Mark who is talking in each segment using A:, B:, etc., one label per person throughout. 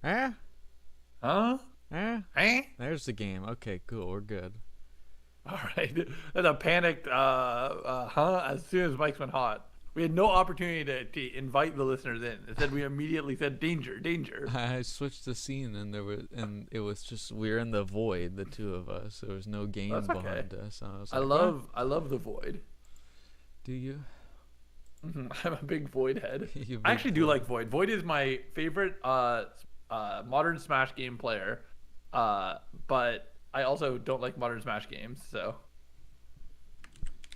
A: Eh?
B: Huh?
A: Eh?
B: Eh?
A: There's the game. Okay, cool. We're good.
B: All right. There's a panicked huh as soon as mics went hot. We had no opportunity to invite the listeners in. Instead, we immediately said danger, danger.
A: I switched the scene and it was just we're in the void, the two of us. There was no game
B: That's okay.
A: behind us. I was
B: I
A: like,
B: love I love the void.
A: do you?
B: I'm a big void head.
A: You
B: I
A: big
B: actually do
A: void.
B: like void. Void is my favorite modern Smash game player. But I also don't like modern Smash games, so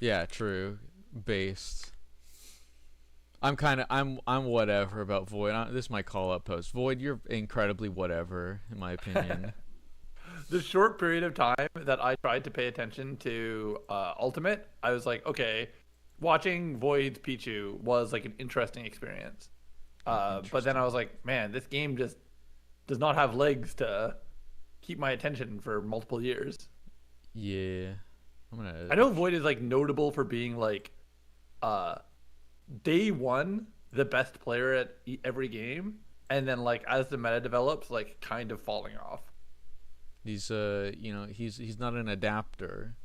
A: Yeah, true. Based. I'm whatever about Void. This is my call up post. Void, you're incredibly whatever in my opinion.
B: the short period of time that I tried to pay attention to Ultimate, I was like, okay, watching Void's Pichu was like an interesting experience. But then I was like, man, this game just does not have legs to keep my attention for multiple years.
A: Yeah.
B: I know Void is like notable for being like day one the best player at every game, and then like as the meta develops, like kind of falling off.
A: He's he's not an adapter.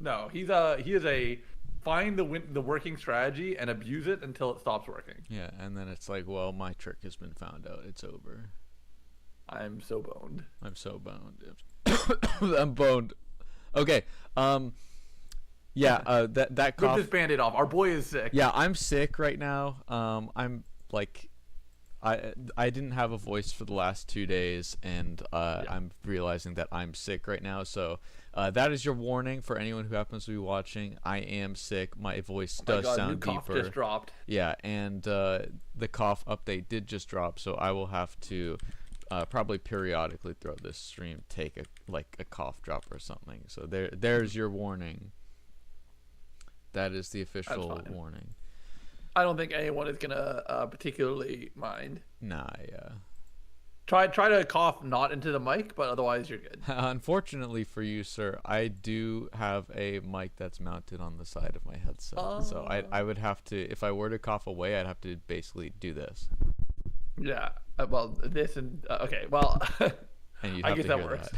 B: No, he is a find the working strategy and abuse it until it stops working.
A: Yeah, and then it's like, well, my trick has been found out. It's over.
B: I'm so boned.
A: I'm so boned. I'm boned. Okay. Yeah. That
B: Rip
A: cough.
B: this band-aid off. Our boy is sick.
A: Yeah, I'm sick right now. I'm like, I didn't have a voice for the last 2 days, and
B: Yeah.
A: I'm realizing that I'm sick right now. So that is your warning for anyone who happens to be watching. I am sick. My voice
B: Oh my
A: does
B: God,
A: sound
B: new cough
A: deeper.
B: just dropped.
A: Yeah, and the cough update did just drop, so I will have to probably periodically throughout this stream take a cough drop or something. So there's your warning. That is the official warning.
B: I don't think anyone is gonna particularly mind.
A: Nah, yeah.
B: Try to cough not into the mic, but otherwise you're good.
A: Unfortunately for you, sir, I do have a mic that's mounted on the side of my headset. So I would have to, if I were to cough away, I'd have to basically do this.
B: Yeah. Well, this and okay. Well,
A: And you'd
B: I
A: have
B: guess
A: to
B: that
A: hear
B: works.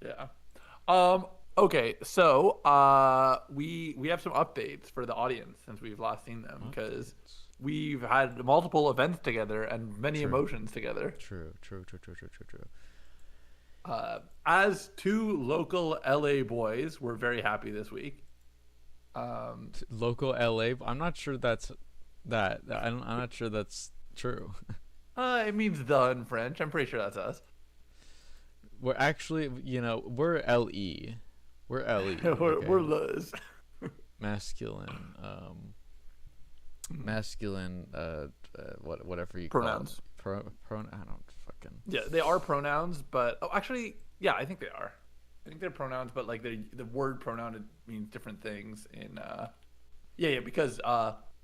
A: that.
B: Yeah. Okay. So we have some updates for the audience since we've last seen them because we've had multiple events together and many emotions together.
A: True.
B: As two local LA boys, we're very happy this week.
A: Local LA. I'm not sure that's that. I'm not sure that's true.
B: It means the in French. I'm pretty sure that's us.
A: We're actually, we're LE. We're LE.
B: We're Luz.
A: Masculine. Masculine. Whatever you
B: Pronouns.
A: call it. I don't fucking.
B: Yeah, they are pronouns, but actually, yeah, I think they are. I think they're pronouns, but like the word pronoun it means different things in. Yeah, because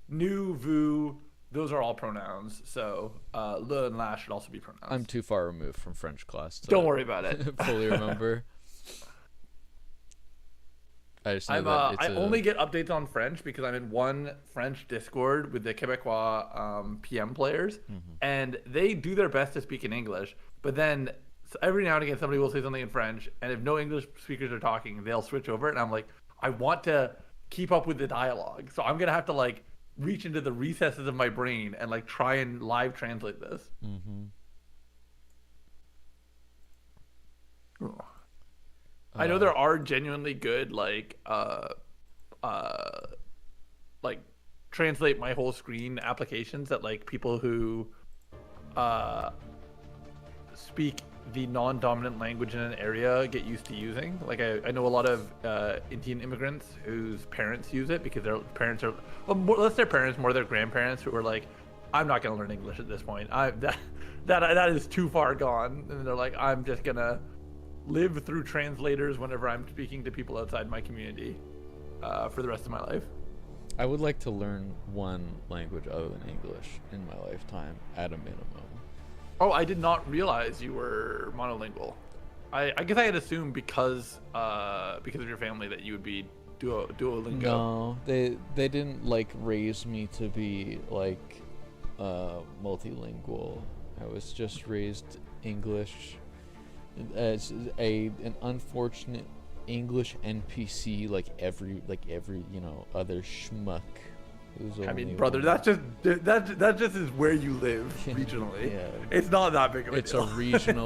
B: nu, vu, those are all pronouns. So le and la should also be pronouns.
A: I'm too far removed from French class to
B: Don't worry about it.
A: fully remember. I just know
B: I only get updates on French because I'm in one French Discord with the Quebecois PM players, and they do their best to speak in English, but then every now and again somebody will say something in French, and if no English speakers are talking, they'll switch over, and I'm like, I want to keep up with the dialogue, so I'm gonna have to like reach into the recesses of my brain and like try and live translate this. I know there are genuinely good like translate my whole screen applications that like people who speak the non-dominant language in an area get used to using. Like I know a lot of Indian immigrants whose parents use it because their parents are less their parents, more their grandparents who are like, I'm not gonna learn English at this point. That is too far gone, and they're like, I'm just gonna live through translators whenever I'm speaking to people outside my community for the rest of my life.
A: I would like to learn one language other than English in my lifetime at a minimum.
B: Oh, I did not realize you were monolingual. I guess I had assumed because of your family that you would be Duolingo.
A: No, they didn't like raise me to be like multilingual. I was just raised English as an unfortunate English NPC like every other schmuck.
B: I mean, brother, that just is where you live regionally.
A: Yeah.
B: It's not that big of a
A: It's
B: deal.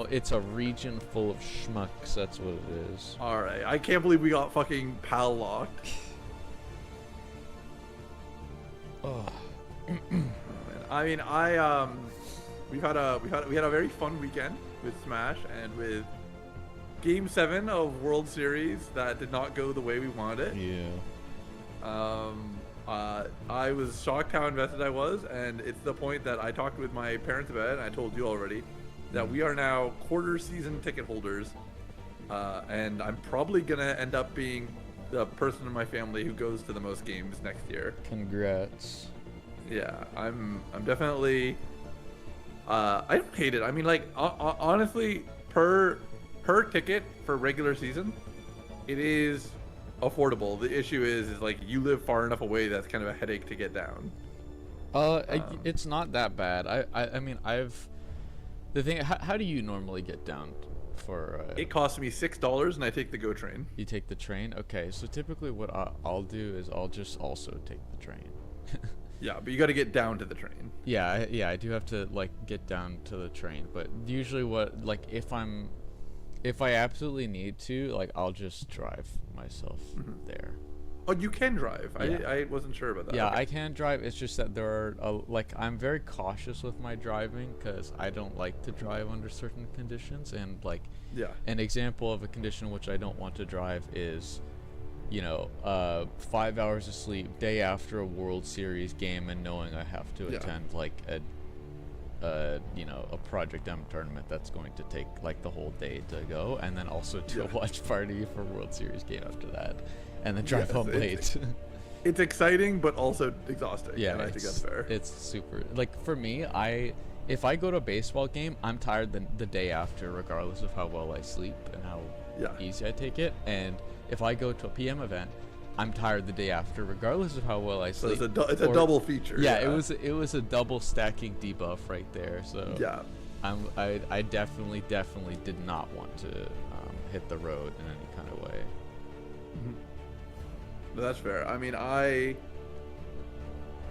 A: it's a region full of schmucks. That's what it is.
B: All right, I can't believe we got fucking pal locked.
A: Oh.
B: I mean, we had a very fun weekend with Smash and with Game 7 of World Series that did not go the way we wanted it.
A: Yeah.
B: I was shocked how invested I was, and it's the point that I talked with my parents about it, and I told you already, that we are now quarter season ticket holders, and I'm probably gonna end up being the person in my family who goes to the most games next year.
A: Congrats.
B: Yeah, I'm definitely. I don't hate it. I mean, like honestly, per ticket for regular season, it is affordable. The issue is like you live far enough away that's kind of a headache to get down.
A: It's not that bad. I mean, the thing. How do you normally get down for?
B: It costs me $6, and I take the GO train.
A: You take the train. Okay, so typically what I'll do is I'll just also take the train.
B: Yeah, but you got to get down to the train.
A: Yeah, I do have to like get down to the train, but usually if I absolutely need to, like I'll just drive myself there.
B: Oh, you can drive.
A: Yeah.
B: I wasn't sure about that.
A: Yeah,
B: Okay.
A: I can drive. It's just that there are I'm very cautious with my driving because I don't like to drive under certain conditions, and like
B: Yeah.
A: an example of a condition which I don't want to drive is 5 hours of sleep day after a World Series game and knowing I have to attend like a Project M tournament that's going to take like the whole day to go, and then also to a watch party for World Series game after that, and then drive home late.
B: It's exciting, but also exhausting.
A: Yeah,
B: and I think that's fair.
A: It's super, like for me, if I go to a baseball game, I'm tired the day after, regardless of how well I sleep and how easy I take it. And if I go to a PM event, I'm tired the day after, regardless of how well I sleep.
B: So it's a double feature.
A: Yeah, it was a double stacking debuff right there. So
B: yeah,
A: I definitely did not want to hit the road in any kind of way.
B: But that's fair. I mean, I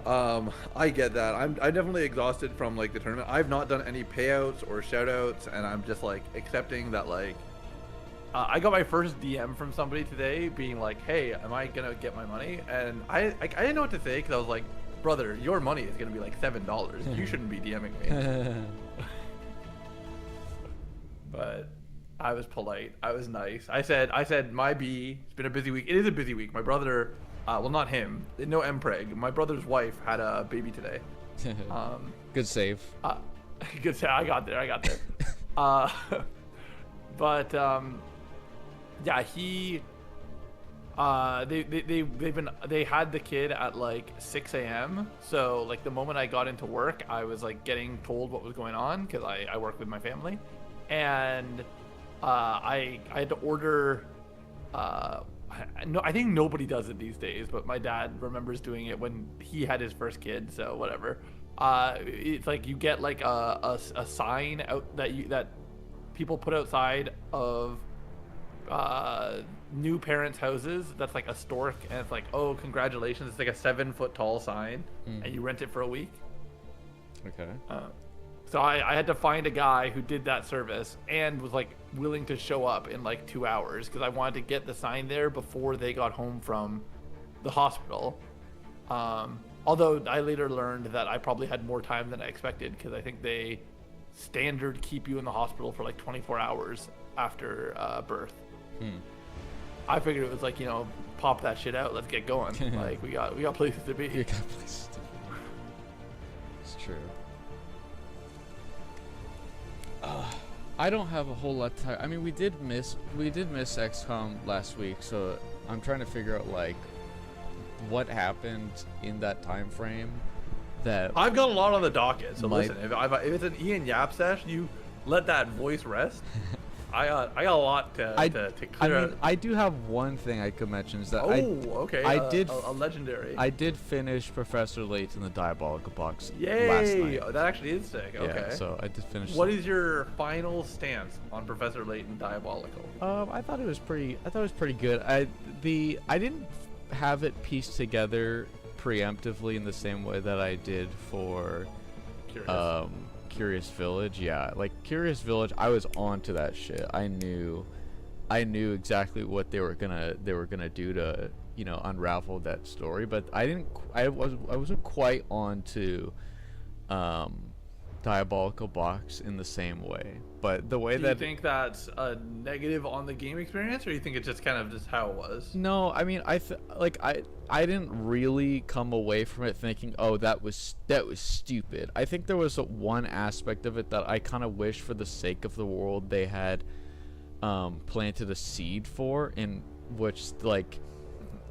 B: get that. I'm definitely exhausted from like the tournament. I've not done any payouts or shoutouts, and I'm just like accepting that like. I got my first DM from somebody today being like, hey, am I going to get my money? And I didn't know what to say because I was like, brother, your money is going to be like $7. You shouldn't be DMing me. But I was polite. I was nice. I said, my B, it's been a busy week. It is a busy week. My brother, well, not him. No mpreg. My brother's wife had a baby today.
A: Good save.
B: Good save. I got there. But, yeah, they had the kid at like 6 a.m. So like the moment I got into work, I was like getting told what was going on because I work with my family, and I had to order. No, I think nobody does it these days, but my dad remembers doing it when he had his first kid. So whatever. It's like you get like a sign out that people put outside of new parents' houses that's like a stork, and it's like, oh, congratulations, it's like a 7-foot tall sign, and you rent it for a week.
A: Okay.
B: So I had to find a guy who did that service and was like willing to show up in like 2 hours because I wanted to get the sign there before they got home from the hospital. Although I later learned that I probably had more time than I expected because I think they standard keep you in the hospital for like 24 hours after birth. I figured it was like, pop that shit out, let's get going. Like we got places to be.
A: You got places to be. It's true. I don't have a whole lot of time. I mean, we did miss XCOM last week, so I'm trying to figure out like what happened in that time frame. That
B: I've got a lot on the docket, so listen, if it's an Ian Yap sesh, you let that voice rest. I got a lot to clear.
A: I mean, I do have one thing I could mention is that
B: okay. A legendary.
A: I did finish Professor Layton the Diabolical Box
B: Yay!
A: last night.
B: Oh, that actually is sick. Okay.
A: Yeah, so I did finish.
B: What is your final stance on Professor Layton Diabolical?
A: I thought it was pretty. I thought it was pretty good. I didn't have it pieced together preemptively in the same way that I did for Curious Village. Yeah, like Curious Village, I was on to that shit. I knew exactly what they were gonna do to, you know, unravel that story, but I wasn't quite on to Diabolical Box in the same way. But the way
B: do you think that's a negative on the game experience, or you think it's just kind of just how it was?
A: No, I mean, I didn't really come away from it thinking, oh, that was stupid. I think there was one aspect of it that I kind of wish, for the sake of the world, they had planted a seed for, in which, like,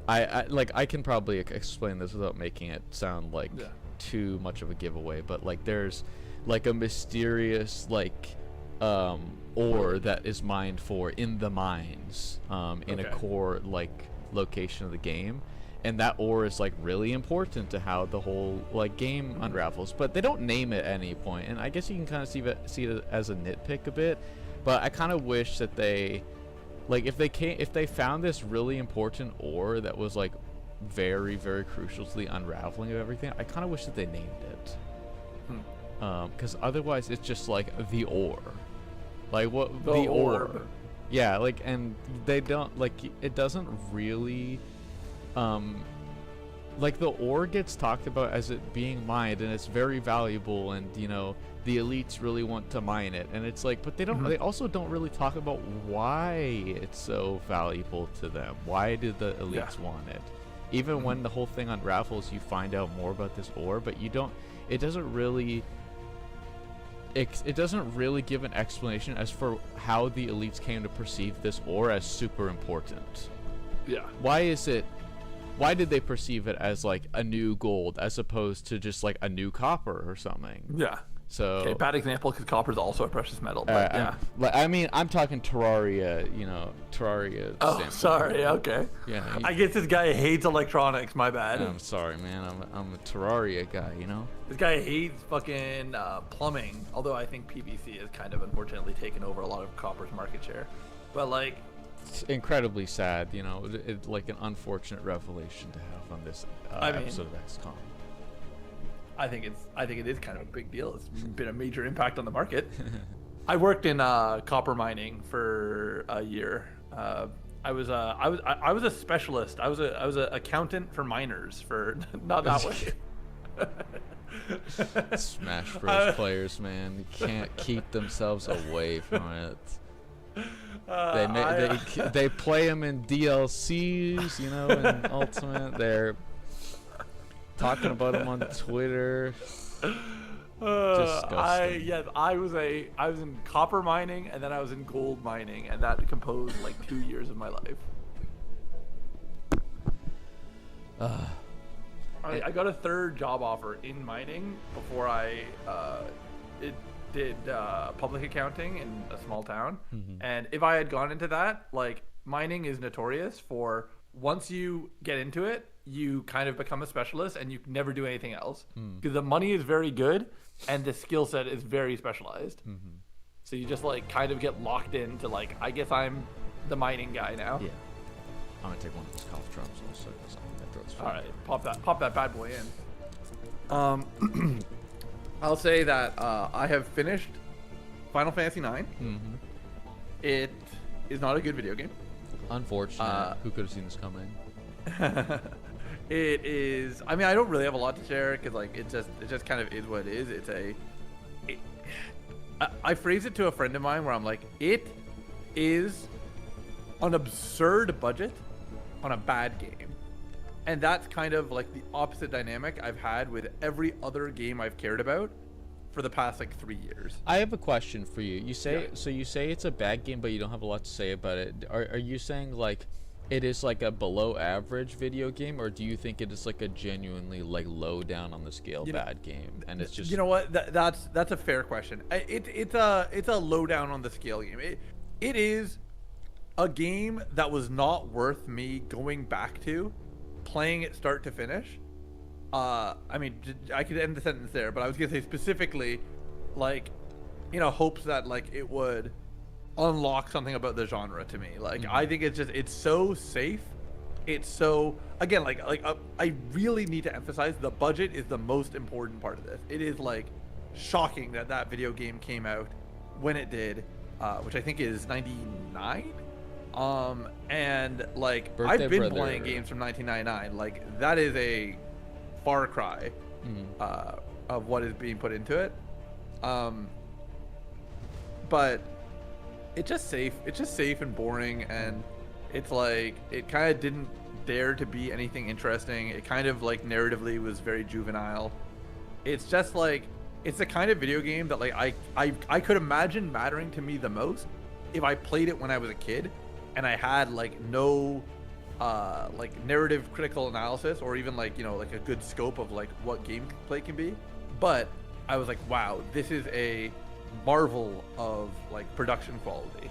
A: I can probably explain this without making it sound like too much of a giveaway, but like there's like a mysterious like ore that is mined for in the mines in a core like location of the game, and that ore is like really important to how the whole like game unravels, but they don't name it at any point, and I guess you can kind of see it as a nitpick a bit, but I kind of wish that they, like, if they found this really important ore that was like very, very crucial to the unraveling of everything, I kind of wish that they named it. Because otherwise it's just like the ore. Like, what? The ore. Yeah, like, and they don't, like, it doesn't really, like, the ore gets talked about as it being mined, and it's very valuable, and, you know, the elites really want to mine it, and it's like, but they don't, they also don't really talk about why it's so valuable to them. Why did the elites want it? Even when the whole thing unravels, you find out more about this ore, but it doesn't really give an explanation as for how the elites came to perceive this ore as super important.
B: Yeah.
A: Why did they perceive it as like a new gold as opposed to just like a new copper or something?
B: Yeah.
A: So
B: okay, bad example, because copper is also a precious metal. But yeah.
A: I mean, I'm talking Terraria. You know, Terraria.
B: Oh, sorry. Okay.
A: Yeah.
B: I guess this guy hates electronics. My bad.
A: I'm sorry, man. I'm a Terraria guy. You know.
B: This guy hates fucking plumbing. Although I think PVC has kind of unfortunately taken over a lot of copper's market share. But like,
A: it's incredibly sad. You know, it's like an unfortunate revelation to have on this episode of XCOM.
B: I think it is kind of a big deal. It's been a major impact on the market. I worked in copper mining for a year. I was a specialist. I was an accountant for miners for not that way.
A: Smash Bros. Players, man, you can't keep themselves away from it. They play them in DLCs, you know, in Ultimate. They're talking about them on Twitter. Disgusting.
B: I was in copper mining, and then I was in gold mining, and that composed like 2 years of my life. I got a third job offer in mining before I did public accounting in a small town. And if I had gone into that, like, mining is notorious for, once you get into it, you kind of become a specialist and you never do anything else, because the money is very good and the skill set is very specialized. So you just like kind of get locked into, like, I guess I'm the mining guy now.
A: Yeah. I'm gonna take one of those cough drops and I'll suck this on that throat's
B: all right, pop that bad boy in. I'll say that I have finished Final Fantasy IX. It is not a good video game.
A: Unfortunate. Who could have seen this coming?
B: It is. I mean, I don't really have a lot to share, because like it just kind of is what it is. I phrase it to a friend of mine where I'm like, it is an absurd budget on a bad game, and that's kind of like the opposite dynamic I've had with every other game I've cared about for the past like 3 years.
A: I have a question for you. You say it's a bad game, but you don't have a lot to say about it. Are you saying like it is like a below average video game, or do you think it is like a genuinely like low down on the scale bad game, and it's just,
B: you know what, that's a fair question. It's a low down on the scale game. it is a game that was not worth me going back to, playing it start to finish. I mean, I could end the sentence there, but I was gonna say specifically, like, hopes that like it would unlock something about the genre to me. Like, I think it's so safe. It's so, again, I really need to emphasize the budget is the most important part of this. It is like shocking that that video game came out when it did, which I think is 99. And like
A: Birthday
B: I've been
A: brother.
B: playing games from 1999. Like, that is a far cry of what is being put into it. But it's just safe. It's just safe and boring, and it's like it kind of didn't dare to be anything interesting. It kind of like narratively was very juvenile. It's just like it's the kind of video game that like I could imagine mattering to me the most if I played it when I was a kid and I had like no like narrative critical analysis or even like like a good scope of like what gameplay can be. But I was like, wow, this is a marvel of like production quality,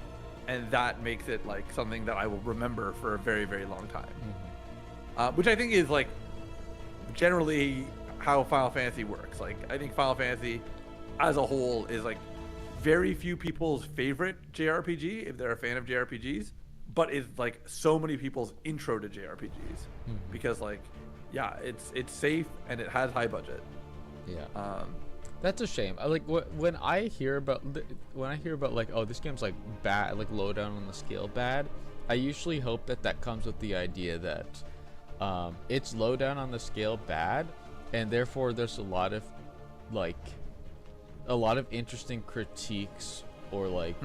B: and that makes it like something that I will remember for a very, very long time. Which I think is like generally how Final Fantasy works. Like, I think Final Fantasy as a whole is like very few people's favorite JRPG if they're a fan of JRPGs, but is like so many people's intro to JRPGs because like, yeah, it's safe and it has high budget.
A: Yeah. That's a shame. I like when I hear about like, oh, this game's like bad, like low down on the scale bad. I usually hope that comes with the idea that it's low down on the scale bad, and therefore there's a lot of interesting critiques or like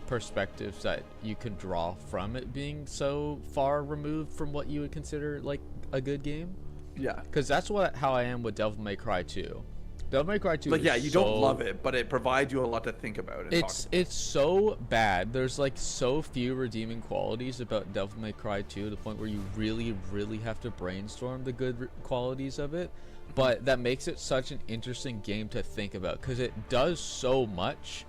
A: perspectives that you can draw from it being so far removed from what you would consider like a good game.
B: Yeah.
A: Because that's how I am with Devil May Cry 2. Devil May Cry 2
B: like,
A: is
B: yeah, you don't love it, but it provides you a lot to think about and talk about.
A: It's so bad. There's like so few redeeming qualities about Devil May Cry 2 to the point where you really, really have to brainstorm the good qualities of it. But that makes it such an interesting game to think about because it does so much,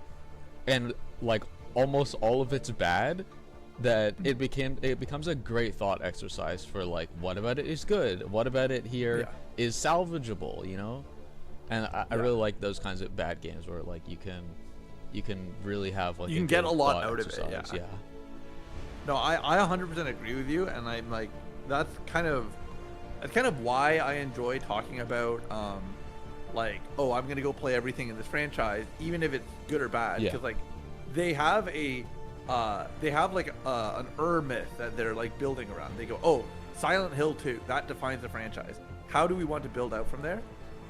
A: and like almost all of it's bad, that it becomes a great thought exercise for like, what about it is good? What about it here is salvageable? And I really like those kinds of bad games where like you can really have like
B: you can get a lot out of it.
A: Yeah.
B: No, I 100% agree with you, and I'm like that's kind of why I enjoy talking about like, oh, I'm gonna go play everything in this franchise, even if it's good or bad, because like they have like an myth that they're like building around. They go, oh, Silent Hill 2, that defines the franchise. How do we want to build out from there?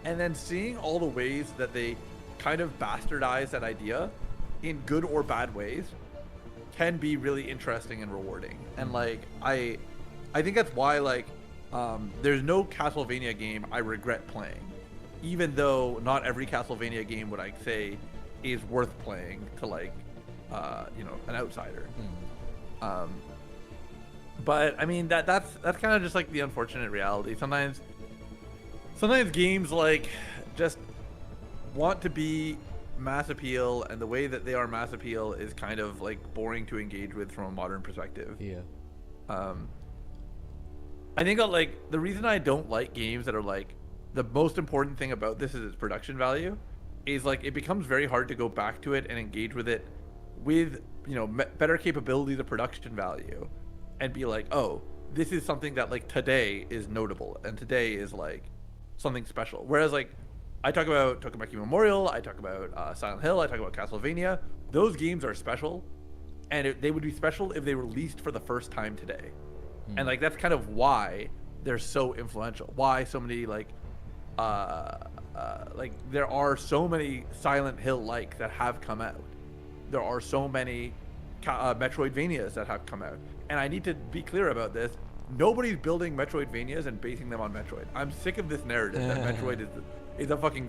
B: And then seeing all the ways that they kind of bastardize that idea in good or bad ways can be really interesting and rewarding. And like I think that's why like there's no Castlevania game I regret playing, even though not every Castlevania game would I say is worth playing to like an outsider. But I mean that's kind of just like the unfortunate reality. Sometimes games like just want to be mass appeal, and the way that they are mass appeal is kind of like boring to engage with from a modern perspective.
A: Yeah.
B: I think like the reason I don't like games that are like the most important thing about this is its production value is like it becomes very hard to go back to it and engage with it with better capabilities of production value and be like, oh, this is something that like today is notable and today is like something special. Whereas like I talk about Tokimeki Memorial, I talk about Silent Hill, I talk about Castlevania. Those games are special, and they would be special if they were released for the first time today. And like that's kind of why they're so influential. Why so many like there are so many Silent Hill like that have come out. There are so many Metroidvanias that have come out, and I need to be clear about this. Nobody's building Metroidvanias and basing them on Metroid. I'm sick of this narrative that Metroid is a fucking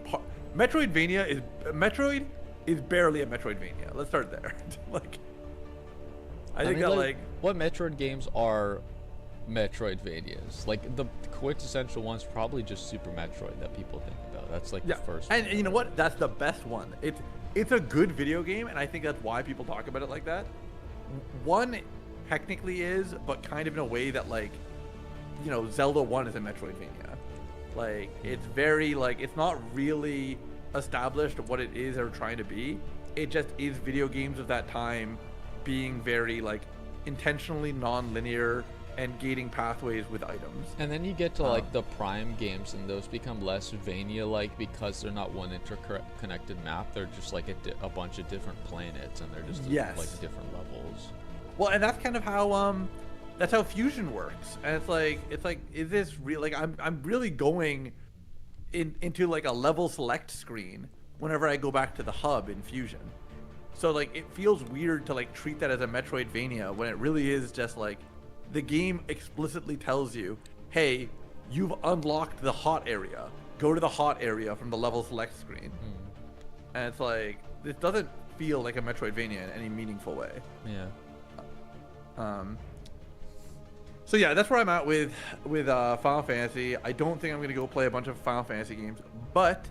B: Metroid is barely a Metroidvania. Let's start there. Like, I think
A: mean,
B: that like
A: what Metroid games are Metroidvanias? Like the quintessential one's probably just Super Metroid that people think about. That's like the first one.
B: And you know what? That's the best one. It's a good video game, and I think that's why people talk about it like that. one technically is, but kind of in a way that like, you know, Zelda 1 is a Metroidvania. Like it's very like it's not really established what it is they're trying to be. It just is video games of that time being very like intentionally non-linear and gating pathways with items.
A: And then you get to like the Prime games, and those become less Vania-like because they're not one interconnected map. They're just like a bunch of different planets, and they're just like different levels.
B: Well, and that's kind of how that's how Fusion works. And it's like is this real? Like I'm really going into like a level select screen whenever I go back to the hub in Fusion. So like it feels weird to like treat that as a Metroidvania when it really is just like the game explicitly tells you, hey, you've unlocked the hot area. Go to the hot area from the level select screen. And it's like, this doesn't feel like a Metroidvania in any meaningful way.
A: Yeah.
B: So yeah, that's where I'm at with Final Fantasy. I don't think I'm going to go play a bunch of Final Fantasy games, but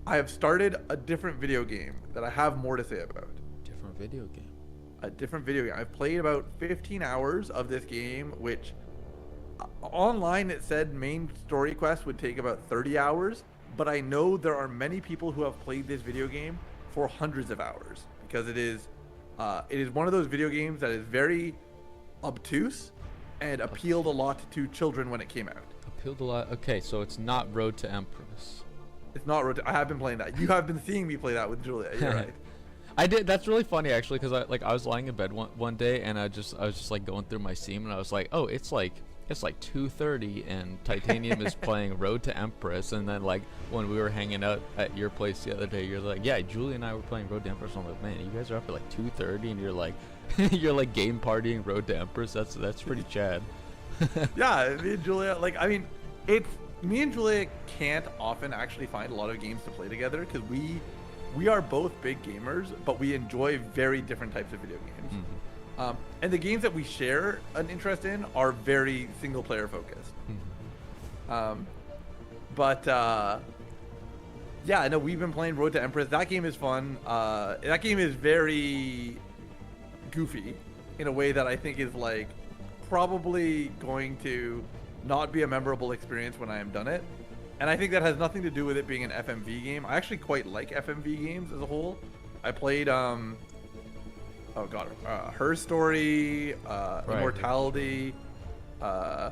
B: I have started a different video game that I have more to say about.
A: Different video game.
B: A different video game. I've played about 15 hours of this game, which online it said main story quest would take about 30 hours, but I know there are many people who have played this video game for hundreds of hours because it is one of those video games that is very obtuse and appealed a lot to children when it came out.
A: Appealed a lot. Okay, so it's not Road to Empress.
B: It's not Road to, I have been playing that. You have been seeing me play that with Julia. You're right.
A: I did. That's really funny actually, because I was lying in bed one day, and I was just like going through my Steam, and I was like, oh, it's like 2:30, and Titanium is playing Road to Empress, and then like when we were hanging out at your place the other day, you're like, yeah, Julie and I were playing Road to Empress. And I'm like, man, you guys are up at like 2:30, and you're like, you're like game partying Road to Empress. That's pretty Chad.
B: Yeah, me and Julia, like, I mean, me and Julia can't often actually find a lot of games to play together because we are both big gamers, but we enjoy very different types of video games. And the games that we share an interest in are very single player focused. Yeah, no, we've been playing Road to Empress. That game is fun. That game is very goofy in a way that I think is like probably going to not be a memorable experience when I am done it. And I think that has nothing to do with it being an FMV game. I actually quite like FMV games as a whole. I played Her Story, Immortality. I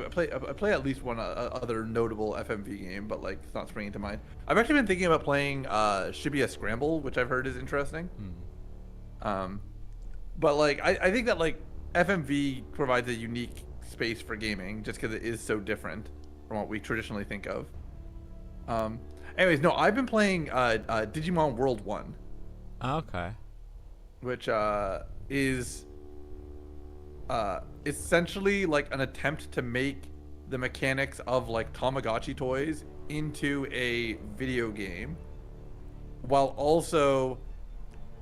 B: play at least one other notable FMV game, but like it's not springing to mind. I've actually been thinking about playing Shibia Scramble, which I've heard is interesting. But like I think that like FMV provides a unique space for gaming just because it is so different from what we traditionally think of. Anyways, no, I've been playing Digimon World 1.
A: Okay.
B: Which is essentially like an attempt to make the mechanics of like Tamagotchi toys into a video game while also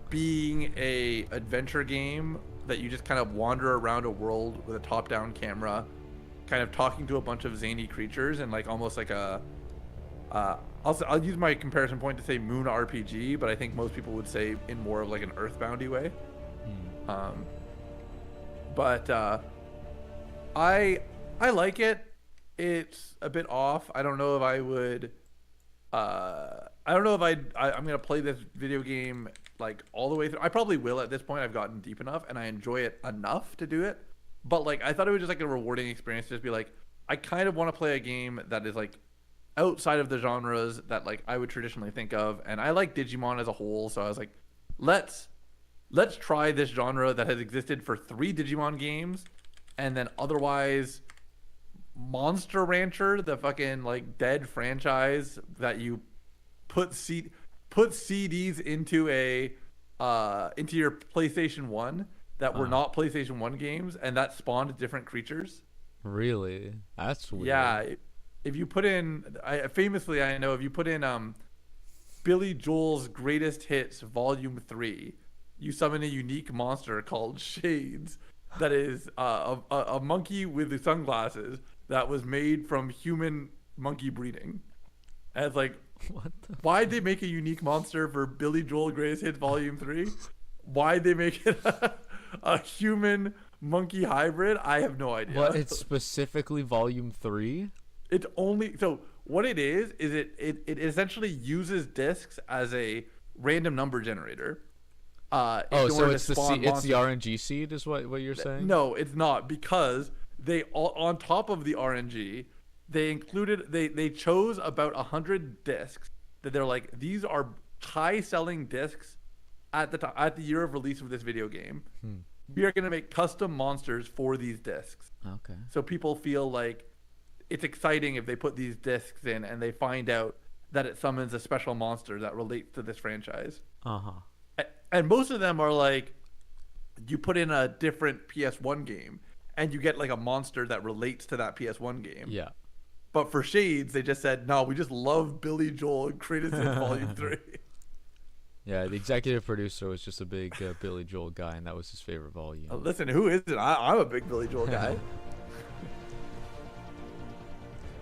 B: being a adventure game that you just kind of wander around a world with a top-down camera, kind of talking to a bunch of zany creatures and like almost like a I'll use my comparison point to say Moon RPG, but I think most people would say in more of like an Earthboundy way. I like it. It's a bit off. I don't know if I would. I don't know if I'm gonna play this video game like all the way through. I probably will at this point. I've gotten deep enough and I enjoy it enough to do it. But like I thought it was just like a rewarding experience to just be like, I kind of want to play a game that is like outside of the genres that like I would traditionally think of, and I like Digimon as a whole, so I was like, let's try this genre that has existed for 3 Digimon games, and then otherwise Monster Rancher, the fucking like dead franchise that you put CDs into into your PlayStation 1 that were not PlayStation 1 games, and that spawned different creatures.
A: Really? That's weird.
B: Yeah. If you put in, I know if you put in Billy Joel's Greatest Hits Volume 3, you summon a unique monster called Shades that is a monkey with sunglasses that was made from human monkey breeding. And it's like, why'd they make a unique monster for Billy Joel Greatest Hits Volume 3? Why they make it a human monkey hybrid, I have no idea.
A: But it's specifically volume 3?
B: It's only so what it is it essentially uses discs as a random number generator.
A: So it's the RNG seed is what you're saying?
B: No, it's not, because they all, on top of the RNG, they chose about 100 discs that they're like, these are high selling discs at the year of release of this video game. We are going to make custom monsters for these discs.
A: Okay.
B: So people feel like it's exciting if they put these discs in and they find out that it summons a special monster that relates to this franchise. And most of them are like, you put in a different PS1 game and you get like a monster that relates to that PS1 game.
A: Yeah.
B: But for Shades, they just said, no, we just love Billy Joel and Kratos in Volume 3.
A: Yeah, the executive producer was just a big Billy Joel guy, and that was his favorite volume.
B: Listen, who isn't? I'm a big Billy Joel guy.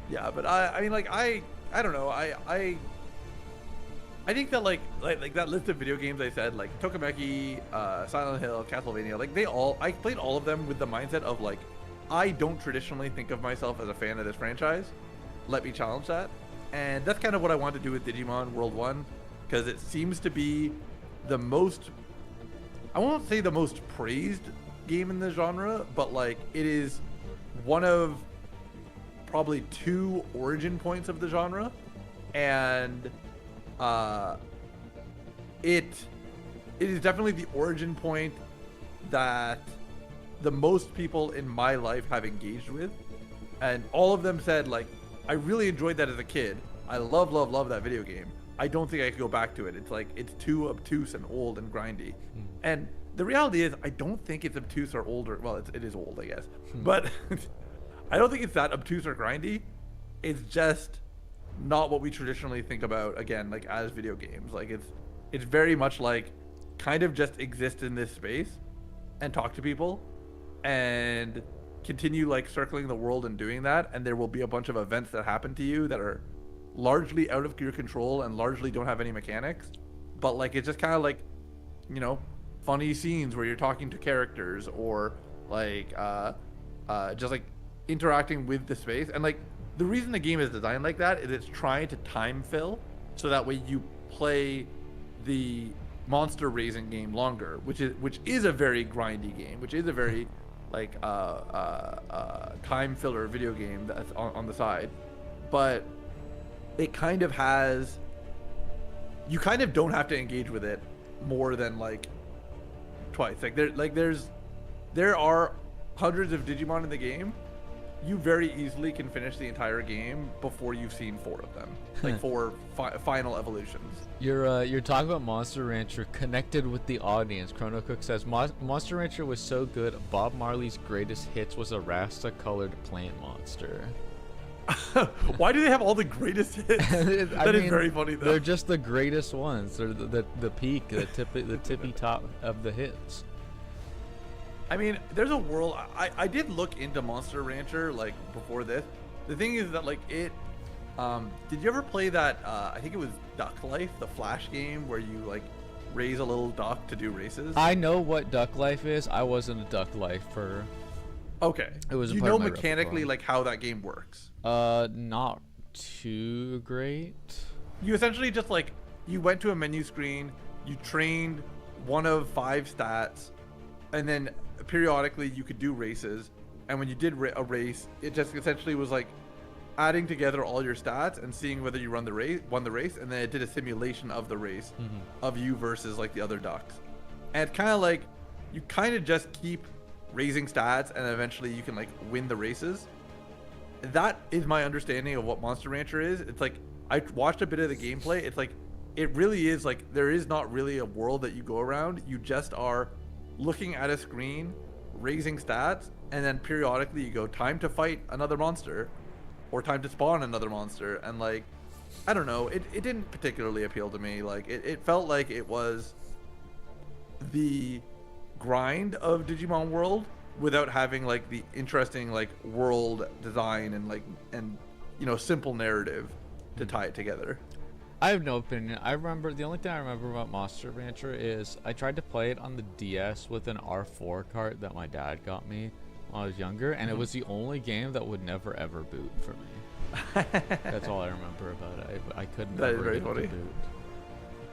B: Yeah, but I mean, like, I don't know. I think that like that list of video games I said, like Tokimeki, Silent Hill, Castlevania, like I played all of them with the mindset of like, I don't traditionally think of myself as a fan of this franchise. Let me challenge that. And that's kind of what I want to do with Digimon World 1, because it seems to be the most, I won't say the most praised game in the genre, but like it is one of probably 2 origin points of the genre. And it is definitely the origin point that the most people in my life have engaged with, and all of them said like, I really enjoyed that as a kid. I love that video game. I don't think I could go back to it. It's like, it's too obtuse and old and grindy. And the reality is, I don't think it's obtuse or older. Well, it is old, I guess, but I don't think it's that obtuse or grindy. It's just not what we traditionally think about, again, like as video games. Like it's very much like kind of just exist in this space and talk to people and continue like circling the world and doing that, and there will be a bunch of events that happen to you that are largely out of your control and largely don't have any mechanics, but like it's just kind of like, you know, funny scenes where you're talking to characters, or like just like interacting with the space. And like the reason the game is designed like that is it's trying to time fill, so that way you play the monster raising game longer, which is a very grindy game, which is a very like time filler video game that's on the side. But it kind of has, you kind of don't have to engage with it more than like twice. Like there are hundreds of Digimon in the game. You very easily can finish the entire game before you've seen 4 of them, like 4 final evolutions.
A: You're talking about Monster Rancher connected with the audience. Chrono Cook says Monster Rancher was so good, Bob Marley's greatest hits was a Rasta-colored plant monster.
B: Why do they have all the greatest hits? That is very funny though.
A: They're just the greatest ones. They're the peak, the tippy top of the hits.
B: I mean, there's a world. I did look into Monster Rancher like before this. The thing is that like it. Did you ever play that? I think it was Duck Life, the Flash game where you like raise a little duck to do races.
A: I know what Duck Life is. I wasn't a Duck Lifer.
B: Okay.
A: It was.
B: You know mechanically like how that game works.
A: Not too great.
B: You essentially just like, you went to a menu screen, you trained one of 5 stats, and then periodically you could do races. And when you did a race, it just essentially was like adding together all your stats and seeing whether you won the race, and then it did a simulation of the race of you versus like the other ducks. And it's kind of like, you kind of just keep raising stats and eventually you can like win the races. That is my understanding of what Monster Rancher is. It's like, I watched a bit of the gameplay. It's like, it really is like, there is not really a world that you go around. You just are looking at a screen, raising stats, and then periodically you go, time to fight another monster, or time to spawn another monster. And like, I don't know, it didn't particularly appeal to me. Like it felt like it was the grind of Digimon World without having like the interesting like world design and like, and you know, simple narrative to tie it together.
A: I have no opinion. I remember the only thing I remember about Monster Rancher is I tried to play it on the DS with an R4 cart that my dad got me when I was younger, and it was the only game that would never ever boot for me. That's all I remember about it. I couldn't
B: That is
A: ever
B: very
A: get it to
B: funny.
A: boot.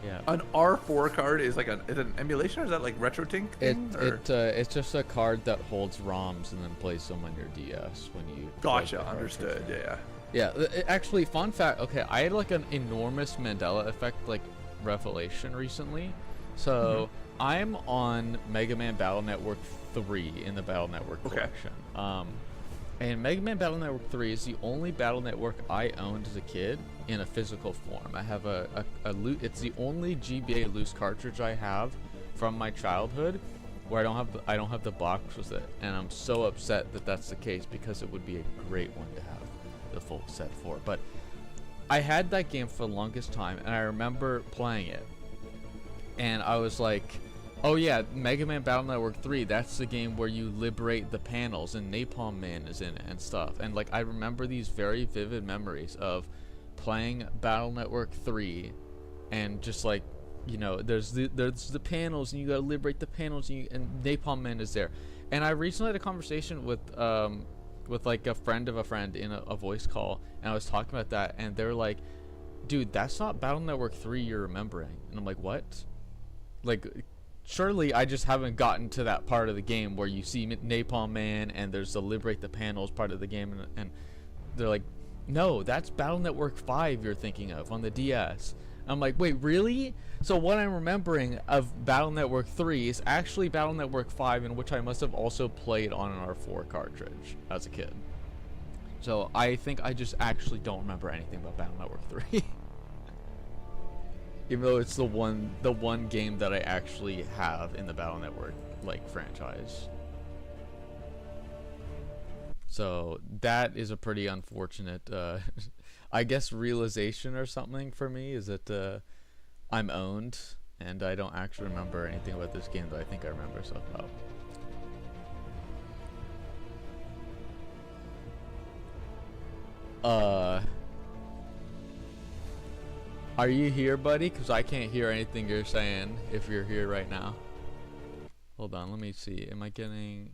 A: Yeah.
B: An R4 card is like is it an emulation or is that like RetroTink thing?
A: It's just a card that holds ROMs and then plays them on your DS when you.
B: Gotcha, understood. Yeah.
A: Yeah, actually, fun fact. Okay, I had like an enormous Mandela effect like revelation recently. So I'm on Mega Man Battle Network 3 in the Battle Network collection. And Mega Man Battle Network 3 is the only Battle Network I owned as a kid in a physical form. I have it's the only GBA loose cartridge I have from my childhood where I don't have the box with it, and I'm so upset that that's the case because it would be a great one to have the full set for. But I had that game for the longest time, and I remember playing it, and I was like, oh yeah, Mega Man Battle Network 3, that's the game where you liberate the panels and Napalm Man is in it and stuff. And like I remember these very vivid memories of playing Battle Network 3 and just like, you know, there's the panels and you gotta liberate the panels and Napalm Man is there. And I recently had a conversation with like a friend of a friend in a voice call, and I was talking about that, and they were like, dude, that's not Battle Network 3 you're remembering. And I'm like, what? Like, surely I just haven't gotten to that part of the game where you see Napalm Man and there's the liberate the panels part of the game, and they're like, no, that's Battle Network 5 you're thinking of on the DS. I'm like, wait, really? So what I'm remembering of Battle Network 3 is actually Battle Network 5, in which I must have also played on an R4 cartridge as a kid. So I think I just actually don't remember anything about Battle Network 3. Even though it's the one game that I actually have in the Battle Network like franchise. So that is a pretty unfortunate I guess realization or something for me, is that I'm owned and I don't actually remember anything about this game that I think I remember. So are you here, buddy? Because I can't hear anything you're saying if you're here right now. Hold on, let me see. Am I getting...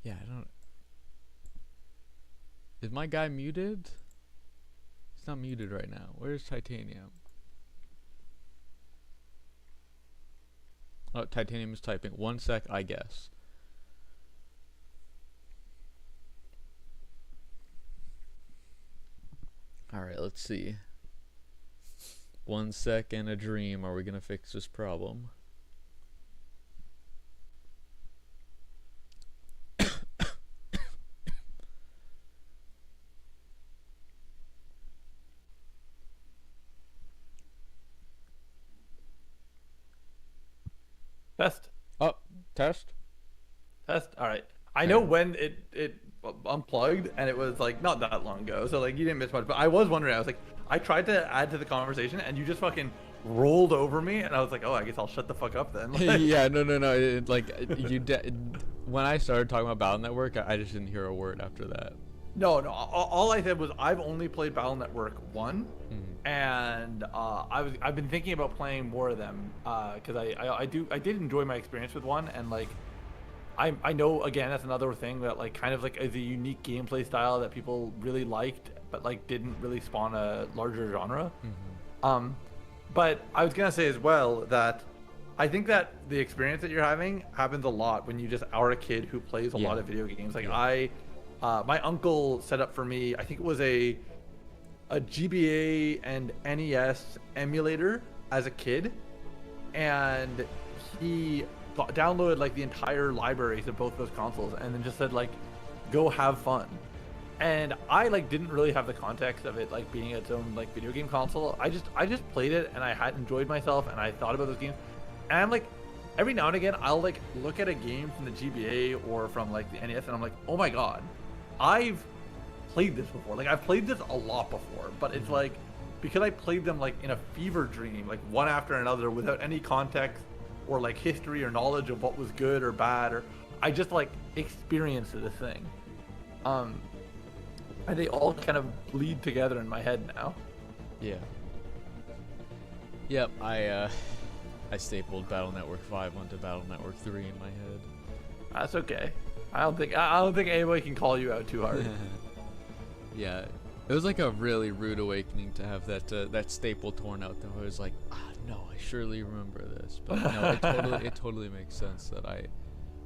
A: Yeah, I don't... Is my guy muted? He's not muted right now. Where's Titanium? Oh, Titanium is typing. 1 sec, I guess. Alright, let's see. 1 sec and a dream. Are we gonna fix this problem?
B: Test.
A: Oh, test.
B: All right. I know when it unplugged, and it was like not that long ago, so like you didn't miss much. But I was wondering. I was like, I tried to add to the conversation, and you just fucking rolled over me, and I was like, oh, I guess I'll shut the fuck up then.
A: Yeah, no. When I started talking about Battle Network, I just didn't hear a word after that.
B: No. All I said was I've only played Battle Network 1, and I've been thinking about playing more of them because I did enjoy my experience with 1, and like I know, again, that's another thing that like kind of like is a unique gameplay style that people really liked, but like didn't really spawn a larger genre. But I was gonna say as well that I think that the experience that you're having happens a lot when you just are a kid who plays a lot of video games. Like my uncle set up for me, I think it was a GBA and NES emulator as a kid, and he downloaded like the entire libraries of both those consoles and then just said like, go have fun. And I like didn't really have the context of it like being its own like video game console. I just played it, and I had enjoyed myself, and I thought about those games, and I'm like, every now and again I'll like look at a game from the GBA or from like the NES, and I'm like, oh my god, I've played this before. Like I've played this a lot before, but it's like because I played them like in a fever dream, like one after another, without any context or like history or knowledge of what was good or bad, or I just like experienced the thing. And they all kind of bleed together in my head now.
A: Yeah. Yep, I stapled Battle Network 5 onto Battle Network 3 in my head.
B: That's okay. I don't think anybody can call you out too hard.
A: Yeah, it was like a really rude awakening to have that staple torn out. Though I was like, no, I surely remember this. But no, it totally makes sense that I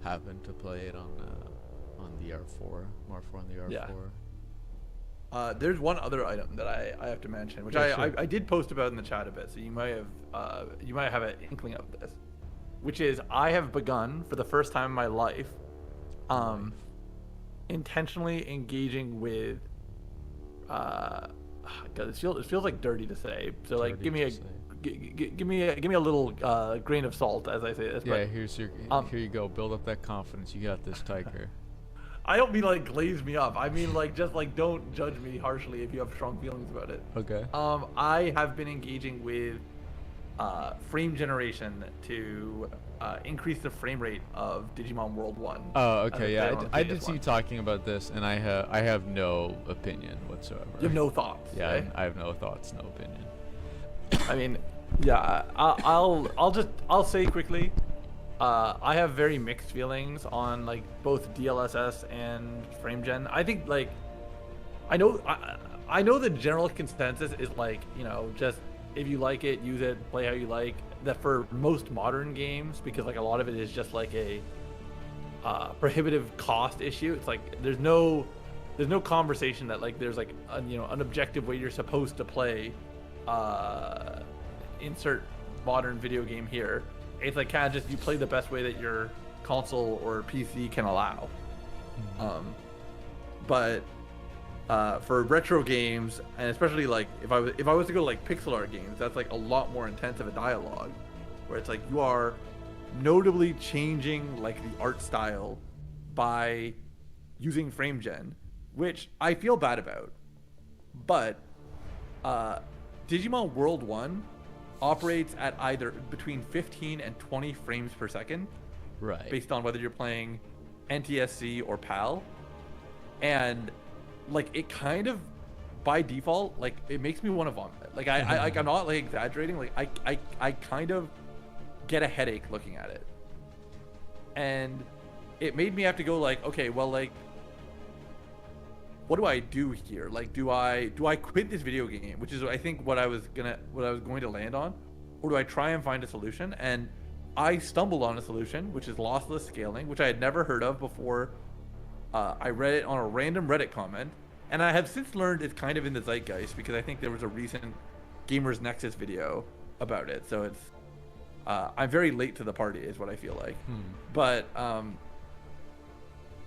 A: happened to play it on the R4, Marf on the R4.
B: Yeah. There's one other item that I have to mention, which I did post about in the chat a bit, so you might have an inkling of this, which is I have begun for the first time in my life, intentionally engaging with. God, it feels like dirty to say. So like, give me a little grain of salt as I say this.
A: Yeah,
B: but,
A: here you go. Build up that confidence. You got this, Tiger.
B: I don't mean like glaze me up. I mean like just like don't judge me harshly if you have strong feelings about it.
A: Okay.
B: I have been engaging with frame generation to increase the frame rate of Digimon World 1.
A: Oh, okay, yeah. I did see you talking about this, and I have no opinion whatsoever.
B: You have no thoughts.
A: Yeah,
B: right?
A: I have no thoughts, no opinion.
B: I mean, yeah. I'll say quickly. I have very mixed feelings on like both DLSS and frame gen. I think like I know the general consensus is like, you know, just if you like it, use it, play how you like. That for most modern games, because like a lot of it is just like a prohibitive cost issue. It's like there's no conversation that like there's like an objective way you're supposed to play. Insert modern video game here. It's like kind of just you play the best way that your console or PC can allow. But for retro games, and especially like if I was to go to like pixel art games, that's like a lot more intense of a dialogue, where it's like you are notably changing like the art style by using frame gen, which I feel bad about. But Digimon World 1 operates at either between 15 and 20 frames per second,
A: right? Based
B: on whether you're playing NTSC or PAL, and like it kind of by default like it makes me want to vomit. Like I'm not like exaggerating. Like I kind of get a headache looking at it, and it made me have to go like, okay, well, like what do I do here? Like, do I quit this video game, which is I think what I was going to land on, or do I try and find a solution? And I stumbled on a solution, which is lossless scaling, which I had never heard of before. I read it on a random Reddit comment, and I have since learned it's kind of in the zeitgeist because I think there was a recent Gamers Nexus video about it. So it's I'm very late to the party, is what I feel like. But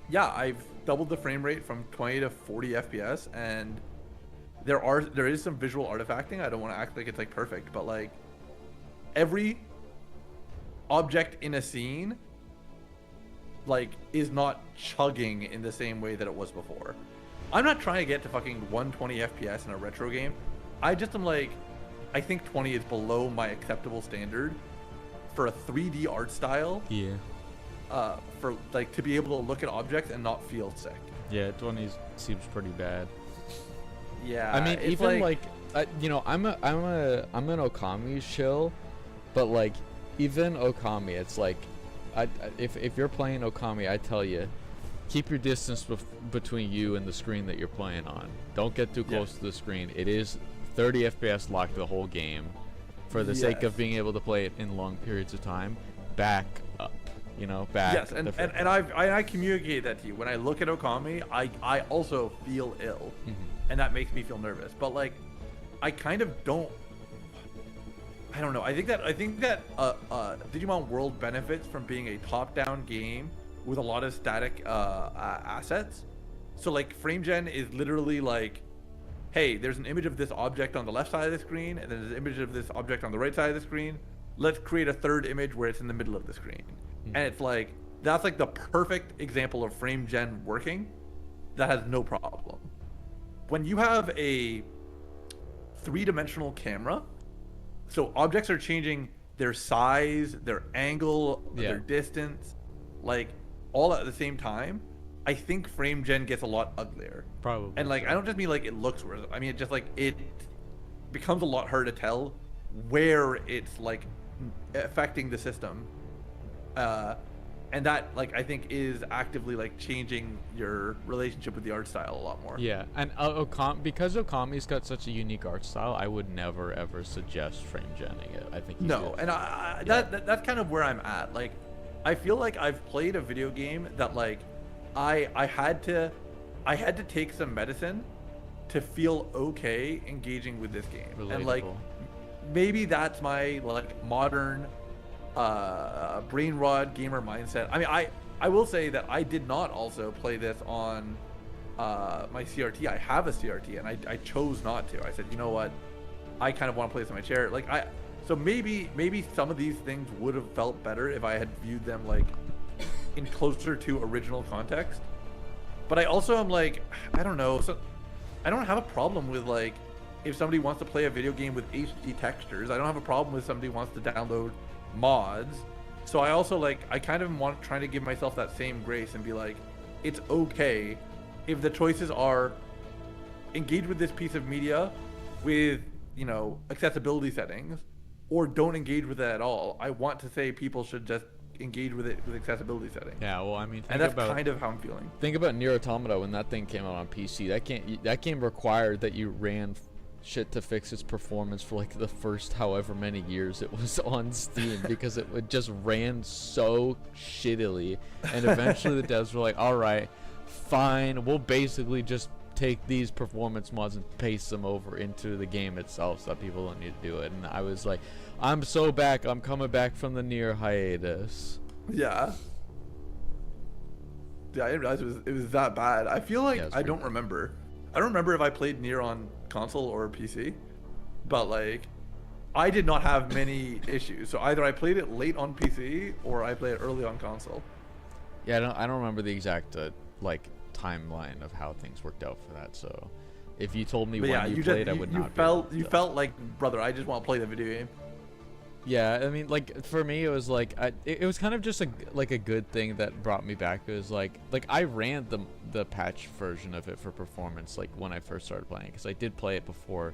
B: yeah, I've doubled the frame rate from 20 to 40 FPS, and there is some visual artifacting. I don't want to act like it's like perfect, but like every object in a scene like is not chugging in the same way that it was before. I'm not trying to get to fucking 120 FPS in a retro game. I just am like, I think 20 is below my acceptable standard for a 3D art style.
A: Yeah.
B: For like to be able to look at objects and not feel sick.
A: Yeah, 20 seems pretty bad.
B: Yeah.
A: I mean, even like I'm an Okami shill, but like even Okami, it's like if you're playing Okami, I tell you, keep your distance between you and the screen that you're playing on. Don't get too close to the screen. It is 30 FPS locked the whole game. For the sake of being able to play it in long periods of time, back up. Back.
B: Yes, and I communicate that to you. When I look at Okami, I also feel ill, and that makes me feel nervous. But like, I kind of don't. I don't know. I think that Digimon World benefits from being a top-down game with a lot of static assets. So like, frame gen is literally like, hey, there's an image of this object on the left side of the screen, and then there's an image of this object on the right side of the screen. Let's create a third image where it's in the middle of the screen. And it's like, that's like the perfect example of frame gen working. That has no problem. When you have a 3-dimensional camera, so objects are changing their size, their angle, their distance, like all at the same time, I think frame gen gets a lot uglier.
A: Probably.
B: And like, I don't just mean like it looks worse. I mean, it just like it becomes a lot harder to tell where it's like affecting the system, and that like I think is actively like changing your relationship with the art style a lot more.
A: Yeah, and because Okami's got such a unique art style, I would never ever suggest frame genning it. I think
B: And that's kind of where I'm at. Like, I feel like I've played a video game that like I had to take some medicine to feel okay engaging with this game.
A: Relatable.
B: And like maybe that's my like modern brain rot gamer mindset. I mean, I will say that I did not also play this on my CRT. I have a CRT, and I chose not to. I said, you know what, I kind of want to play this on my chair. Like so maybe some of these things would have felt better if I had viewed them like in closer to original context. But I also am like, I don't know. So I don't have a problem with like if somebody wants to play a video game with HD textures. I don't have a problem with somebody wants to download mods. So I also like, I kind of trying to give myself that same grace and be like, it's okay if the choices are engage with this piece of media with, you know, accessibility settings, or don't engage with it at all. I want to say people should just engage with it with accessibility settings.
A: Yeah, well, I mean,
B: and that's kind of how I'm feeling.
A: Think about Nier Automata when that thing came out on PC. That game required that you ran shit to fix its performance for like the first however many years it was on Steam because it just ran so shittily, and eventually the devs were like, all right, fine, we'll basically just take these performance mods and paste them over into the game itself so that people don't need to do it. And I was like, I'm so back, I'm coming back from the Nier hiatus.
B: Yeah, I didn't realize it was that bad. I feel like I don't remember if I played Nier on console or PC, but like I did not have many issues. So either I played it late on PC or I played it early on console.
A: Yeah, I don't remember the exact like timeline of how things worked out for that. So if you told me when you played, I would not.
B: You felt like, brother, I just want to play the video game.
A: Yeah, I mean, like for me, it was like it was kind of just a good thing that brought me back. It was like I ran the patch version of it for performance like when I first started playing, because I did play it before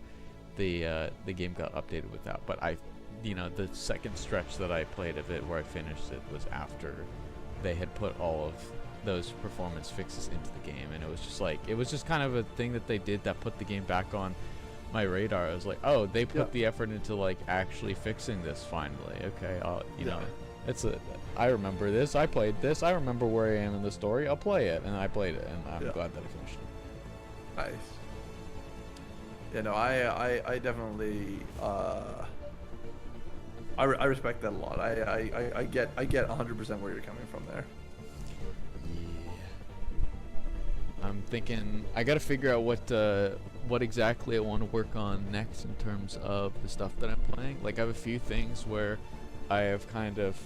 A: the game got updated with that. But the second stretch that I played of it where I finished it was after they had put all of those performance fixes into the game, and it was just kind of a thing that they did that put the game back on my radar. I was like, oh, they put the effort into like actually fixing this finally. Okay, I remember this. I played this. I remember where I am in the story. I'll play it, and I played it, and I'm glad that I finished it.
B: Nice. Yeah, no, I definitely I respect that a lot. I get 100% where you're coming from there.
A: I'm thinking I gotta figure out what exactly I want to work on next in terms of the stuff that I'm playing. Like I have a few things where I have kind of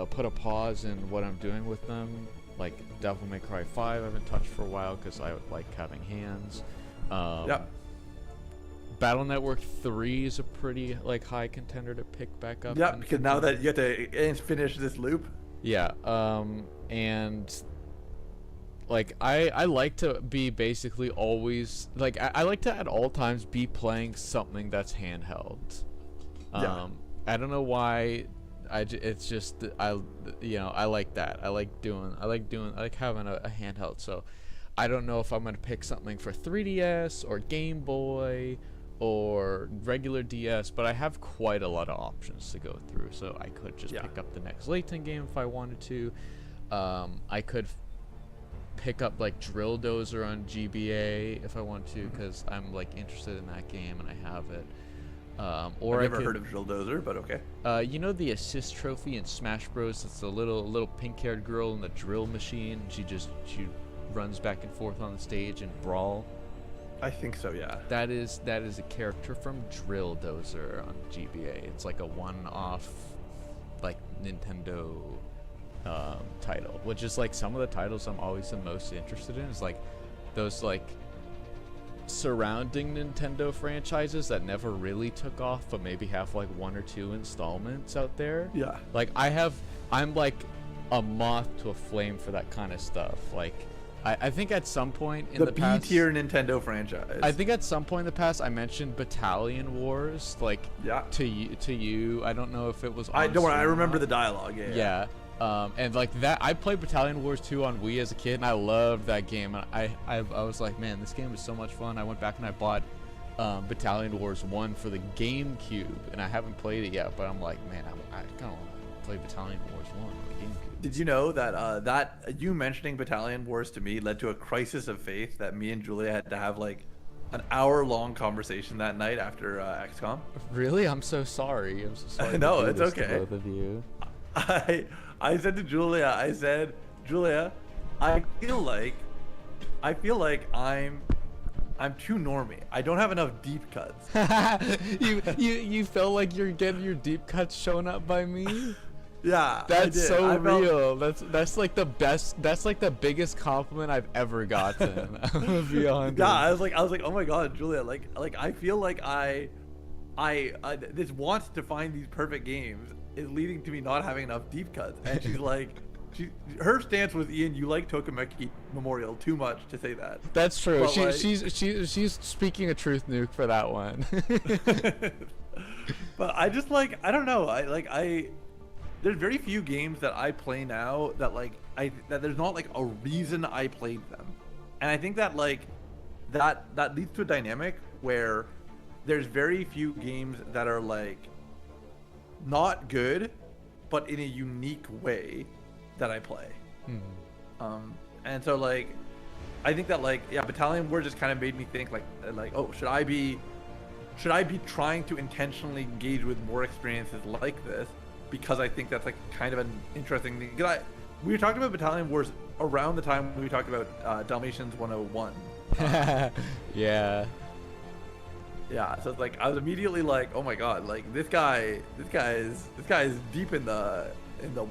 A: put a pause in what I'm doing with them. Like Devil May Cry 5 I haven't touched for a while because I like having hands. Battle Network 3 is a pretty like high contender to pick back up.
B: Yeah, because now that you have to finish this loop.
A: Yeah, and like I like to be basically always like I like to at all times be playing something that's handheld. I don't know why. It's just I like that. I like having a handheld. So I don't know if I'm gonna pick something for 3DS or Game Boy or regular DS, but I have quite a lot of options to go through. So I could just pick up the next Layton game if I wanted to. I could pick up like Drill Dozer on GBA if I want to, because I'm like interested in that game and I have it. Or
B: I've never heard of Drill Dozer, but okay.
A: You know the assist trophy in Smash Bros? It's a little pink-haired girl in the drill machine. She runs back and forth on the stage and brawl.
B: I think so, yeah.
A: That is a character from Drill Dozer on GBA. It's like a one-off like Nintendo title, which is like some of the titles I'm always the most interested in is like those like surrounding Nintendo franchises that never really took off but maybe have like one or two installments out there.
B: Yeah,
A: like I'm like a moth to a flame for that kind of stuff. Like I think at some point in
B: The
A: the
B: B
A: past,
B: tier Nintendo franchise.
A: I think at some point in the past I mentioned Battalion Wars, like
B: Yeah.
A: to you. I don't know if it was.
B: I
A: on
B: don't worry. I
A: stream or
B: remember
A: not.
B: the dialogue. Yeah.
A: Yeah. And like that, I played Battalion Wars 2 on Wii as a kid, and I loved that game. And I was like, man, this game is so much fun. I went back and I bought Battalion Wars 1 for the GameCube, and I haven't played it yet. But I'm like, man, I kind of want to play Battalion Wars 1 on the GameCube.
B: Did you know that that you mentioning Battalion Wars to me led to a crisis of faith that me and Julia had to have like an hour-long conversation that night after XCOM?
A: Really? I'm so sorry. I'm so sorry.
B: No,
A: to do
B: it's
A: this to
B: okay.
A: both of you.
B: I said to Julia, I said, Julia, I feel like I'm too normy. I don't have enough deep cuts.
A: you felt like you're getting your deep cuts shown up by me?
B: Yeah,
A: That's so
B: I felt-
A: real. That's like the best. That's like the biggest compliment I've ever gotten. I'm gonna be honest.
B: Yeah, I was like, oh my god, Julia, like I feel like I this wants to find these perfect games is leading to me not having enough deep cuts, and she's like, her stance was, Ian, you like Tokimeki Memorial too much to say that.
A: That's true.
B: But, like-
A: She's speaking a truth nuke for that one.
B: But I just like, I don't know, there's very few games that I play now that that there's not like a reason I played them, and I think that like that leads to a dynamic where there's very few games that are like not good, but in a unique way that I play. And so like I think that like, yeah, Battalion War just kind of made me think like oh, should I be trying to intentionally engage with more experiences like this, because I think that's like kind of an interesting thing. We talked about Battalion Wars around the time we talked about Dalmatians 101.
A: Yeah.
B: Yeah, so it's like I was immediately like, oh my god, like this guy is deep in the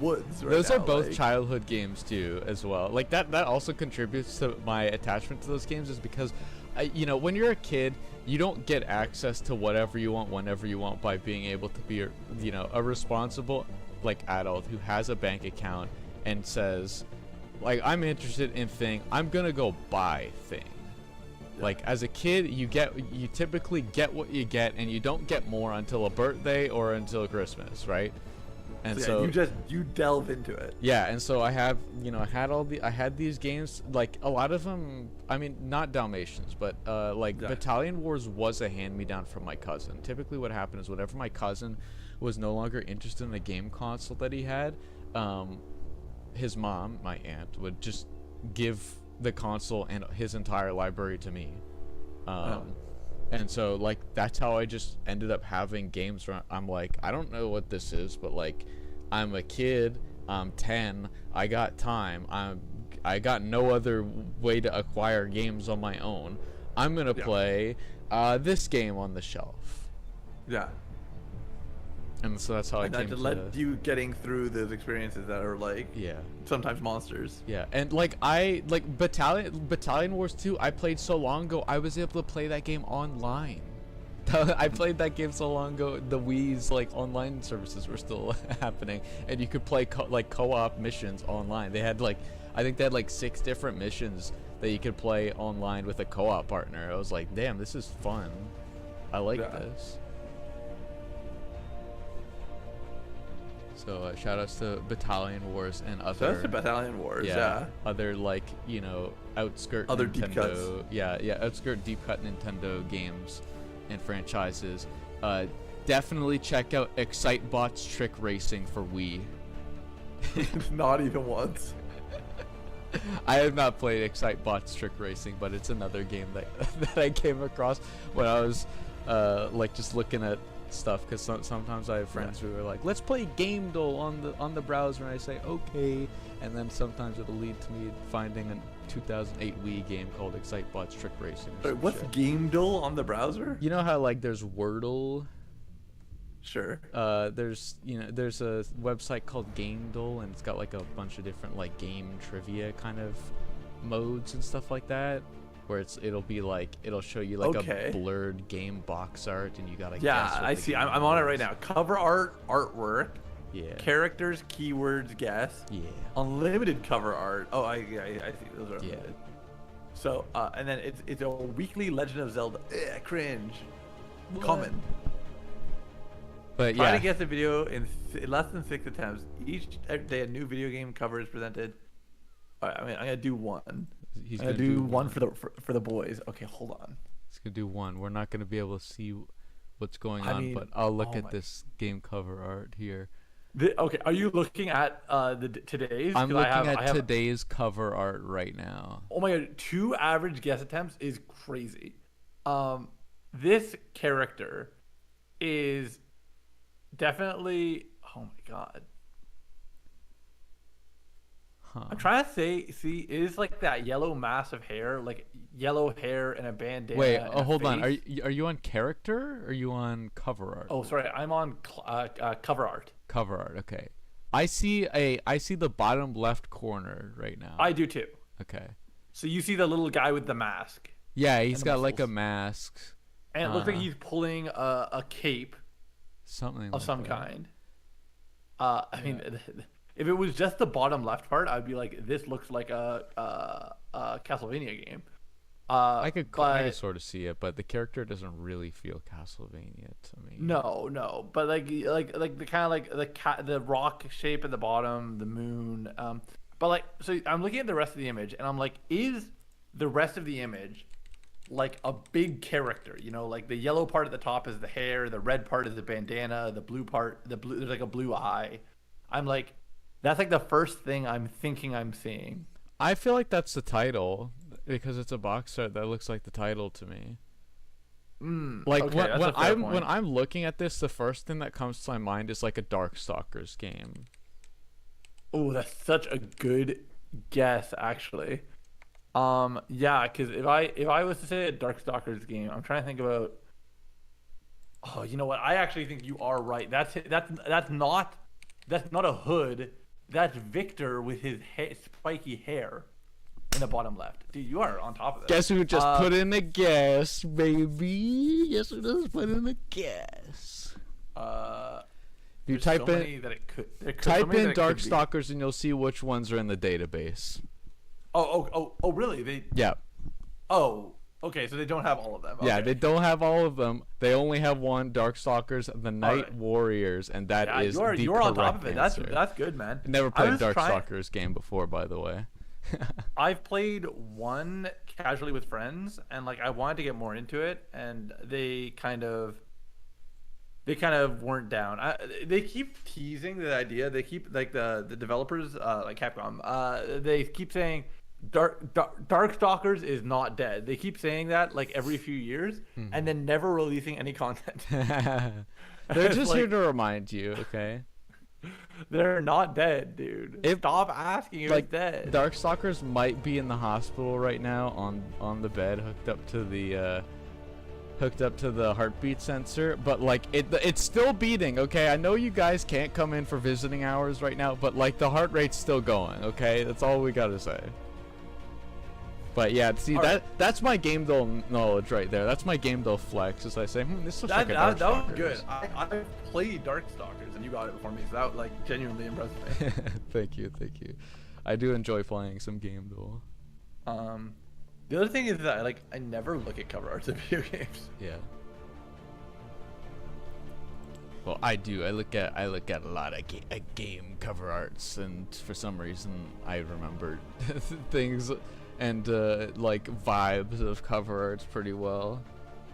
B: woods right
A: Those
B: now,
A: are both
B: like-
A: childhood games too, as well. Like that also contributes to my attachment to those games, is because when you're a kid, you don't get access to whatever you want whenever you want by being able to be a responsible like adult who has a bank account and says, like, I'm interested in thing, I'm gonna go buy thing. Like as a kid, you typically get what you get, and you don't get more until a birthday or until Christmas, right? And
B: So yeah, you delve into it.
A: yeah, and so I have, I had these games, like a lot of them, I mean, not Dalmatians, but like
B: Yeah.
A: Battalion Wars was a hand-me-down from my cousin. Typically what happened is whenever my cousin was no longer interested in a game console that he had, his mom, my aunt, would just give the console and his entire library to me. And so like that's how I just ended up having games where I'm like, I don't know what this is, but like I'm a kid, I'm 10, I got time, I got no other way to acquire games on my own. I'm gonna play this game on the shelf.
B: Yeah.
A: And so that's how I
B: And
A: came
B: that
A: to
B: led you getting through those experiences that are like sometimes monsters.
A: Yeah, and like Battalion Wars 2, I played so long ago, I was able to play that game online. I played that game so long ago, the Wii's like online services were still happening, and you could play co-op missions online. They had I think they had 6 different missions that you could play online with a co-op partner. I was like, damn, this is fun. I like this. So shout outs to Battalion Wars and other.
B: So that's the Battalion Wars. Yeah.
A: Other outskirt
B: Other
A: Nintendo.
B: deep cuts.
A: Yeah, outskirt deep cut Nintendo games and franchises. Definitely check out Excitebot's Trick Racing for Wii.
B: Not even once.
A: I have not played Excitebot's Trick Racing, but it's another game that I came across when I was just looking at stuff, because sometimes I have friends who are like, let's play Game Dull on the browser, and I say okay, and then sometimes it'll lead to me finding a 2008 Wii game called Excitebot's Trick Racing.
B: Wait, what's Game Dull on the browser?
A: You know how there's Wordle?
B: Sure.
A: There's a website called Game Dull, and it's got a bunch of different game trivia kind of modes and stuff like that, where it'll show you a blurred game box art, and you gotta guess what
B: I
A: the
B: see.
A: game
B: I'm on it right
A: is.
B: now. Cover artwork
A: Yeah.
B: Characters, keywords, guess.
A: Yeah.
B: Unlimited cover art. Oh, I see. Those are
A: Yeah.
B: unlimited. So, and then it's a weekly Legend of Zelda. Cringe.
A: What?
B: Common.
A: But
B: Try
A: yeah.
B: to guess the video in less than 6 attempts. Each day, a new video game cover is presented. All right, I mean, I'm gonna do one.
A: He's
B: I'm gonna
A: gonna
B: do one for the boys. Okay, hold on.
A: He's gonna do one. We're not gonna be able to see what's going
B: I
A: on,
B: mean,
A: but I'll look
B: oh
A: at
B: my-
A: this game cover art here.
B: Okay, are you looking at today's?
A: I'm
B: 'Cause
A: looking
B: I
A: at
B: have,
A: today's cover art right now.
B: Oh my god, 2 average guess attempts is crazy. This character is definitely. Oh my god.
A: Huh.
B: I'm trying to see is like that yellow mass of hair, like yellow hair and a bandana.
A: Wait,
B: and a
A: hold on.
B: face.
A: Are you on character or are you on cover art?
B: Oh, sorry, I'm on cover art.
A: Cover art. Okay. I see the bottom left corner right now.
B: I do too.
A: Okay.
B: So you see the little guy with the mask,
A: Yeah, he's
B: And
A: got like a
B: muscles.
A: mask.
B: and it looks like he's pulling a cape
A: Something
B: of
A: like
B: some
A: that.
B: kind. I mean, if it was just the bottom left part, I'd be like, this looks like a Castlevania game.
A: I could
B: but
A: sort of see it, but the character doesn't really feel Castlevania to me.
B: no, but like the kind of like the rock shape at the bottom, the moon. But like, so I'm looking at the rest of the image, and I'm like, is the rest of the image like a big character? You know, like the yellow part at the top is the hair, the red part is the bandana, the blue part, there's like a blue eye. I'm like, that's like the first thing I'm thinking I'm seeing.
A: I feel like that's the title because it's a box art that looks like the title to me. Like
B: okay, that's
A: when
B: a fair
A: when
B: point.
A: I'm looking at this, the first thing that comes to my mind is like a Darkstalkers game.
B: Oh, that's such a good guess, actually. Yeah, because if I was to say a Darkstalkers game, I'm trying to think about. Oh, you know what? I actually think you are right. That's not a hood. That's Victor with his spiky hair in the bottom left. Dude, you are on top of it.
A: Guess who just put in a guess, baby? Guess who just put in a guess? You
B: There's
A: type
B: so
A: in
B: many that it could.
A: type in Darkstalkers and you'll see which ones are in the database.
B: Oh, really? They.
A: Yeah.
B: Oh, okay. So they don't have all of them.
A: Yeah,
B: Okay.
A: they don't have all of them. They only have one, Darkstalkers, the Night
B: right.
A: Warriors, and that
B: Yeah,
A: is the
B: you're on top
A: correct
B: of it.
A: answer.
B: That's good, man.
A: Never
B: I
A: played
B: was trying-
A: Darkstalkers game before, by the way.
B: I've played one casually with friends, and like I wanted to get more into it, and they kind of weren't down. They keep teasing the idea. They keep like the developers, like Capcom. They keep saying Darkstalkers is not dead. They keep saying that like every few years, and then never releasing any content.
A: They're
B: It's
A: just
B: like-
A: here to remind you, okay?
B: They're not dead, dude. Stop asking if
A: Like
B: it's dead.
A: Darkstalkers might be in the hospital right now on the bed, hooked up to the heartbeat sensor, but like it's still beating, okay? I know you guys can't come in for visiting hours right now, but like the heart rate's still going, okay? That's all we gotta say. But yeah, see that's my game dull knowledge right there. That's my game dull flex, as I say, this looks like a
B: that was
A: Darkstalkers.
B: good. I played Darkstalkers, and you got it before me, so that like genuinely impressed me.
A: Thank you. I do enjoy playing some game duel.
B: The other thing is that like I never look at cover arts of video games.
A: Yeah. Well, I do. I look at a lot of game cover arts, and for some reason, I remember things and like vibes of cover arts pretty well.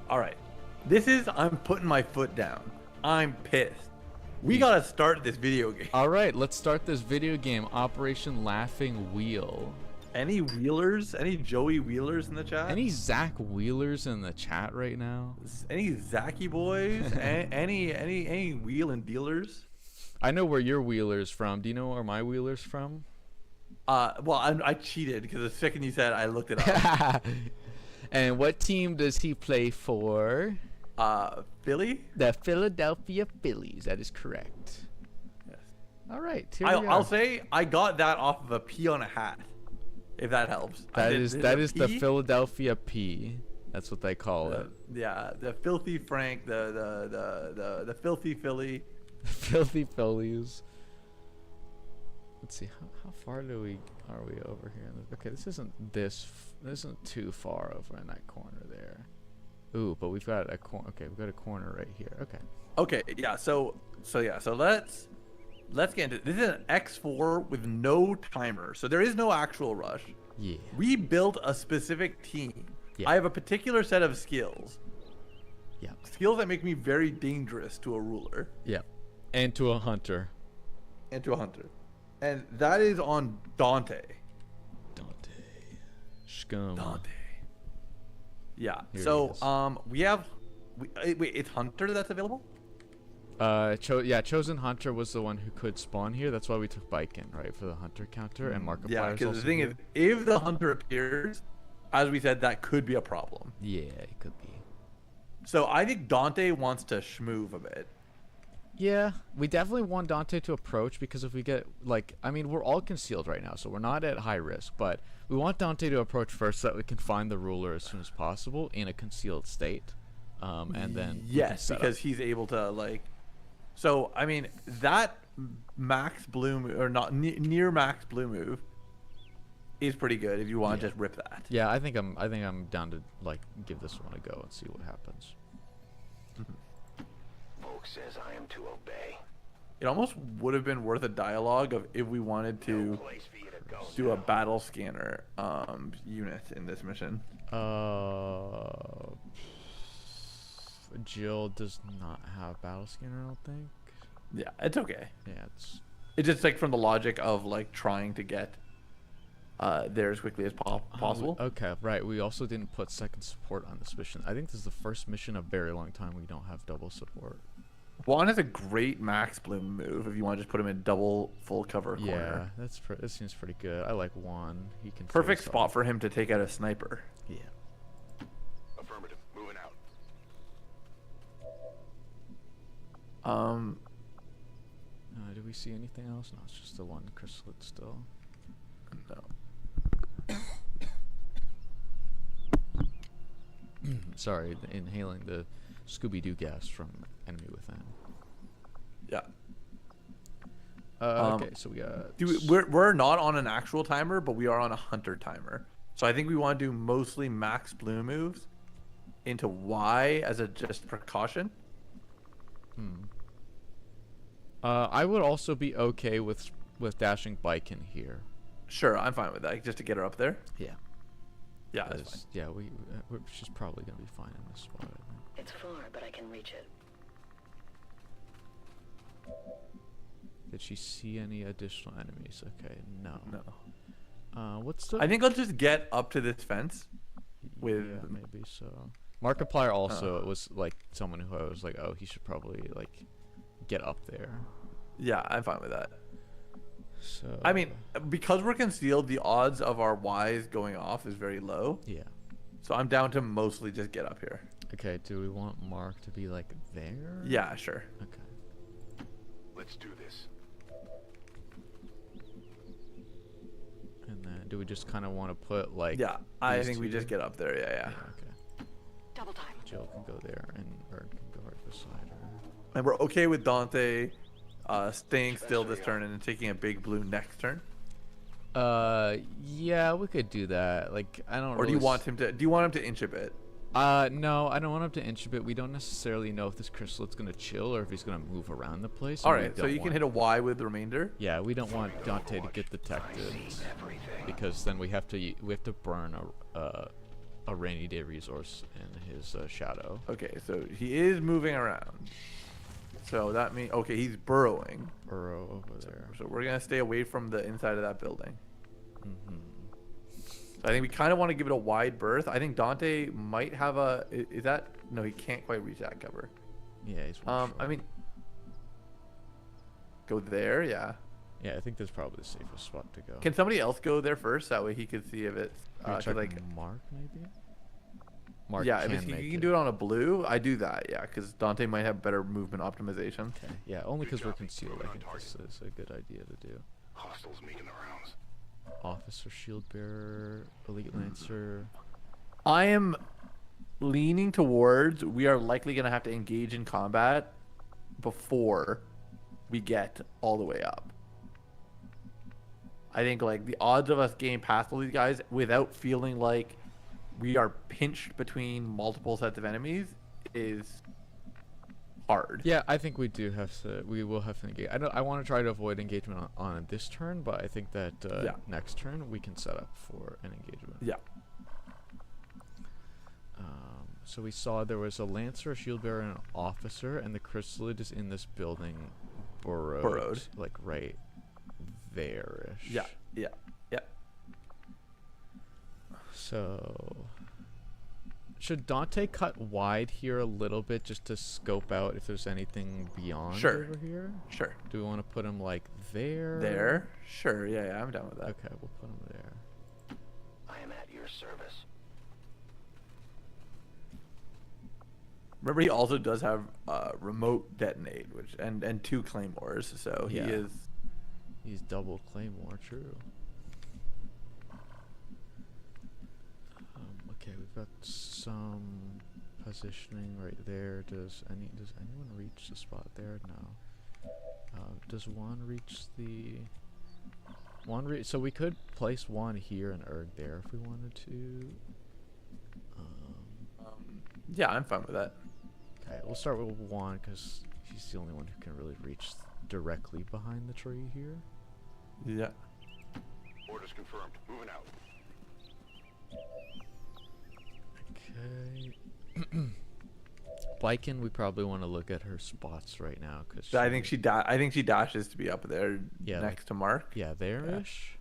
B: All right, I'm putting my foot down. I'm pissed. We gotta start this video game.
A: All right, let's start this video game. Operation Laughing Wheel.
B: Any Wheelers? Any Joey Wheelers in the chat?
A: Any Zach Wheelers in the chat right now?
B: Any Zacky boys? any wheel and dealers?
A: I know where your Wheeler's from. Do you know where my Wheeler's from?
B: Well, I cheated because the second you said it, I looked it up.
A: And what team does he play for?
B: Philly?
A: The Philadelphia Phillies. That is correct.
B: Yes.
A: All right.
B: I'll say I got that off of a pee on a hat, if that helps.
A: That is the
B: P.
A: Philadelphia P. That's what they call it.
B: Yeah, the filthy Frank, the filthy Philly.
A: Filthy Phillies. Let's see how far are we over here? Okay, this isn't too far over in that corner there. Ooh, but we've got a corner. Okay, we've got a corner right here. Okay.
B: Okay, yeah. So let's get into it. This is an X4 with no timer, so there is no actual rush.
A: Yeah.
B: We built a specific team.
A: Yeah.
B: I have a particular set of skills.
A: Yeah.
B: Skills that make me very dangerous to a ruler.
A: Yeah. And to a hunter.
B: And to a hunter. And that is on Dante.
A: Scum.
B: Dante. Yeah.
A: Here
B: So we have wait, it's Hunter that's available?
A: Chosen Hunter was the one who could spawn here. That's why we took Biken, right, for the Hunter counter, and Markiplier's
B: Yeah, because the thing
A: here.
B: is, if the Hunter appears, as we said, that could be a problem.
A: Yeah, it could be.
B: So I think Dante wants to schmoove a bit.
A: Yeah, we definitely want Dante to approach, because if we get, like, I mean, we're all concealed right now, so we're not at high risk, but we want Dante to approach first so that we can find the ruler as soon as possible in a concealed state. And then
B: yes, because he's able to, like, so I mean that max blue move, or not near max blue move, is pretty good if you want to just rip that.
A: Yeah, I think I'm down to, like, give this one a go and see what happens.
C: Volk says I am to obey.
B: It almost would have been worth a dialogue of if we wanted
C: No
B: to
C: place for you to go
B: do a
C: now.
B: battle scanner unit in this mission.
A: Jill does not have battle scanner, I don't think.
B: Yeah, it's okay.
A: Yeah, it's
B: It's just like from the logic of like trying to get there as quickly as possible.
A: okay, right. We also didn't put second support on this mission. I think this is the first mission in a very long time we don't have double support.
B: Juan is a great max bloom move if you want to just put him in double full cover
A: Yeah,
B: corner.
A: that seems pretty good. I like Juan. He can
B: Perfect
A: face
B: spot
A: off.
B: for him to take out a sniper.
A: Yeah.
C: Affirmative. Moving out.
A: Do we see anything else? No, it's just the one chrysalid still.
B: No.
A: Sorry, inhaling the Scooby-Doo gas from Enemy Within.
B: Yeah.
A: Okay, so we got...
B: We're not on an actual timer, but we are on a hunter timer. So I think we want to do mostly max blue moves into Y as a just precaution.
A: I would also be okay with dashing Biken here.
B: Sure, I'm fine with that, just to get her up there.
A: Yeah.
B: Yeah, that's fine.
A: Yeah, she's probably gonna be fine in this spot, I think.
D: It's far, but I can reach it.
A: Did she see any additional enemies? Okay, no.
B: No.
A: What's the...
B: I think I'll just get up to this fence with...
A: Yeah, maybe so. Markiplier also was like someone who I was like, oh, he should probably like get up there.
B: Yeah, I'm fine with that.
A: So
B: I mean, because we're concealed, the odds of our Ys going off is very low.
A: yeah.
B: So I'm down to mostly just get up here.
A: Okay, do we want Mark to be like there?
B: Yeah, sure.
A: Okay.
C: Let's do this.
A: And then do we just kind of want to put like...
B: Yeah, I
A: these
B: think we
A: two?
B: just get up there. Yeah, yeah.
A: Okay.
D: Double time.
A: Jill can go there and Erd can go right beside her.
B: And we're okay with Dante staying still this turn and then taking a big blue next turn.
A: Yeah, we could do that. Like, I don't.
B: Or do
A: really
B: you want him to? Do you want him to inch a bit?
A: No, I don't want him to inch a bit. We don't necessarily know if this chrysalid's gonna chill or if he's gonna move around the place.
B: All right, so you can hit a Y with the remainder.
A: Yeah, we don't want Dante to get detected because then we have to burn a rainy day resource in his shadow.
B: Okay, so he is moving around. So that means okay, he's burrowing.
A: Burrow over there.
B: So we're gonna stay away from the inside of that building.
A: Mm-hmm.
B: So I think we kind of want to give it a wide berth. I think Dante might have a. Is that no? He can't quite reach that cover.
A: Yeah, he's. one
B: I
A: shot.
B: mean, go there. Yeah.
A: Yeah, I think that's probably the safest spot to go.
B: Can somebody else go there first? That way he could see if it's
A: Can we
B: 'cause,
A: check
B: like.
A: Mark maybe. Mark
B: Yeah,
A: can
B: if
A: make
B: you can do it on a blue, I do that. Yeah, because Dante might have better movement optimization.
A: Okay. Yeah, only because we're
C: copy.
A: concealed.
C: Moving
A: I
C: on
A: think this
C: target.
A: is a good idea to do.
C: Hostiles making the rounds.
A: Officer, shield bearer, elite lancer.
B: I am leaning towards we are likely going to have to engage in combat before we get all the way up. I think like the odds of us getting past all these guys without feeling like we are pinched between multiple sets of enemies is hard.
A: Yeah, I think we will have to engage. I want to try to avoid engagement on this turn, but I think that next turn we can set up for an engagement.
B: Yeah.
A: So we saw there was a lancer, a shield bearer, and an officer, and the chrysalid is in this building, burrowed. Like right there-ish.
B: Yeah.
A: So should Dante cut wide here a little bit just to scope out if there's anything beyond over here?
B: Sure.
A: Do we want to put him like there?
B: There? Sure. Yeah, I'm down with that.
A: Okay, we'll put him there.
C: I am at your service.
B: Remember, he also does have remote detonate, which and 2 claymores, so
A: he's double claymore, true. Okay, we've got some positioning right there. Does anyone reach the spot there? No. Does Juan reach the so we could place Juan here and Erg there if we wanted to.
B: Yeah, I'm fine with that.
A: Okay, we'll start with Juan because he's the only one who can really reach directly behind the tree here.
B: Yeah.
C: Orders confirmed. Moving out.
A: Okay. Biken, we probably want to look at her spots right now because
B: I think she dashes to be up there next to Mark.
A: Yeah, there-ish.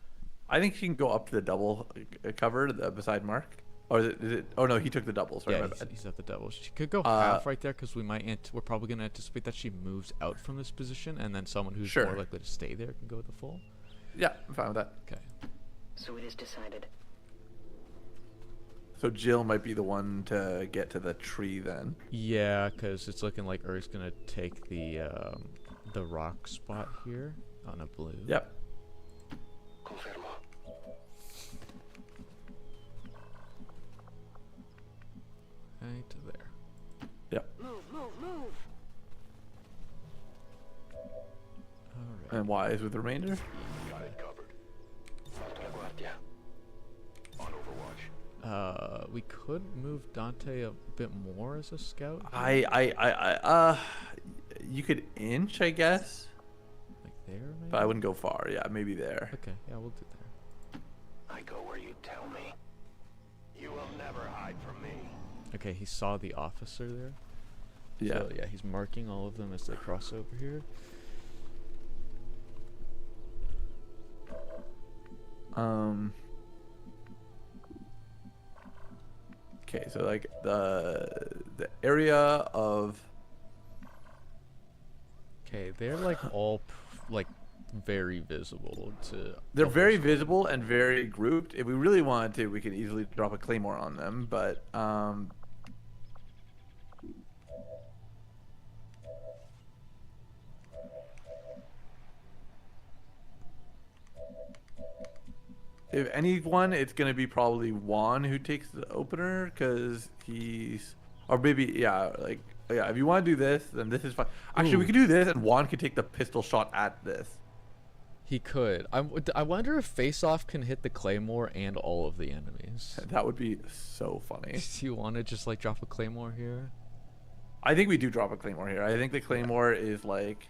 B: I think she can go up to the double cover beside Mark. Or is it? Oh no, he took the double. Sorry, my bad.
A: He's at the double. She could go half right there because we're probably gonna anticipate that she moves out from this position, and then someone who's more likely to stay there can go the full.
B: Yeah, I'm fine with that.
A: Okay.
D: So it is decided.
B: So Jill might be the one to get to the tree then.
A: Yeah, because it's looking like Eric's gonna take the rock spot here on a blue.
B: Yep.
C: Confirmo.
A: Right to there.
B: Yep.
D: Move.
A: All right.
B: And Wise with the remainder.
C: Got it covered. Alta la guardia. On Overwatch.
A: We could move Dante a bit more as a scout.
B: You could inch, I guess.
A: Like there, maybe?
B: But I wouldn't go far. Yeah, maybe there.
A: Okay, yeah, we'll do there.
C: I go where you tell me. You will never hide from me.
A: Okay, he saw the officer there.
B: Yeah.
A: So, yeah, he's marking all of them as they cross over here.
B: Okay, so like the area of.
A: Okay, they're like all like very visible to.
B: They're very visible and very grouped. If we really wanted to, we could easily drop a claymore on them, but if anyone, it's gonna be probably Juan who takes the opener because he's, or maybe if you want to do this, then this is fine. Actually, we could do this, and Juan could take the pistol shot at this.
A: He could. I wonder if Face Off can hit the claymore and all of the enemies.
B: That would be so funny.
A: Do you want to just like drop a claymore here?
B: I think we do drop a claymore here. I think the claymore is like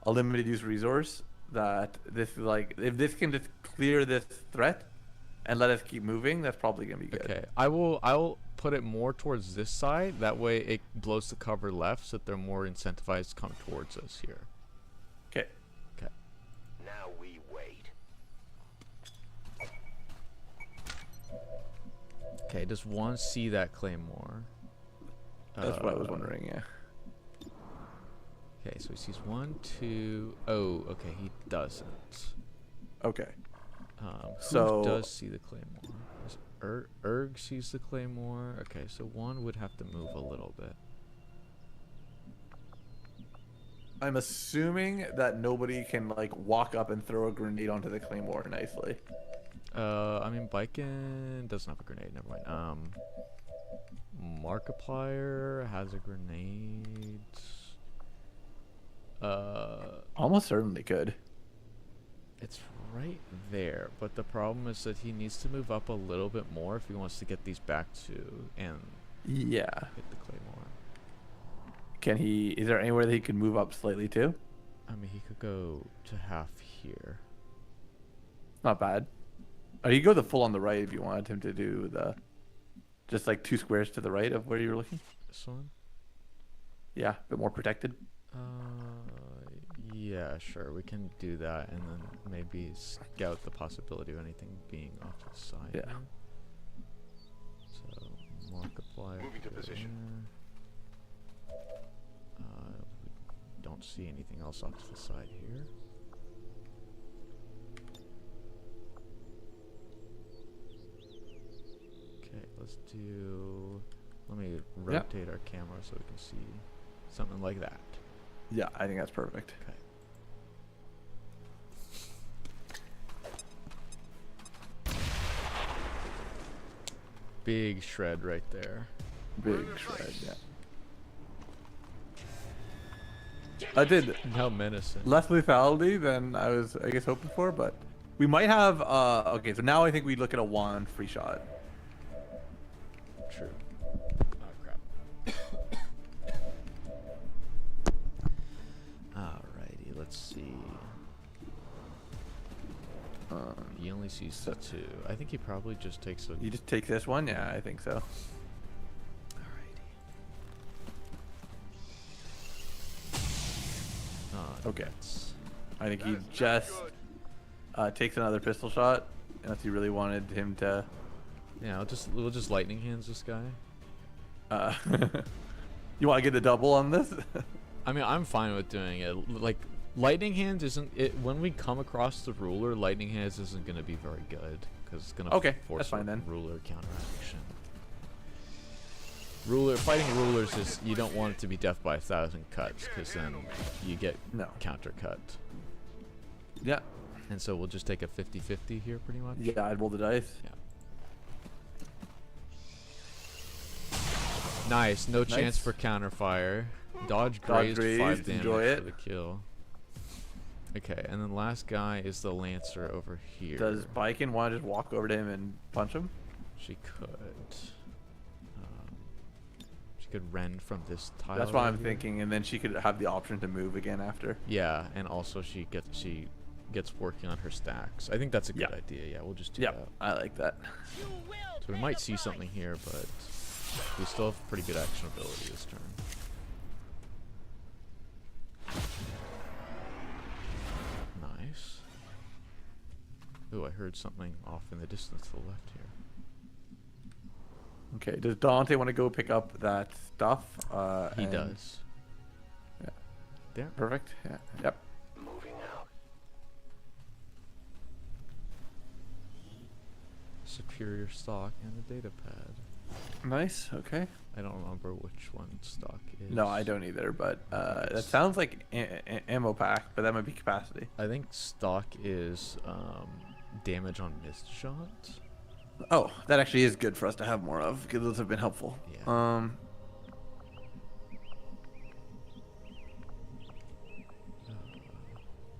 B: a limited use resource that this is like, if this can just clear this threat and let us keep moving, that's probably gonna be good.
A: Okay, I'll put it more towards this side. That way it blows the cover left, so that they're more incentivized to come towards us here.
B: Okay.
A: Okay.
C: Now we wait.
A: Okay, does one see that claymore?
B: That's what I was wondering. Yeah.
A: Okay, so he sees 1, 2. Oh, okay, he doesn't.
B: Okay.
A: Who does see the claymore? Erg sees the claymore. Okay, so one would have to move a little bit.
B: I'm assuming that nobody can like walk up and throw a grenade onto the claymore nicely.
A: I mean, Biken doesn't have a grenade. Never mind. Markiplier has a grenade.
B: Almost certainly could.
A: It's right there, but the problem is that he needs to move up a little bit more if he wants to get these back to and
B: Yeah.
A: hit the claymore.
B: Can he? Is there anywhere that he can move up slightly too?
A: I mean, he could go to half here.
B: Not bad. Or you go the full on the right if you wanted him to do the, just like 2 squares to the right of where you were looking.
A: This one?
B: Yeah, a bit more protected.
A: Yeah, sure, we can do that, and then maybe scout the possibility of anything being off to the side.
B: Yeah.
A: Here. So, Markiplier.
C: Moving to position.
A: We don't see anything else off to the side here. Okay, let's do. Let me rotate our camera so we can see something like that.
B: Yeah, I think that's perfect.
A: Okay. Big shred right there.
B: Big shred, yeah. I did
A: How menacing.
B: less lethality than I was, I guess, hoping for, but we might have. Okay, so now I think we look at a wand free shot.
A: True. Oh crap. Alrighty, let's see. He only sees the 2. I think he probably just takes a.
B: You just take this one, yeah, I think so.
A: Alrighty.
B: Okay.
A: That's-
B: I think he just takes another pistol shot, unless he really wanted him to.
A: Yeah, we'll just lightning hands this guy.
B: You want to get the double on this?
A: I mean, I'm fine with doing it. Like, lightning hands isn't it when we come across the ruler. Lightning hands isn't going to be very good because it's going to
B: Okay,
A: force
B: that's fine
A: a
B: then.
A: ruler counteraction. Fighting rulers is you don't want it to be death by 1,000 cuts because then you get
B: No.
A: counter cut.
B: Yeah.
A: And so we'll just take a 50-50 here, pretty much.
B: Yeah, I'd roll the dice.
A: Yeah. Nice. No chance
B: Nice.
A: for counterfire. Dodge grazed, 5
B: grazed,
A: damage
B: enjoy
A: for
B: it.
A: the kill. Okay, and then last guy is the Lancer over here.
B: Does Biken want to just walk over to him and punch him?
A: She could. She could rend from this tile.
B: That's what
A: right
B: I'm
A: here.
B: thinking, and then she could have the option to move again after.
A: Yeah, and also she gets working on her stacks. I think that's a good
B: Yeah.
A: idea. Yeah, we'll just do
B: Yep,
A: that.
B: I like that.
A: So we might see something here, but we still have pretty good action ability this turn. Nice. Ooh, I heard something off in the distance to the left here.
B: Okay, does Dante want to go pick up that stuff?
A: He
B: and-
A: does.
B: Yeah.
A: There.
B: Perfect. Yeah. Yep.
C: Moving out.
A: Superior stock and a data pad.
B: Nice. Okay.
A: I don't remember which one stock is.
B: No, I don't either, but that sounds like ammo pack, but that might be capacity.
A: I think stock is damage on missed shot.
B: Oh, that actually is good for us to have more of, because those have been helpful.
A: Yeah.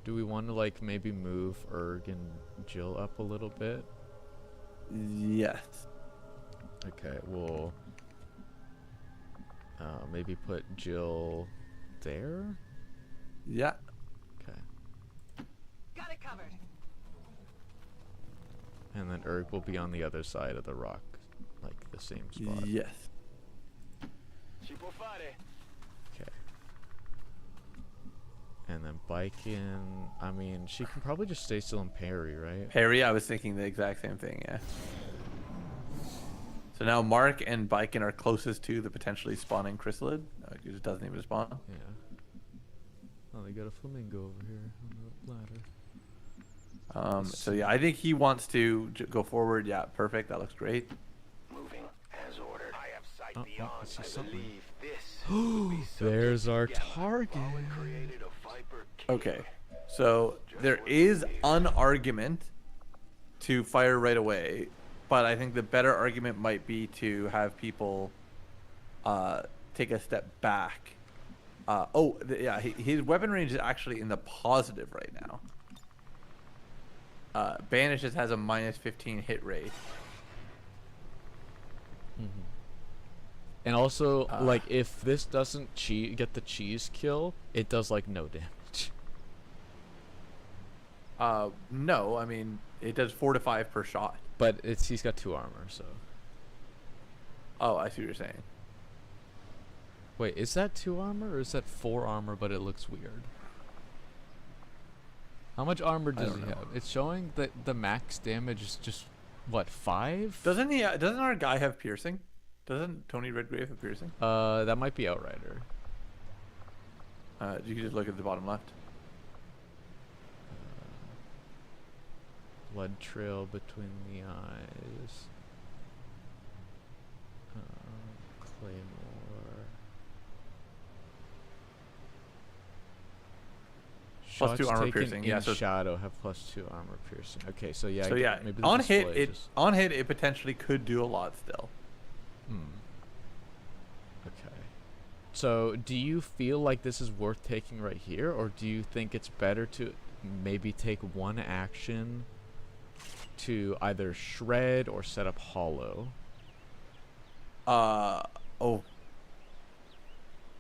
A: Do we want to like maybe move Erg and Jill up a little bit?
B: Yes.
A: Okay, we'll maybe put Jill there.
B: Yeah.
A: Okay,
D: Got it covered.
A: and then Erg will be on the other side of the rock, like the same spot.
B: Yes.
C: Ci può fare.
A: Okay. And then Biken, I mean, she can probably just stay still and parry, right?
B: Harry, I was thinking the exact same thing, yeah. So now Mark and Biken are closest to the potentially spawning chrysalid. It just doesn't even spawn.
A: Yeah. Oh, they got a flamingo over here on the ladder.
B: So yeah, I think he wants to go forward. Yeah, perfect. That looks great.
C: Moving as ordered. I have sight
A: Oh,
C: beyond.
A: I see
C: I
A: something.
C: believe this will be
A: There's
C: subject
A: our
C: to Gamma.
A: target.
C: Owen created a Viper killer.
B: Okay. So there is an argument to fire right away, but I think the better argument might be to have people take a step back. Yeah, his weapon range is actually in the positive right now. Banish just has a -15 hit rate.
A: And also, like, if this doesn't get the cheese kill, it does like no damage.
B: No, I mean it does 4 to 5 per shot.
A: But he's got 2 armor, so.
B: Oh, I see what you're saying.
A: Wait, is that 2 armor or is that 4 armor? But it looks weird. How much armor does he have? It's showing that the max damage is just what, 5?
B: Doesn't he? Doesn't our guy have piercing? Doesn't Tony Redgrave have piercing?
A: That might be Outrider.
B: You can just look at the bottom left.
A: Blood trail between the eyes. Claymore.
B: Plus 2
A: Shots
B: armor
A: taken
B: piercing.
A: in
B: Yeah, so
A: shadow have +2 armor piercing. Okay, so yeah.
B: So yeah,
A: maybe the
B: on hit
A: display
B: it
A: just-
B: on hit it potentially could do a lot still.
A: Okay. So do you feel like this is worth taking right here, or do you think it's better to maybe take one action to either shred or set up hollow?
B: Oh.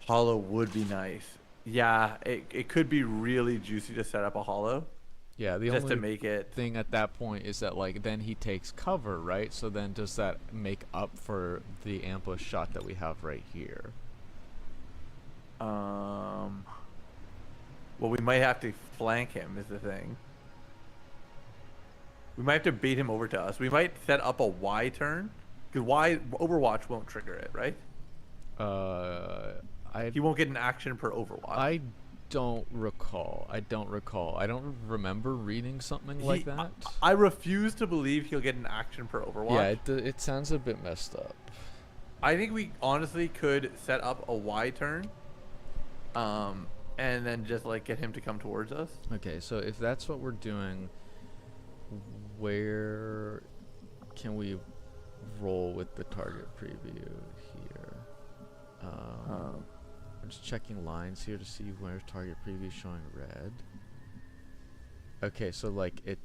B: Hollow would be nice. Yeah, it could be really juicy to set up a hollow.
A: Yeah, the
B: just
A: only
B: to make it
A: thing at that point is that, like, then he takes cover, right? So then does that make up for the ambush shot that we have right here?
B: Well, we might have to flank him is the thing. We might have to bait him over to us. We might set up a Y turn, because Y Overwatch won't trigger it, right? He won't get an action per Overwatch.
A: I don't recall. I don't remember reading something like that.
B: I refuse to believe he'll get an action per Overwatch.
A: Yeah, it sounds a bit messed up.
B: I think we honestly could set up a Y turn, and then just like get him to come towards us.
A: Okay, so if that's what we're doing, where can we roll with the target preview here? I'm just checking lines here to see where target preview is showing red. Okay, so like it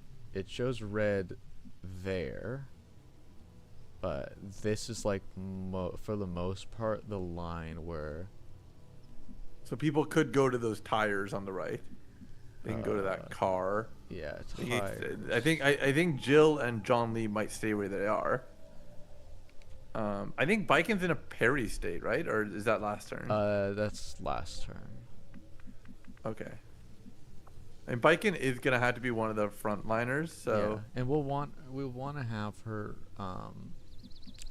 A: shows red there, but this is like for the most part the line where.
B: So people could go to those tires on the right. They can go to that car.
A: Yeah,
B: I think Jill and John Lee might stay where they are. I think Biken's in a parry state, right? Or is that last turn?
A: That's last turn.
B: Okay. And Biken is gonna have to be one of the frontliners, so.
A: Yeah. And we'll want to have her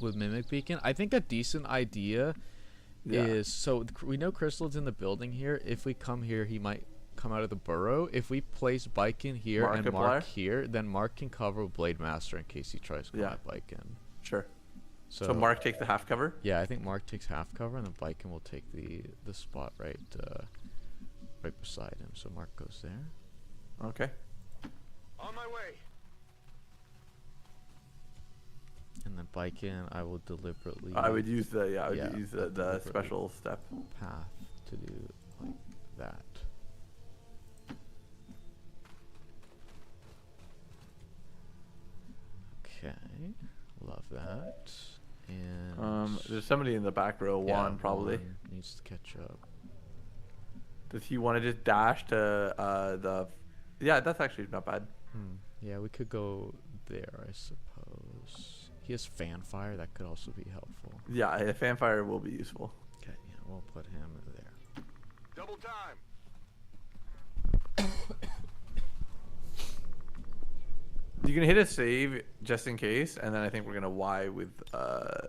A: with Mimic Beacon. I think a decent idea is, so we know Crystal's in the building here. If we come here, he might come out of the burrow. If we place Biken here and Mark here, then Mark can cover with Blade Master in case he tries to come at Biken.
B: Sure. So Mark takes the half cover?
A: Yeah, I think Mark takes half cover, and then Biken will take the spot right beside him. So Mark goes there.
B: Okay.
C: On my way.
A: And then Biken, I will deliberately.
B: I would use the special step
A: path to do like that. Okay, love that. And
B: there's somebody in the back row. Juan probably
A: needs to catch up.
B: Does he want to just dash to the? Yeah, that's actually not bad.
A: Yeah, we could go there, I suppose. He has Fanfire. That could also be helpful.
B: Yeah, a Fanfire will be useful.
A: Okay, yeah, we'll put him there.
C: Double time.
B: You can hit a save just in case, and then I think we're gonna Y with the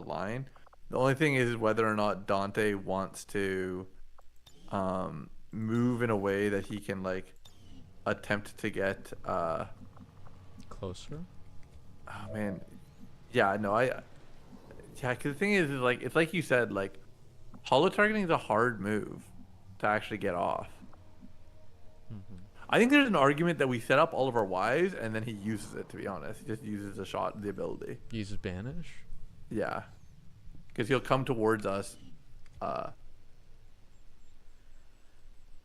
B: line. The only thing is whether or not Dante wants to move in a way that he can like attempt to get
A: closer.
B: Oh man, yeah, no, because the thing is like it's like you said, like hollow targeting is a hard move to actually get off. I think there's an argument that we set up all of our Ys and then he uses it. To be honest, he just uses the shot, the ability.
A: Uses Banish.
B: Yeah, because he'll come towards us.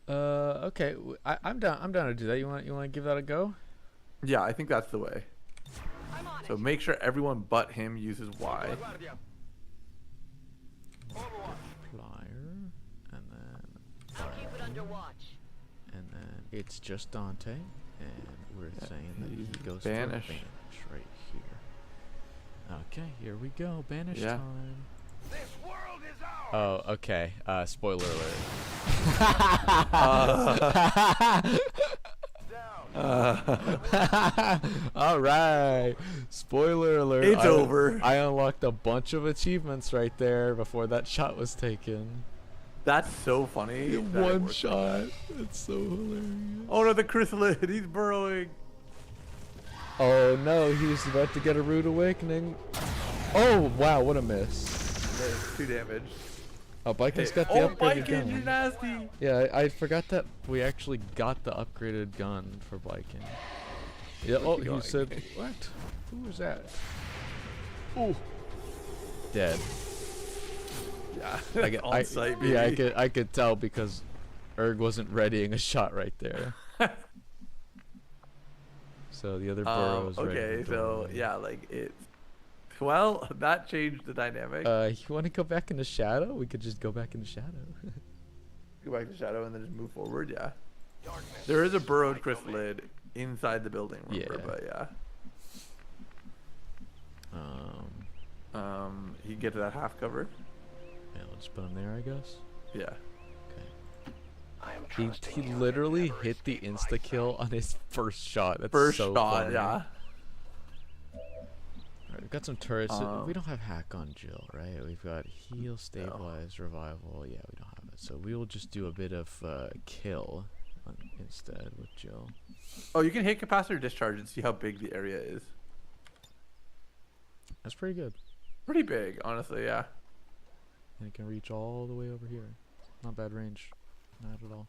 A: Okay. I'm down. I'm down to do that. You want to give that a go?
B: Yeah, I think that's the way.
D: I'm on
B: So
D: it.
B: make sure everyone but him uses Y.
A: Plier, and then
D: I'll keep it under watch.
A: it's just Dante, and we're saying that he
B: he's
A: goes
B: banish.
A: for banish right here. Okay, here we go. Banish
B: Yeah.
A: time.
C: This world is ours.
A: Oh, okay. Spoiler alert.
C: Down.
A: All right. Spoiler alert.
B: It's over.
A: I unlocked a bunch of achievements right there before that shot was taken.
B: That's so funny. that it
A: One
B: worked.
A: shot. It's so hilarious.
B: Oh no, the chrysalid. He's burrowing.
A: Oh no, he's about to get a rude awakening. Oh wow, what a miss.
B: There's 2 damage.
A: Oh, Biken's got the
B: Oh,
A: upgraded
B: Biken, you're
A: gun.
B: nasty.
A: Yeah, I forgot that we actually got the upgraded gun for Biken. Yeah, oh, he
B: going.
A: said, what? Who was that? Oh. Dead.
B: Yeah,
A: I,
B: on site, baby.
A: yeah, I could tell because Erg wasn't readying a shot right there. So the other burrows ready.
B: Okay,
A: to
B: so
A: throw.
B: yeah, like it's. Well, that changed the dynamic.
A: You want to go back into shadow? We could just go back into shadow.
B: Go back to shadow and then just move forward. Yeah.
C: Darkness.
B: There is a burrowed chrysalid inside the building. Remember,
A: Yeah.
B: but yeah. He can get to that half cover.
A: Yeah, we'll just put him there, I guess.
B: Yeah.
A: Okay.
C: I am
A: He
C: trusting you to
A: literally
C: never
A: hit the
C: escape my
A: insta kill
C: sight.
A: on his first shot. That's
B: First
A: so
B: shot.
A: funny.
B: Yeah.
A: Alright, we've got some turrets.
B: Um,
A: We don't have hack on Jill, right? We've got heal, stabilize, revival. Yeah, we don't have it. So we will just do a bit of kill instead with Jill.
B: Oh, you can hit capacitor discharge and see how big the area is.
A: That's pretty good.
B: Pretty big, honestly. Yeah.
A: And it can reach all the way over here. Not bad range. Not at all.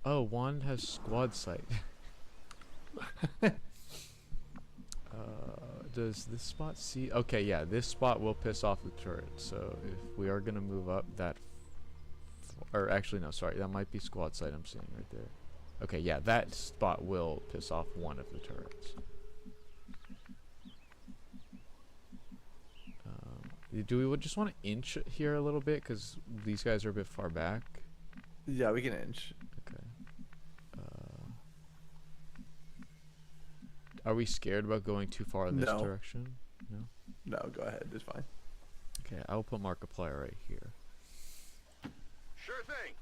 A: Oh, one has squad sight. Does this spot see? Okay, yeah, this spot will piss off the turret. So if we are gonna move up that, or actually no, sorry, that might be squad sight I'm seeing right there. Okay, yeah, that spot will piss off one of the turrets. Do we just want to inch here a little bit because these guys are a bit far back?
B: Yeah, we can inch.
A: Okay. Are we scared about going too far in this
B: No.
A: direction? No.
B: No, go ahead. It's fine.
A: Okay, I will put Markiplier right here.
C: Sure thing.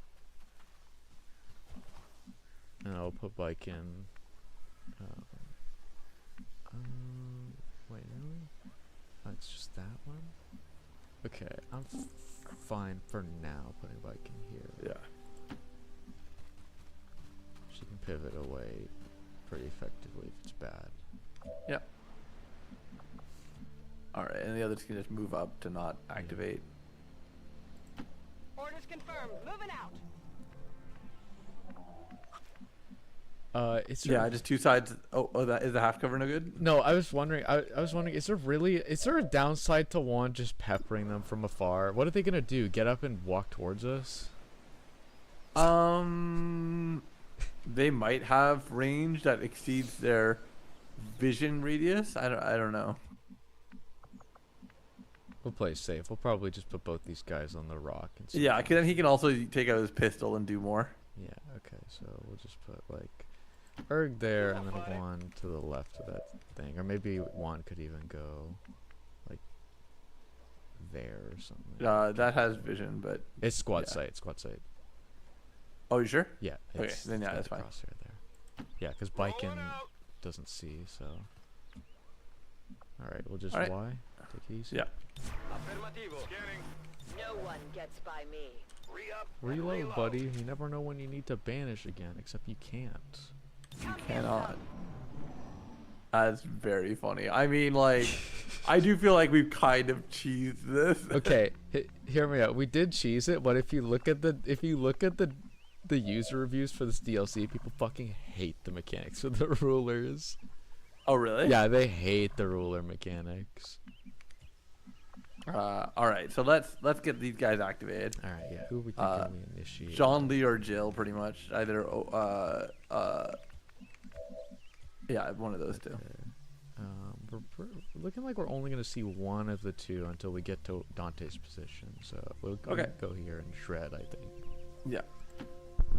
A: And I'll put bike in. Wait, really? Oh, it's just that one? Okay, I'm fine for now putting bike in here.
B: Yeah.
A: She can pivot away pretty effectively if it's bad.
B: Yep. All right, and the others can just move up to not activate.
D: Orders confirmed. Moving out.
A: It's
B: Yeah, just 2 sides. Oh, that is the half cover no good?
A: No, I was wondering. I was wondering. Is there a downside to one just peppering them from afar? What are they gonna do? Get up and walk towards us?
B: They might have range that exceeds their vision radius. I don't know.
A: We'll play safe. We'll probably just put both these guys on the rock. And see.
B: Yeah, 'cause then he can also take out his pistol and do more.
A: Yeah. Okay. So we'll just put like Erg there, and then one to the left of that thing, or maybe one could even go like there or something.
B: That has vision, but
A: It's squad
B: yeah.
A: sight. Squad sight.
B: oh, you sure?
A: Yeah.
B: Okay,
A: it's-
B: then
A: it's
B: yeah,
A: got
B: that's
A: the
B: fine.
A: crosshair there. Yeah, because
C: Rolling
A: Biken
C: out.
A: doesn't see. So. All right. We'll just
B: All right.
A: Y. Take it easy.
B: Yeah.
C: Affirmativo. Scanning.
D: No one gets by me.
C: Re-up.
A: Reload, buddy. You never know when you need to banish again, except you can't.
B: You cannot. That's very funny. I mean, like, I do feel like we've kind of cheesed this.
A: Okay, hear me out. We did cheese it, but if you look at the user reviews for this DLC, people fucking hate the mechanics of the rulers.
B: Oh, really?
A: Yeah, they hate the ruler mechanics.
B: All right, so let's get these guys activated.
A: All right, yeah. Who we think we initiate?
B: John Lee or Jill, pretty much. Either yeah, one of those two.
A: We're looking like we're only going to see one of the two until we get to Dante's position. So we'll go here and shred, I think.
B: Yeah.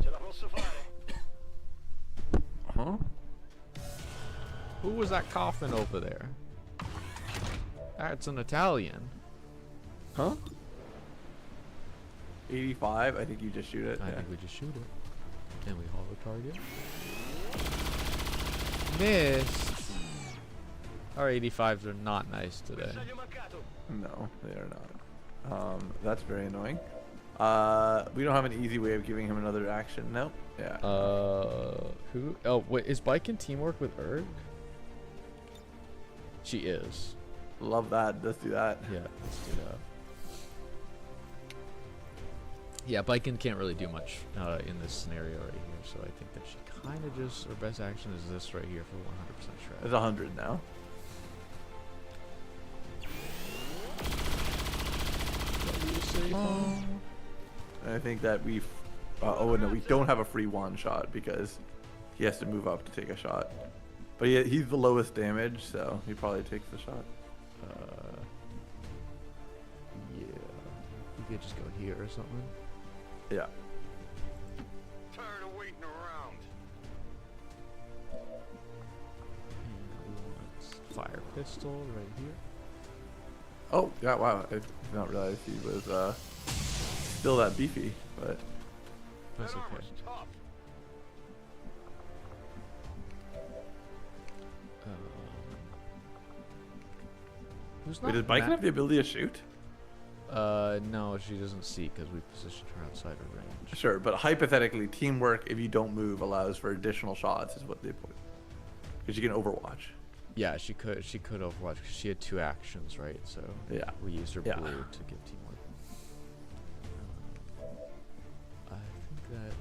C: Ce la posso fare?
B: Huh?
A: Who was that coughing over there? That's an Italian.
B: Huh? 85. I think you just shoot it.
A: I
B: Yeah.
A: think we just shoot it. And we holo target. Missed. Our 85s are not nice today.
C: Bersaglio mancato.
B: No, they are not. That's very annoying. We don't have an easy way of giving him another action. No. Yeah.
A: Who? Oh, wait. Is Bike in teamwork with Erg? She is.
B: Love that. Let's do that.
A: Yeah, let's do that. Yeah, Biken can't really do much in this scenario right here, so I think that she kind of just, her best action is this right here for 100% shred.
B: It's 100 now. I think that we've. Oh no, we don't have a free one shot because he has to move up to take a shot. But he's the lowest damage, so he probably takes the shot.
A: Yeah. You could just go here or something.
B: Yeah.
C: Tired of waiting around.
A: And we want fire pistol right here.
B: Oh yeah! Wow, I did not realize he was still that beefy, but
A: That's
C: That
A: okay.
C: armor's tough.
A: Who's
B: wait, does Bike have the ability to shoot?
A: No, she doesn't see because we positioned her outside her range.
B: Sure, but hypothetically, teamwork if you don't move allows for additional shots, is what they put. Because you can Overwatch.
A: Yeah, she could overwatch because she had 2 actions, right? So
B: Yeah.
A: we used her
B: Yeah.
A: blue to give teamwork. I think that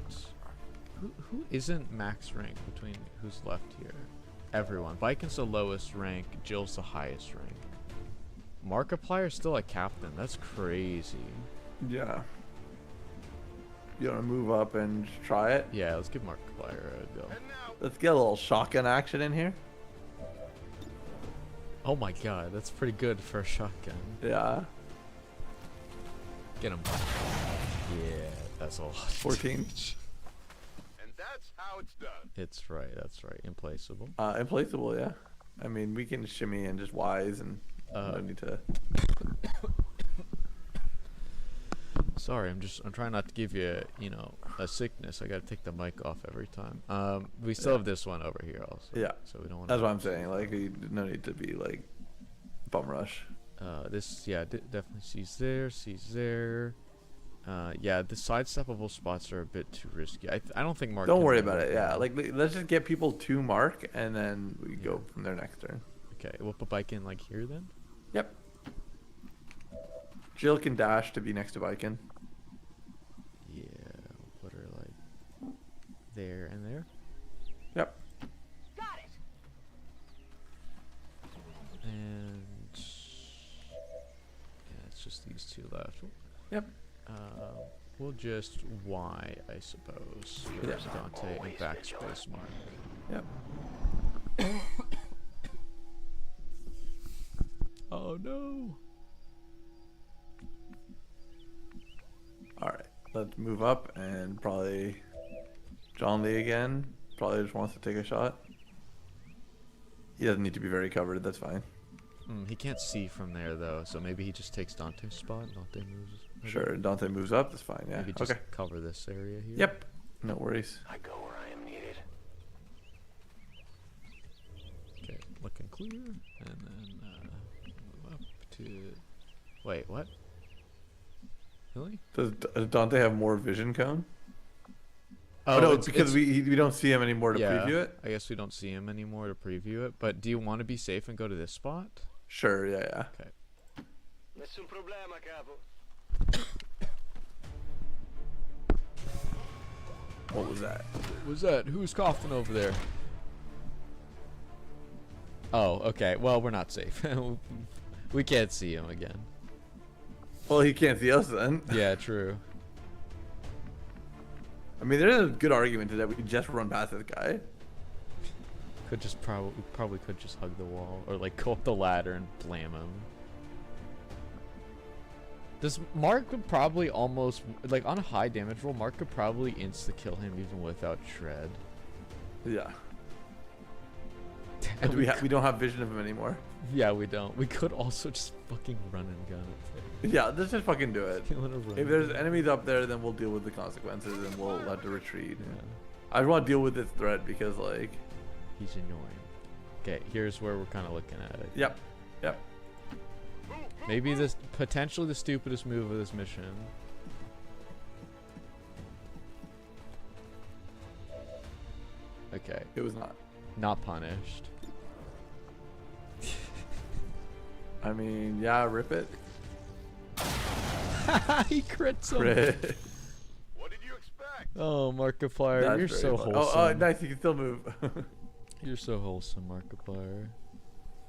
A: who isn't max rank between who's left here? Everyone. Vikin's the lowest rank. Jill's the highest rank. Markiplier's still a captain. That's crazy.
B: Yeah. You want to move up and try it?
A: Yeah, let's give Markiplier a go.
C: And now,
B: Let's get a little shotgun action in here.
A: Oh my god, that's pretty good for a shotgun.
B: Yeah.
A: Get him. Yeah, that's a lot.
B: 14.
C: and that's how it's done.
A: It's right, that's right. Implaceable.
B: Implaceable, yeah. I mean, we can shimmy and just wise and no need to.
A: Sorry, I'm trying not to give you, a sickness. I gotta take the mic off every time. We still have this one over here also.
B: Yeah.
A: So we don't want
B: That's what I'm saying. Like, no need to be like bum rush.
A: this, yeah, definitely sees there. Yeah, the sidesteppable spots are a bit too risky. I don't think Mark.
B: Don't
A: can
B: worry
A: do
B: about it.
A: anything.
B: Yeah. Like, let's just get people to Mark and then we go from there next turn.
A: Okay, we'll put Bike in like here then.
B: Yep. Jill can dash to be next to Viken.
A: Yeah, we'll put her like there and there.
B: Yep.
D: Got it.
A: And yeah, it's just these 2 left.
B: Yep.
A: We'll just Y, I suppose.
B: Yeah.
A: There's Dante and backspace Mark.
B: Yep.
A: Oh no!
B: All right. Let's move up and probably John Lee again. Probably just wants to take a shot. He doesn't need to be very covered. That's fine.
A: He can't see from there though, so maybe he just takes Dante's spot and Dante moves. Maybe.
B: Sure. Dante moves up. That's fine. Yeah.
A: Maybe just
B: Okay.
A: cover this area here.
B: Yep. No worries.
C: I go where I am needed.
A: Okay, looking clear, and then move up to. Wait, what? Really?
B: Does Dante have more vision cone?
A: Oh,
B: no,
A: it's
B: because we don't see him anymore to preview it.
A: I guess we don't see him anymore to preview it. But do you want to be safe and go to this spot?
B: Sure. Yeah. Yeah.
A: Okay.
C: Nessun problema, capo.
B: What was that?
A: What was that? Who's coughing over there? Oh, okay. Well, we're not safe. We can't see him again.
B: Well, he can't see us then.
A: Yeah, true.
B: I mean, there's a good argument to that we could just run past this guy.
A: Could just probably could just hug the wall or like go up the ladder and blam him. Does Mark could probably almost like on a high damage roll? Mark could probably insta kill him even without shred.
B: Yeah.
A: And
B: And we don't have vision of him anymore.
A: yeah, we don't. We could also just fucking run and gun it.
B: Yeah, let's just fucking do it.
A: Kill it or run.
B: If there's enemies up there, then we'll deal with the consequences and we'll have to retreat.
A: Yeah.
B: I want to deal with this threat because, like,
A: He's annoying. Okay, here's where we're kind of looking at it.
B: yep.
A: Maybe this potentially the stupidest move of this mission. Okay,
B: It was not.
A: not punished.
B: I mean, yeah, rip it.
A: He crits him.
B: Rip.
C: What did you expect?
A: Oh, Markiplier,
B: That's
A: you're
B: very
A: so
B: fun.
A: wholesome.
B: Oh, nice. You can still move.
A: You're so wholesome, Markiplier.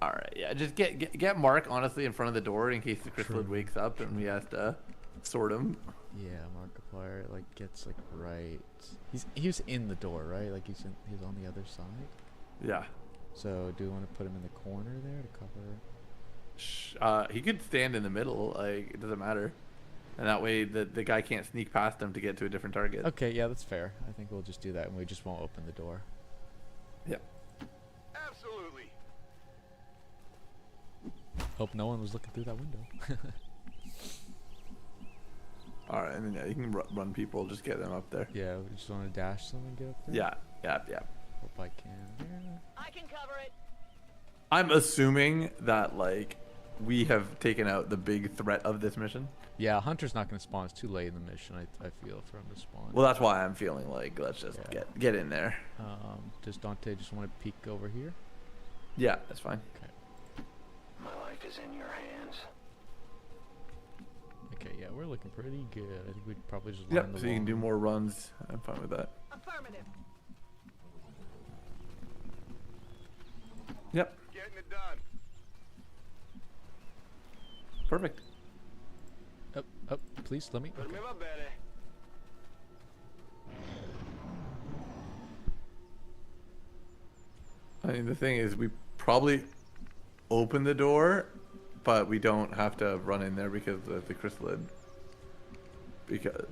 B: All right, yeah. Just get Mark honestly in front of the door in case the chrysalid wakes up and we have to sort him.
A: Yeah, Markiplier like gets like right. He's in the door, right? Like he's on the other side.
B: Yeah.
A: So do we want to put him in the corner there to cover?
B: He could stand in the middle. Like, it doesn't matter. And that way the guy can't sneak past him to get to a different target.
A: Okay, yeah, that's fair. I think we'll just do that, and we just won't open the door.
B: Yeah.
C: Absolutely.
A: Hope no one was looking through that window.
B: All right, and then yeah, you can run people. Just get them up there.
A: Yeah, we just want to dash them and get up there.
B: Yeah.
A: Hope I can. Yeah.
D: I can cover it.
B: I'm assuming that like we have taken out the big threat of this mission.
A: Yeah, Hunter's not going to spawn. It's too late in the mission. I feel for him to spawn.
B: Well, that's why I'm feeling like let's just
A: Yeah.
B: get in there.
A: Does Dante just want to peek over here?
B: Yeah, that's fine.
A: Okay.
C: My life is in your hands.
A: Okay, yeah, we're looking pretty good. I think we'd probably just
B: Yeah,
A: line the
B: so you can
A: wall.
B: do more runs. I'm fine with that.
D: Affirmative.
B: Yep,
C: Getting it done.
B: perfect.
A: Up, please, let me.
C: Put
A: Okay.
C: me my belly.
B: I mean, the thing is, we probably open the door, but we don't have to run in there because of the chrysalid.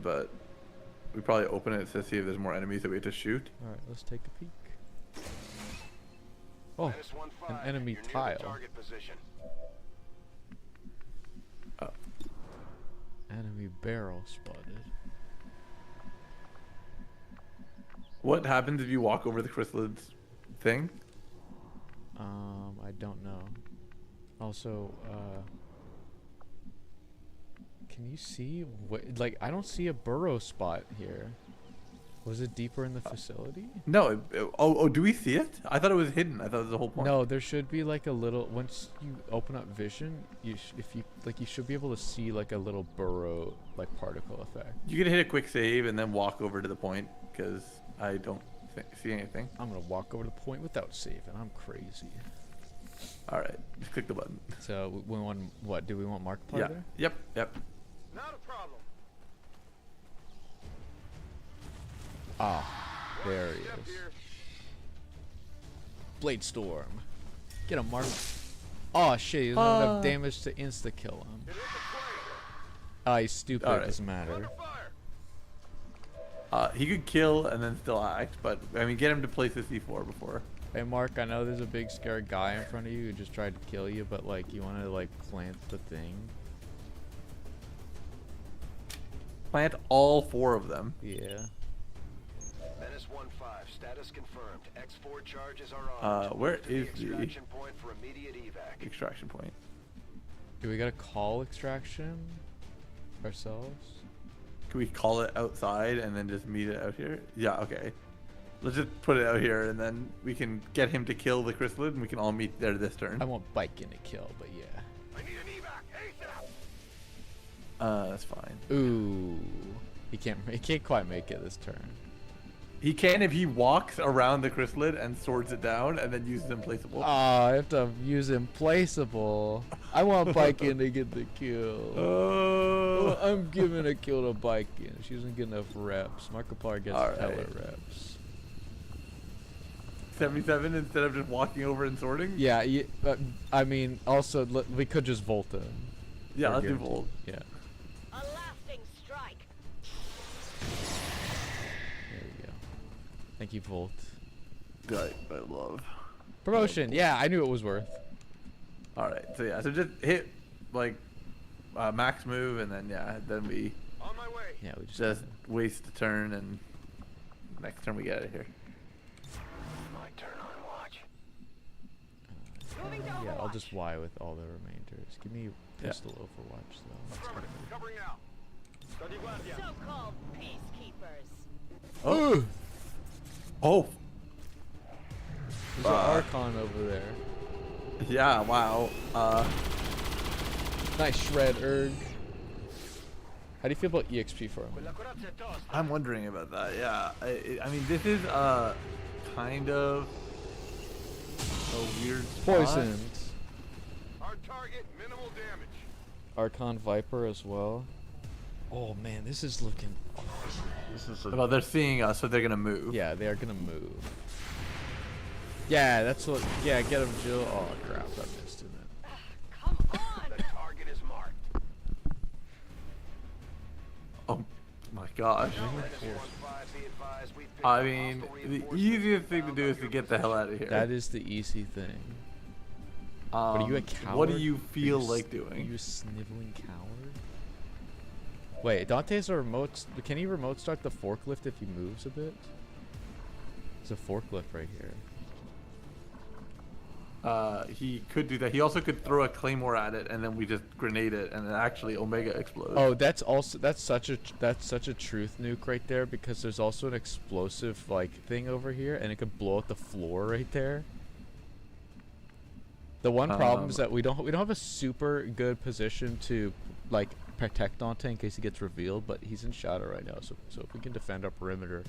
B: But we probably open it to see if there's more enemies that we have to shoot.
A: All right, let's take a peek. Oh,
C: -1-5.
A: an enemy
C: You're near the
A: tile.
C: target position.
A: Enemy barrel spotted.
B: What happens if you walk over the chrysalid's thing?
A: I don't know. Also, can you see what? Like, I don't see a burrow spot here. Was it deeper in the facility?
B: No. Oh, do we see it? I thought it was hidden. I thought it was the whole point.
A: No, there should be like a little. Once you open up vision, if you like, you should be able to see like a little burrow like particle effect.
B: You could hit a quick save and then walk over to the point because I don't see anything.
A: I'm gonna walk over to the point without saving. I'm crazy.
B: All right, just click the button.
A: So we want what? Do we want Markiplier
B: Yeah.
A: there?
B: Yep.
C: Not a problem.
A: Ah, there he
C: Step
A: is.
C: here.
A: Blade Storm. Get him, Mark. Oh shit, he doesn't have enough damage to insta kill him.
C: It hit the plane.
A: Ah, he's stupid.
B: Alright.
A: Doesn't matter.
C: Under fire.
B: He could kill and then still act, but I mean, get him to place the C4 before.
A: Hey Mark, I know there's a big scary guy in front of you who just tried to kill you, but like, you want to like plant the thing?
B: Plant all 4 of them.
A: Yeah.
C: -1-5. Status confirmed. X4 charges are on.
B: Where
C: To the
B: is the
C: extraction point for immediate evac.
B: extraction point?
A: Do we gotta call extraction ourselves?
B: Can we call it outside and then just meet it out here? Yeah, okay. Let's just put it out here and then we can get him to kill the chrysalid and we can all meet there this turn.
A: I want Bike in to kill, but yeah.
C: I need an evac ASAP.
B: That's fine.
A: Ooh, he can't quite make it this turn.
B: He can if he walks around the chrysalid and swords it down and then uses implaceable.
A: Oh, I have to use implaceable. I want Bikin to get the kill.
B: Oh.
A: I'm giving a kill to Bikin. She doesn't get enough reps. Markiplier gets
B: All right.
A: hella reps.
B: 77 instead of just walking over and sorting?
A: Yeah, I mean, also, we could just Volt him.
B: Yeah,
A: For
B: let's do
A: guarantee.
B: Volt.
A: Yeah.
D: A lasting strike.
A: There we go. Thank you, Volt.
B: Good, I love.
A: Promotion. Yeah, I knew it was worth.
B: Alright, so yeah, so just hit like max move and then then we
C: On my way.
A: Yeah, we just
B: just waste a turn and next turn we get out of here.
C: My turn on watch.
D: Moving to
A: yeah, I'll
D: Overwatch.
A: just Y with all the remainders. Give me pistol Overwatch though. That's
C: Affirmative.
A: good.
C: Covering now. Study guardia.
D: So-called peacekeepers.
A: Oh,
B: Oh!
A: there's an Archon over there.
B: Yeah, wow.
A: Nice shred, Erg. How do you feel about EXP for him?
C: Quella corazza è tosta.
B: I'm wondering about that, yeah. I mean, this is kind of a weird spot.
A: Poisoned.
C: Our target, minimal damage.
A: Archon Viper as well. Oh man, this is looking. This is
B: Well, they're seeing us, so they're gonna move.
A: yeah, they are gonna move. Yeah, that's what. Yeah, get him, Jill. Oh crap, I missed him.
D: Come on.
C: The target is marked.
B: Oh my gosh.
C: Be advised, we've picked
B: I
C: up
B: mean,
C: hostile
B: the
C: reinforcements
B: easiest thing to
C: found
B: do is
C: on
B: to
C: your
B: get the hell
C: position.
B: out of here.
A: That is the easy thing. But are you a coward?
B: What do you
A: Are
B: feel
A: s-
B: like
A: Are
B: doing?
A: you a sniveling coward? Wait, Dante's a remote. Can he remote start the forklift if he moves a bit? There's a forklift right here.
B: He could do that. He also could throw a claymore at it, and then we just grenade it, and then actually Omega explodes.
A: Oh, that's such a truth nuke right there because there's also an explosive like thing over here, and it could blow up the floor right there. The one problem is that we don't have a super good position to like protect Dante in case he gets revealed, but he's in shadow right now, so if we can defend our perimeter,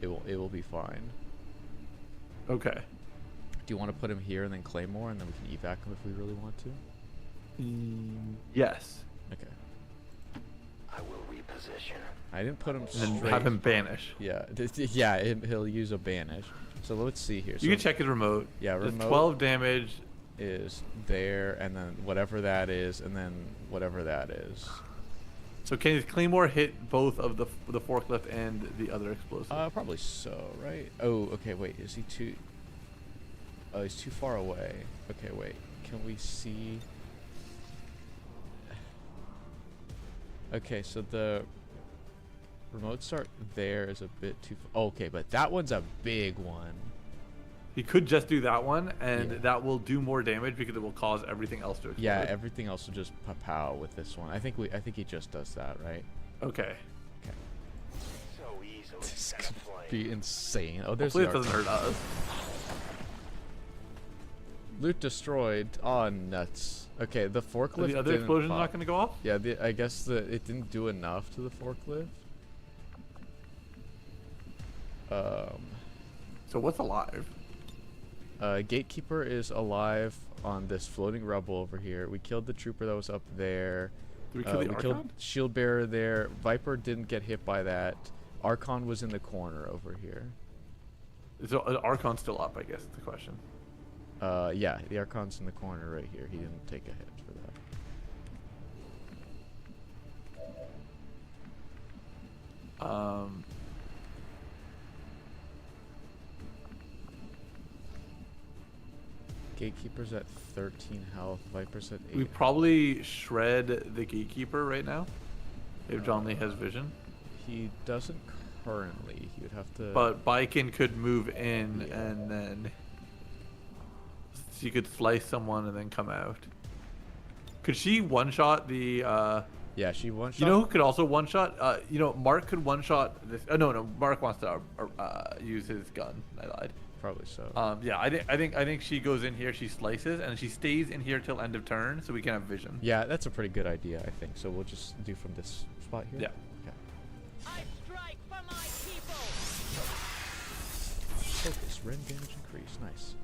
A: it will be fine.
B: Okay.
A: Do you want to put him here and then Claymore, and then we can evac him if we really want to?
B: Yes.
A: Okay.
C: I will reposition.
A: I didn't put him
B: And then
A: straight.
B: have him banish.
A: Yeah, he'll use a banish. So let's see here.
B: You can check his remote.
A: Yeah,
B: Does
A: remote
B: 12 damage.
A: is there, and then whatever that is, and then whatever that is.
B: So can his claymore hit both of the forklift and the other explosive?
A: Probably so, right? Oh, okay. Wait, is he too? Oh, he's too far away. Okay, wait. Can we see? Okay, so the remote start there is a bit too. Okay, but that one's a big one.
B: He could just do that one, and
A: Yeah.
B: that will do more damage because it will cause everything else to explode.
A: Yeah, everything else will just pow with this one. I think he just does that, right?
B: Okay.
A: Okay.
C: So easily
A: This
C: set
A: could
C: aflame.
A: be insane. Oh, there's
B: Hopefully
A: the
B: it doesn't
A: Archon.
B: hurt us.
A: Loot destroyed. Oh, nuts. Okay, the forklift.
B: The other
A: didn't
B: explosion's
A: pop.
B: not going to go off?
A: Yeah, I guess it didn't do enough to the forklift.
B: So what's alive?
A: Gatekeeper is alive on this floating rubble over here. We killed the trooper that was up there.
B: Did we kill the
A: we
B: Archon?
A: killed shield bearer there. Viper didn't get hit by that. Archon was in the corner over here.
B: So Archon's still up, I guess is the question.
A: Yeah, the Archon's in the corner right here. He didn't take a hit for that. Gatekeeper's at 13 health. Viper's at 8.
B: We probably shred the gatekeeper right now, if John Lee has vision.
A: He doesn't currently. He would have to.
B: But Baiken could move in,
A: Yeah.
B: and then she could slice someone and then come out. Could she one-shot the?
A: Yeah, she one shot.
B: You know who could also one-shot? Mark could one-shot this. Oh no, Mark wants to use his gun. I lied.
A: Probably so.
B: Yeah, I think she goes in here, she slices, and she stays in here till end of turn, so we can have vision.
A: Yeah, that's a pretty good idea, I think. So we'll just do from this spot here.
B: Yeah.
A: Okay.
D: I strike for my people.
A: Rend damage increase. Nice.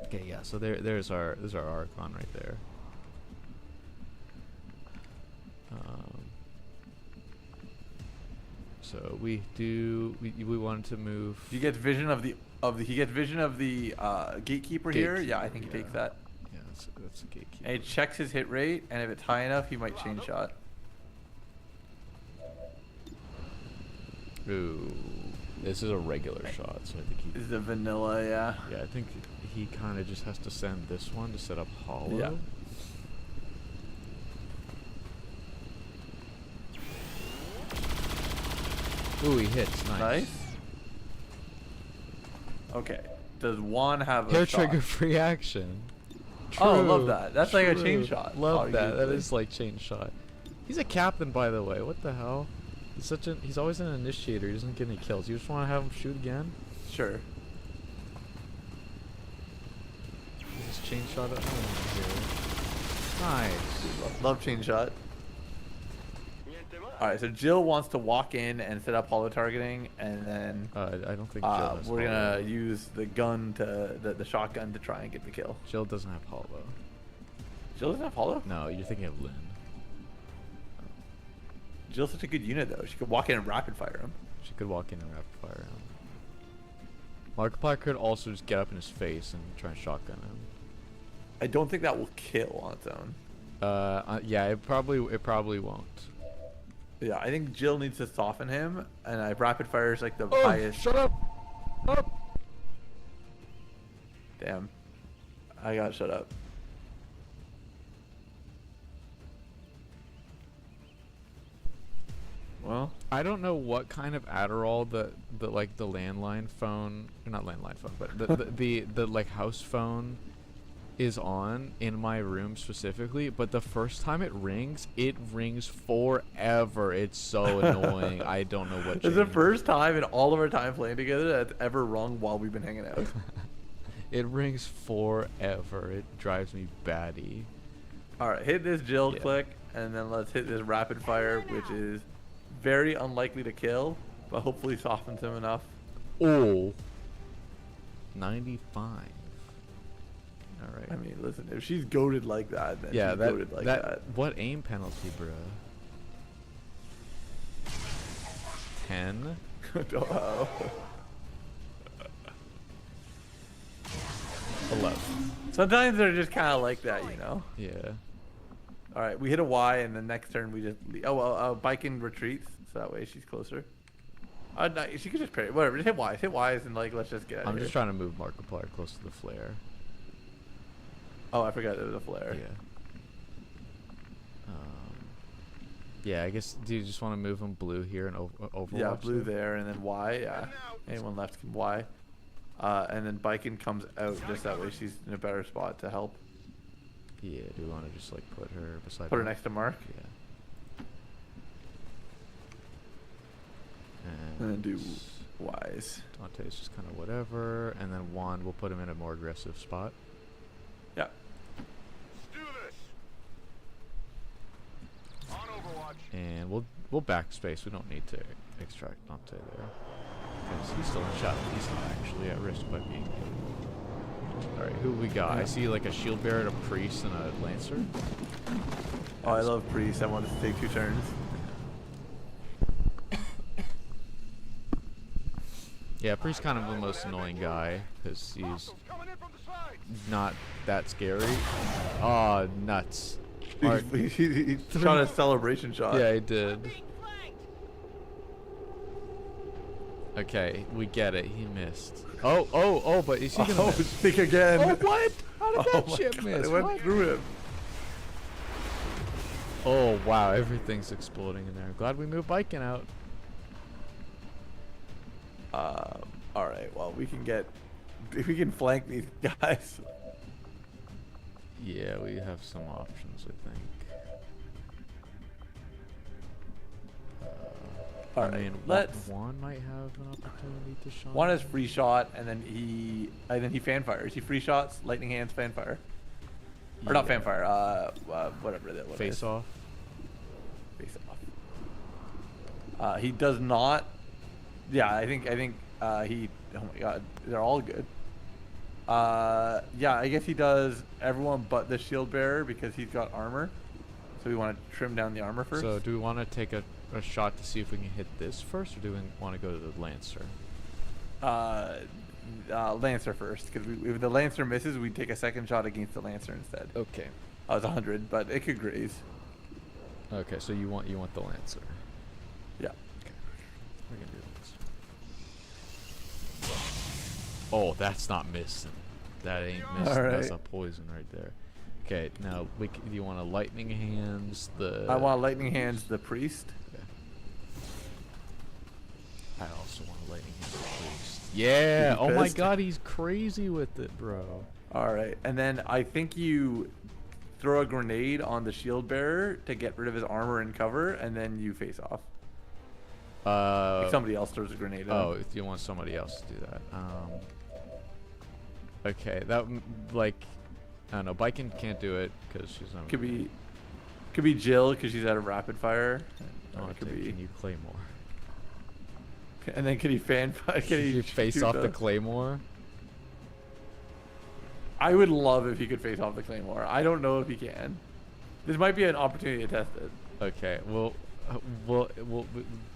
A: Okay, yeah. So there's our Archon right there. So we wanted to move.
B: He gets vision of the gatekeeper here. Yeah, I think he takes that.
A: Yeah, that's a gatekeeper.
B: And he checks his hit rate, and if it's high enough, he might chain shot.
A: Ooh, this is a regular shot, so I think he.
B: This is a vanilla, yeah.
A: Yeah, I think he kind of just has to send this one to set up hollow.
B: Yeah.
A: Ooh, he hits. Nice.
B: Nice. Okay. Does Juan have a
A: Hair
B: shot?
A: trigger free action.
B: Oh,
A: True,
B: love that. That's like a
A: true.
B: chain shot.
A: Love that. That
B: arguably.
A: is like chain shot. He's a captain, by the way. What the hell? He's always an initiator. He doesn't get any kills. You just want to have him shoot again?
B: Sure.
A: Just chain shot at home here. Nice.
B: Love chain shot. Alright, so Jill wants to walk in and set up hollow targeting, and then
A: I don't think Jill has
B: we're
A: hollow.
B: gonna use the gun to the shotgun to try and get the kill.
A: Jill doesn't have hollow.
B: Jill doesn't have hollow?
A: No, you're thinking of Lynn.
B: Jill's such a good unit though. She could walk in and rapid fire him.
A: She could walk in and rapid fire him. Markiplier could also just get up in his face and try and shotgun him.
B: I don't think that will kill on its own.
A: Yeah, it probably won't.
B: Yeah, I think Jill needs to soften him, and I rapid fire is like the
A: Oh,
B: highest.
A: shut up! Up!
B: Damn, I got shut up. Well,
A: I don't know what kind of Adderall the like the landline phone, or not landline phone, but the like house phone is on in my room specifically, but the first time it rings forever. It's so annoying. I don't know what
B: it's the
A: changed.
B: first time in all of our time playing together that's ever rung while we've been hanging out.
A: It rings forever. It drives me batty.
B: All right, hit this Jill
A: Yeah.
B: click, and then let's hit this rapid fire, which is very unlikely to kill, but hopefully softens him enough.
A: Oh. 95. All right.
B: I mean, listen, if she's goated like that, then
A: Yeah,
B: she's goated like that.
A: What aim penalty, bruh? 10?
B: Oh.
A: 11.
B: Sometimes they're just kind of like that, you know?
A: Yeah.
B: All right, we hit a Y, and the next turn we just... Oh, well, Bikin retreats, so that way she's closer. No, she could just parry. Whatever, just hit Ys, and, like, let's just get out of
A: I'm
B: here.
A: just trying to move Markiplier close to the flare.
B: Oh, I forgot there was a flare.
A: Yeah. Yeah, I guess, do you just want to move him blue here and Overwatch?
B: Yeah, blue
A: there?
B: there, and then Y, yeah. Anyone left can Y. And then Bikin comes out just that way she's in a better spot to help.
A: Yeah, do we want to just, like, put her beside
B: Put her
A: Mark?
B: next to Mark.
A: Yeah.
B: And then do
A: s-
B: Ys.
A: Dante's just kind of whatever, and then Juan, we'll put him in a more aggressive spot.
B: Yeah.
C: Let's do this. On Overwatch.
A: And we'll backspace. We don't need to extract Dante there. Because he's still in shadow. He's not actually at risk by being hit. Alright, who we got? I see like a shield bearer, a priest, and a lancer.
B: Oh, I love Priest. I wanted to take 2 turns.
A: Yeah, priest's kind of the most annoying guy because he's
C: Coming in from the side.
A: not that scary. Oh, nuts. Alright.
B: He shot a celebration shot.
A: Yeah, he did.
D: Being flanked.
A: Okay, we get it. He missed. Oh, but is he gonna
B: Oh,
A: miss?
B: stick again.
A: Oh, what? How did that
B: my
A: shit
B: God,
A: miss?
B: It went
A: What?
B: through him.
A: Oh, wow. Everything's exploding in there. Glad we moved Biking out.
B: All right. Well, we can get... If we can flank these guys.
A: Yeah, we have some options, I think.
B: All
A: I
B: right,
A: mean,
B: let's...
A: Juan might have an opportunity to shot.
B: One has free shot, and then he fan fires. He free shots, lightning hands, fan fire. Or not fan fire. Whatever that one
A: Face
B: is.
A: off.
B: Face off. He does not. Yeah, I think he. Oh my god, they're all good. Yeah, I guess he does everyone but the shield bearer because he's got armor. So we want to trim down the armor first.
A: So do we want to take a shot to see if we can hit this first, or do we want to go to the Lancer?
B: Lancer first, because if the Lancer misses, we take a second shot against the Lancer instead.
A: Okay.
B: I was 100, but it could graze.
A: Okay, so you want the Lancer.
B: Yeah.
A: Okay. We're gonna do this. Oh, that's not missing. That ain't missing. That's a poison right there. Okay, now do you want a lightning hands the?
B: I want lightning hands the priest.
A: Okay. I also want a lightning hands the priest. Yeah. Oh my god, he's crazy with it, bro.
B: All right, and then I think you throw a grenade on the shield bearer to get rid of his armor and cover, and then you face off. Like somebody else throws a grenade.
A: Oh, if you want somebody else to do that. Okay, that like. I don't know. Biken can't do it because she's not.
B: Could be Jill because she's out of rapid fire.
A: Oh,
B: It could be.
A: Can you Claymore?
B: And then could he fan? Can he
A: face
B: shoot
A: off the Claymore?
B: I would love if he could face off the Claymore. I don't know if he can. This might be an opportunity to test it.
A: Okay. Well,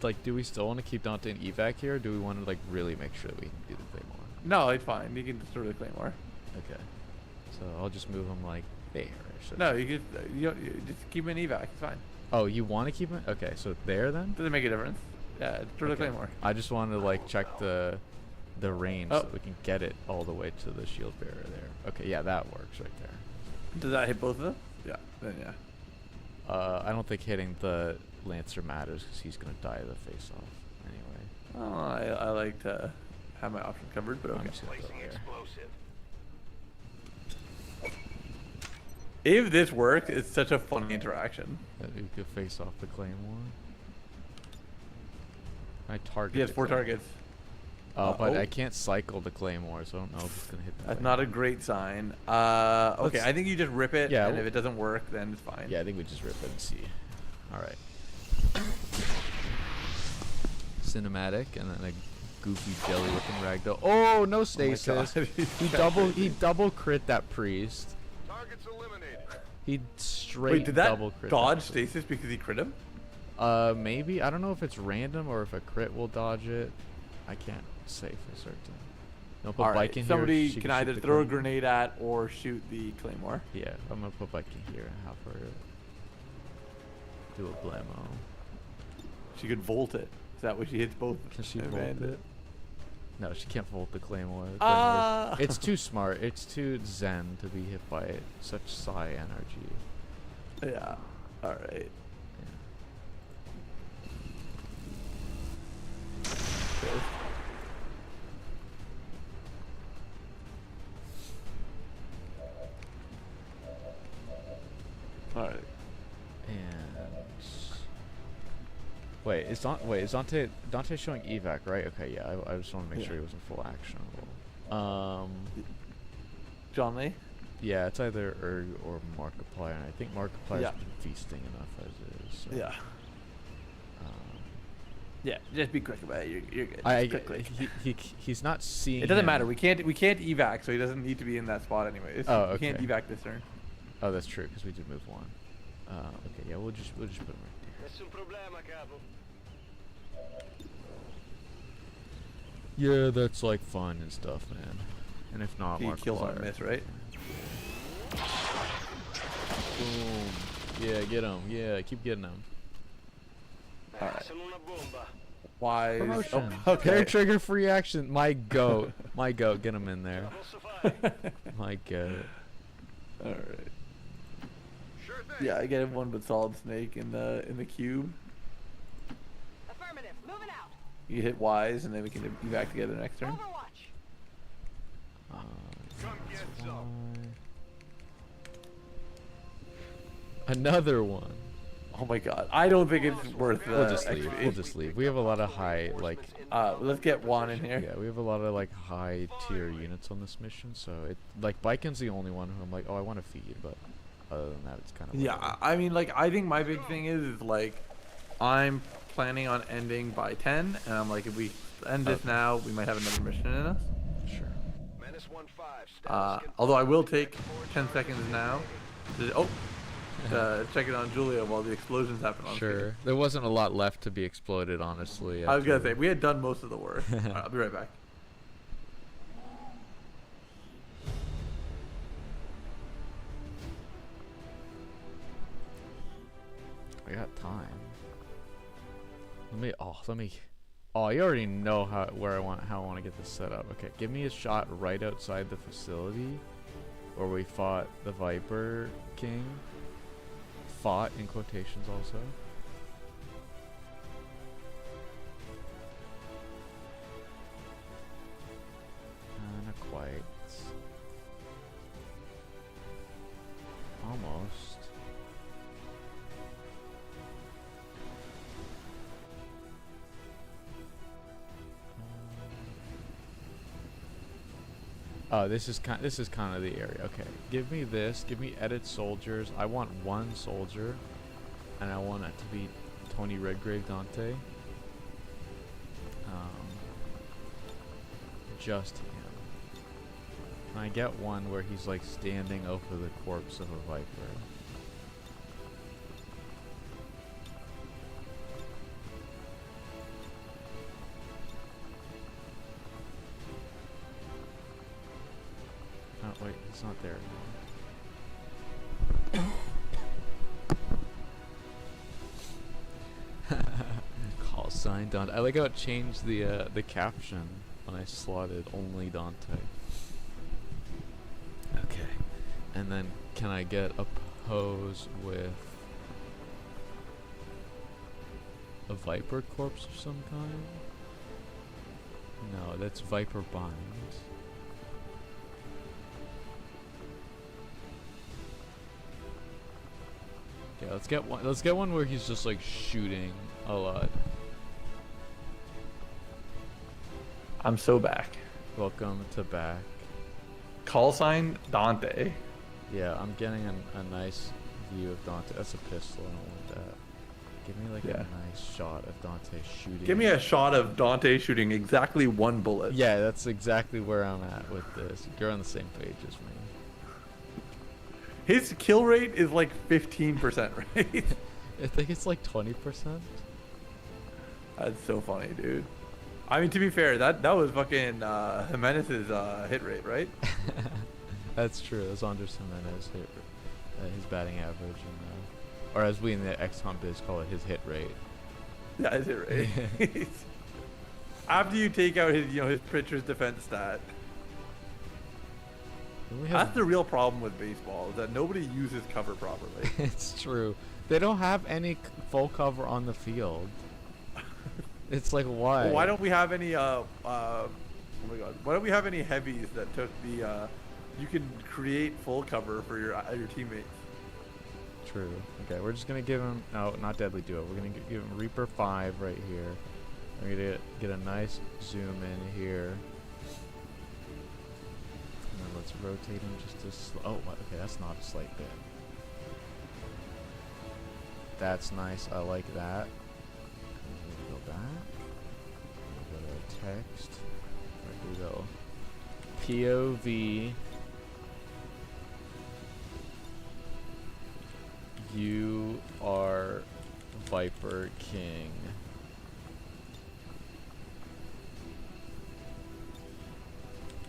A: like, do we still want to keep Dante in evac here? Or do we want to like really make sure that we can do the Claymore?
B: No, it's fine. You can just throw the Claymore.
A: Okay. So I'll just move him like there.
B: No, you just keep him in evac. It's fine.
A: Oh, you want to keep him? Okay, so there then.
B: Doesn't make a difference. Yeah, throw the Claymore.
A: I just wanted to like check the range so
B: Oh.
A: that we can get it all the way to the shield bearer there. Okay, yeah, that works right there.
B: Does that hit both of them? Yeah. Then yeah.
A: I don't think hitting the Lancer matters because he's gonna die the face off anyway.
B: Oh, I like to have my option covered, but
A: I'm
B: okay.
A: just gonna go
C: Placing
A: there.
C: explosive.
B: If this works, it's such a funny interaction.
A: You could face off the Claymore. I target.
B: He has
A: the
B: 4
A: Claymore.
B: targets.
A: But
B: oh.
A: I can't cycle the Claymore, so I don't know if it's gonna hit the
B: That's
A: Claymore.
B: not a great sign. Okay,
A: Let's-
B: I think you just rip it,
A: Yeah,
B: and
A: well-
B: if it doesn't work, then it's fine.
A: Yeah, I think we just rip it and see. All right. Cinematic, and then a goofy jelly-looking ragdoll. Oh, no stasis.
B: God.
A: he double crit that priest.
C: Targets eliminated.
A: He straight
B: Wait, did
A: double
B: that
A: crit.
B: dodge
A: that priest.
B: stasis because he crit him?
A: Maybe. I don't know if it's random or if a crit will dodge it. I can't say for certain. No, put
B: All
A: bike
B: right,
A: in
B: somebody
A: here. She
B: can
A: shoot
B: either
A: the
B: throw a
A: Claymore.
B: grenade at or shoot the Claymore.
A: Yeah, I'm gonna put bike in here and have her do a blammo.
B: She could volt it. Is that what she hits both?
A: Can she
B: and
A: volt
B: then-
A: it? No, she can't volt the Claymore. The
B: Ah.
A: Claymore's- it's too smart. It's too zen to be hit by it. Such psi energy.
B: Yeah. All right. Okay. All right.
A: And is Dante showing evac, right? Okay, yeah. I just want to make sure he was in full action.
B: John Lee?
A: Yeah, it's either Erg or Markiplier, and I think Markiplier's
B: Yeah.
A: been feasting enough as is. So,
B: Yeah. Yeah. Just be quick about it. You're good. Just quick.
A: He's not seeing.
B: It doesn't
A: him.
B: matter. We can't evac, so he doesn't need to be in that spot anyways.
A: Oh,
B: We can't
A: okay.
B: evac this turn.
A: Oh, that's true because we did move one. Okay, yeah, we'll just put him right
C: Nessun problema, capo.
A: there. Yeah, that's like fun and stuff, man. And if not,
B: He kills on
A: Markiplier.
B: miss, right?
A: Boom. Yeah, get him. Yeah, keep getting him.
B: All right.
C: Sono una bomba.
B: Wise.
A: Promotion.
B: Oh, okay.
A: Parry trigger free action. My goat. My goat. Get him in there.
C: La posso fare?
A: My goat.
B: All right.
C: Sure thing.
B: Yeah, I get one but solid snake in the cube.
D: Affirmative. Moving out.
B: You hit Wise, and then we can evac together next turn.
D: Overwatch.
C: Come get some.
A: Another one.
B: Oh my god, I don't think it's worth.
A: We'll just leave.
B: XP.
A: We'll just leave. We have a lot of high, like,
B: Let's get Juan in here.
A: yeah, we have a lot of like high tier units on this mission. So it, like, Biken's the only one who I'm like, oh, I want to feed, but other than that, it's kind of.
B: Yeah, I mean, like, I think my big thing is like, I'm planning on ending by 10, and I'm like, if we end this now, we might have another mission in us.
A: Sure.
C: Menace 1-5, status
B: Although I will
C: confirmed.
B: take 10 seconds now. Check it on Julia while the explosions happen on screen.
A: Sure. There wasn't a lot left to be exploded, honestly.
B: I was gonna
A: after-
B: say we had done most of the work. Alright, I'll be right back.
A: I got time. Let me. Oh, you already know how I want to get this set up. Okay, give me a shot right outside the facility, where we fought the Viper King. Fought in quotations also. Not quite. Almost. Oh, this is kind of the area. Okay, give me this. Give me edit soldiers. I want one soldier, and I want it to be Tony Redgrave Dante. Just him. And I get one where he's like standing over the corpse of a Viper. Oh wait, it's not there anymore. Call sign Dante. I like how it changed the caption when I slotted only Dante. Okay, and then can I get a pose with a Viper corpse of some kind? No, that's Viper Bind. Okay, let's get one. Let's get one where he's just like shooting a lot.
B: I'm so back.
A: Welcome to back.
B: Call sign Dante.
A: Yeah, I'm getting a nice view of Dante. That's a pistol. I don't want that. Give me like
B: Yeah.
A: a nice shot of Dante shooting.
B: Give me a shot of Dante shooting exactly one bullet.
A: Yeah, that's exactly where I'm at with this. You're on the same page as me.
B: His kill rate is like 15%, right?
A: I think it's like 20%.
B: That's so funny, dude. I mean, to be fair, that was fucking Jimenez's hit rate, right?
A: That's true. That's Andres Jimenez hit his batting average, or as we in the XCOM biz call it, his hit rate.
B: Yeah, his hit rate. After you take out his, his pitcher's defense stat. That's the real problem with baseball, is that nobody uses cover properly.
A: It's true. They don't have any full cover on the field. It's like, why?
B: Well, why don't we have any oh my god, why don't we have any heavies that took the you can create full cover for your teammates?
A: True. Okay, we're just gonna give him not Deadly Duo. We're gonna give him Reaper 5 right here. We're gonna get a nice zoom in here. And then let's rotate him just a okay, that's not a slight bit. That's nice. I like that. Go back. Go to text. Where do we go? POV. You are Viper King.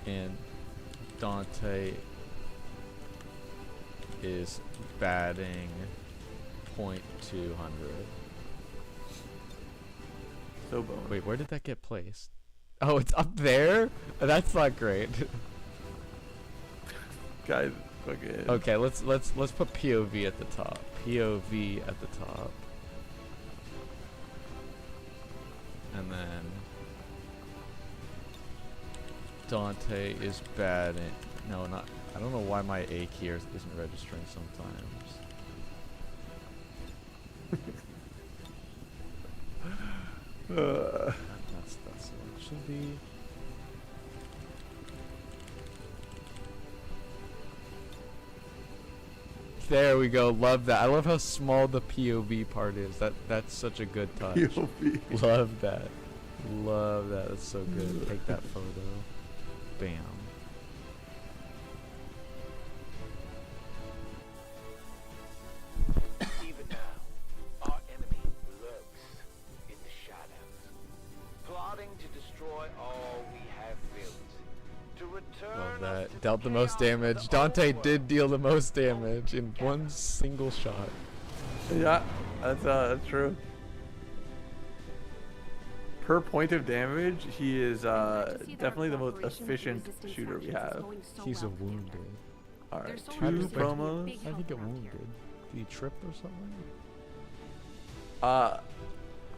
A: And Dante is batting .200.
B: So bone.
A: Wait, where did that get placed? Oh, it's up there? That's not great.
B: Guys, fucking.
A: Okay, let's put POV at the top. POV at the top. And then Dante is batting. No, not. I don't know why my A key isn't registering sometimes. That's what it should be. There we go. Love that. I love how small the POV part is. That's such a good touch.
B: POV.
A: Love that. Love that. That's so good. Take that photo. Bam.
C: Even now, our enemy lurks in the shadows, plotting to destroy all we have built. To return
A: Love
C: us
A: that.
C: to
A: Dealt the
C: chaos
A: most
C: of
A: damage.
C: the
A: Dante
C: old
A: did
C: world.
A: deal the most damage in one single shot.
B: Yeah, that's true. Per point of damage, he is definitely the most efficient shooter we have.
A: He's a wounded.
B: Alright,
A: How
B: two
A: did he-
B: promos.
A: How did he get wounded? Did he trip or something?
B: Oh,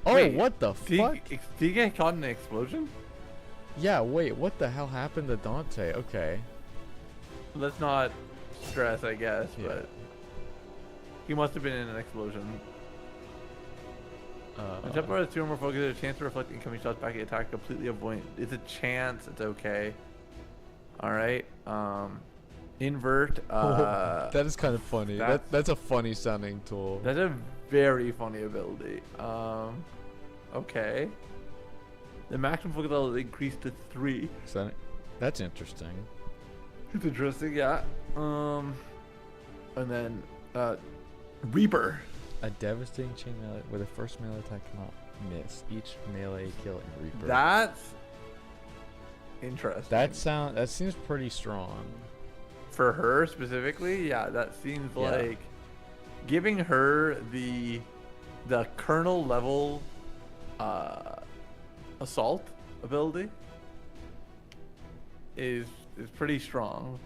A: Oh, what the
B: Did
A: fuck?
B: he get caught in an explosion?
A: Yeah, wait, what the hell happened to Dante? Okay.
B: Let's not stress, I guess,
A: Yeah.
B: but he must have been in an explosion. When jump bar has 2 or more focus, there's a chance to reflect incoming shots back at attack, completely avoid. It's a chance, it's okay. Alright. Invert.
A: that is kind of funny.
B: that's-
A: That's a funny sounding tool.
B: That's a very funny ability. Okay. The maximum focus level is increased to 3.
A: That's interesting.
B: It's interesting, yeah. And then Reaper.
A: A devastating chain melee where the first melee attack cannot miss. Each melee kill in Reaper.
B: That's interesting.
A: That seems pretty strong.
B: For her specifically, yeah, that seems
A: Yeah.
B: like giving her the kernel level assault ability is pretty strong.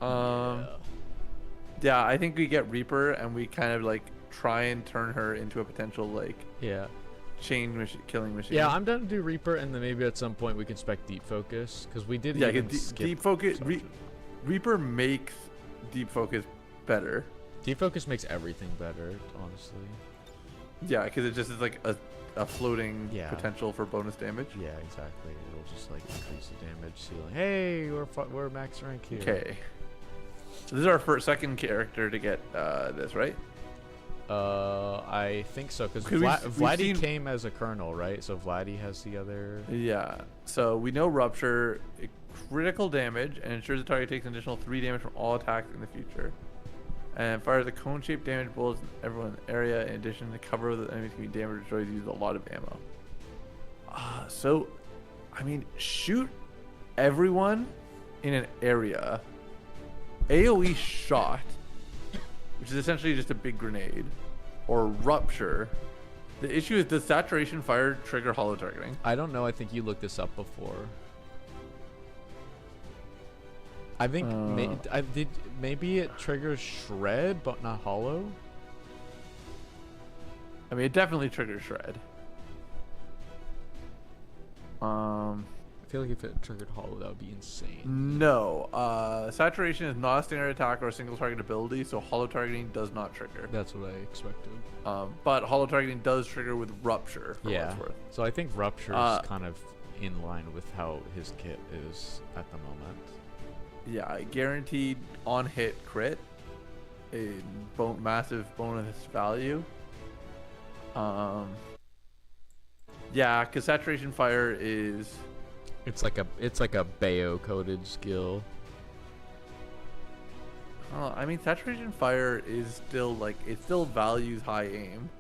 B: Yeah, I think we get Reaper and we kind of like try and turn her into a potential like
A: Yeah.
B: killing machine.
A: Yeah, I'm done to do Reaper, and then maybe at some point we can spec Deep Focus, because we did even skip
B: deep focus.
A: Sergeant.
B: Reaper makes deep focus better.
A: Deep Focus makes everything better, honestly.
B: Yeah, because it just is like a floating
A: Yeah.
B: potential for bonus damage.
A: Yeah, exactly. It'll just like increase the damage ceiling. Hey, we're max rank here.
B: Okay. So this is our second character to get this, right?
A: I think so, because
B: 'Cause we've
A: Vladdy
B: seen-
A: came as a colonel, right? So Vladdy has the other.
B: Yeah. So we know Rupture, critical damage, and ensures the target takes an additional 3 damage from all attacks in the future. And fires a cone-shaped damage bullets in everyone's area. In addition, the cover of the enemies can be damaged or destroyed, uses a lot of ammo. So, I mean, shoot everyone in an area. AoE shot, which is essentially just a big grenade, or Rupture. The issue is, does saturation fire trigger hollow targeting?
A: I don't know. I think you looked this up before. I think maybe it triggers shred, but not hollow.
B: I mean, it definitely triggers shred.
A: I feel like if it triggered hollow, that would be insane.
B: No. Saturation is not a standard attack or a single target ability, so hollow targeting does not trigger.
A: That's what I expected.
B: But hollow targeting does trigger with Rupture. For what
A: Yeah.
B: it's worth.
A: So I think Rupture is kind of in line with how his kit is at the moment.
B: Yeah, guaranteed on hit crit, a massive bonus value. Yeah, because saturation fire is.
A: It's like a Bayo coded skill.
B: I mean, saturation fire is still like it still values high aim.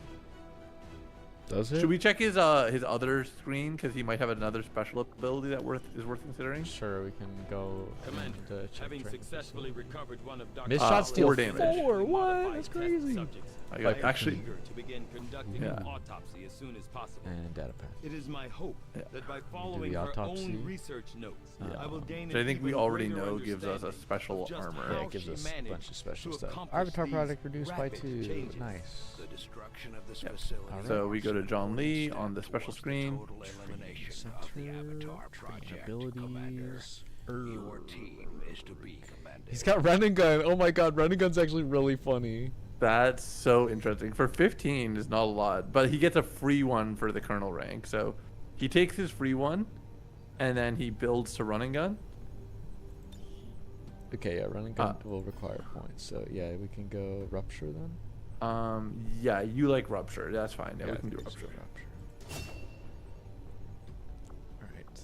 A: Does it?
B: Should we check his other screen because he might have another special ability that is worth considering?
A: Sure, we can go
E: Commander,
A: and check.
E: having successfully recovered one of Dr.
A: Missed shots steal
B: 4 damage.
A: 4. What?
E: modified
A: That's
E: test
A: crazy.
E: subjects.
B: I
E: I
B: got
E: am
B: actually.
E: eager to begin conducting
B: Yeah.
E: an autopsy as soon as possible.
A: And data pad.
E: It is my hope
B: Yeah.
E: that by following
A: the
E: her
A: autopsy.
E: own research notes, I will gain
B: So I
E: an
B: think we
E: even
B: already
E: greater
B: know gives us a
E: understanding
B: special
E: of just
B: armor.
E: how
A: Yeah, it gives
E: she
A: us a
E: managed
A: bunch of special
E: to
A: stuff.
E: accomplish
A: Avatar
E: these
A: product reduced by
E: rapid
A: 2.
E: changes.
A: Nice.
C: The destruction of this
B: Yep.
C: facility.
A: Alright.
B: So we go to John Lee on the special screen.
C: Total elimination of the Avatar project, Commander.
A: Abilities.
C: Your team is to be commended.
A: He's got run and gun. Oh my god, run and gun's actually really funny.
B: That's so interesting. For 15 is not a lot, but he gets a free one for the Colonel rank. So he takes his free one, and then he builds to run and gun.
A: Okay, yeah, running gun will require points. So yeah, we can go rupture then.
B: Yeah, you like rupture. That's fine. Yeah,
A: Yeah,
B: we
A: I
B: can do
A: think we should
B: rupture.
A: All right.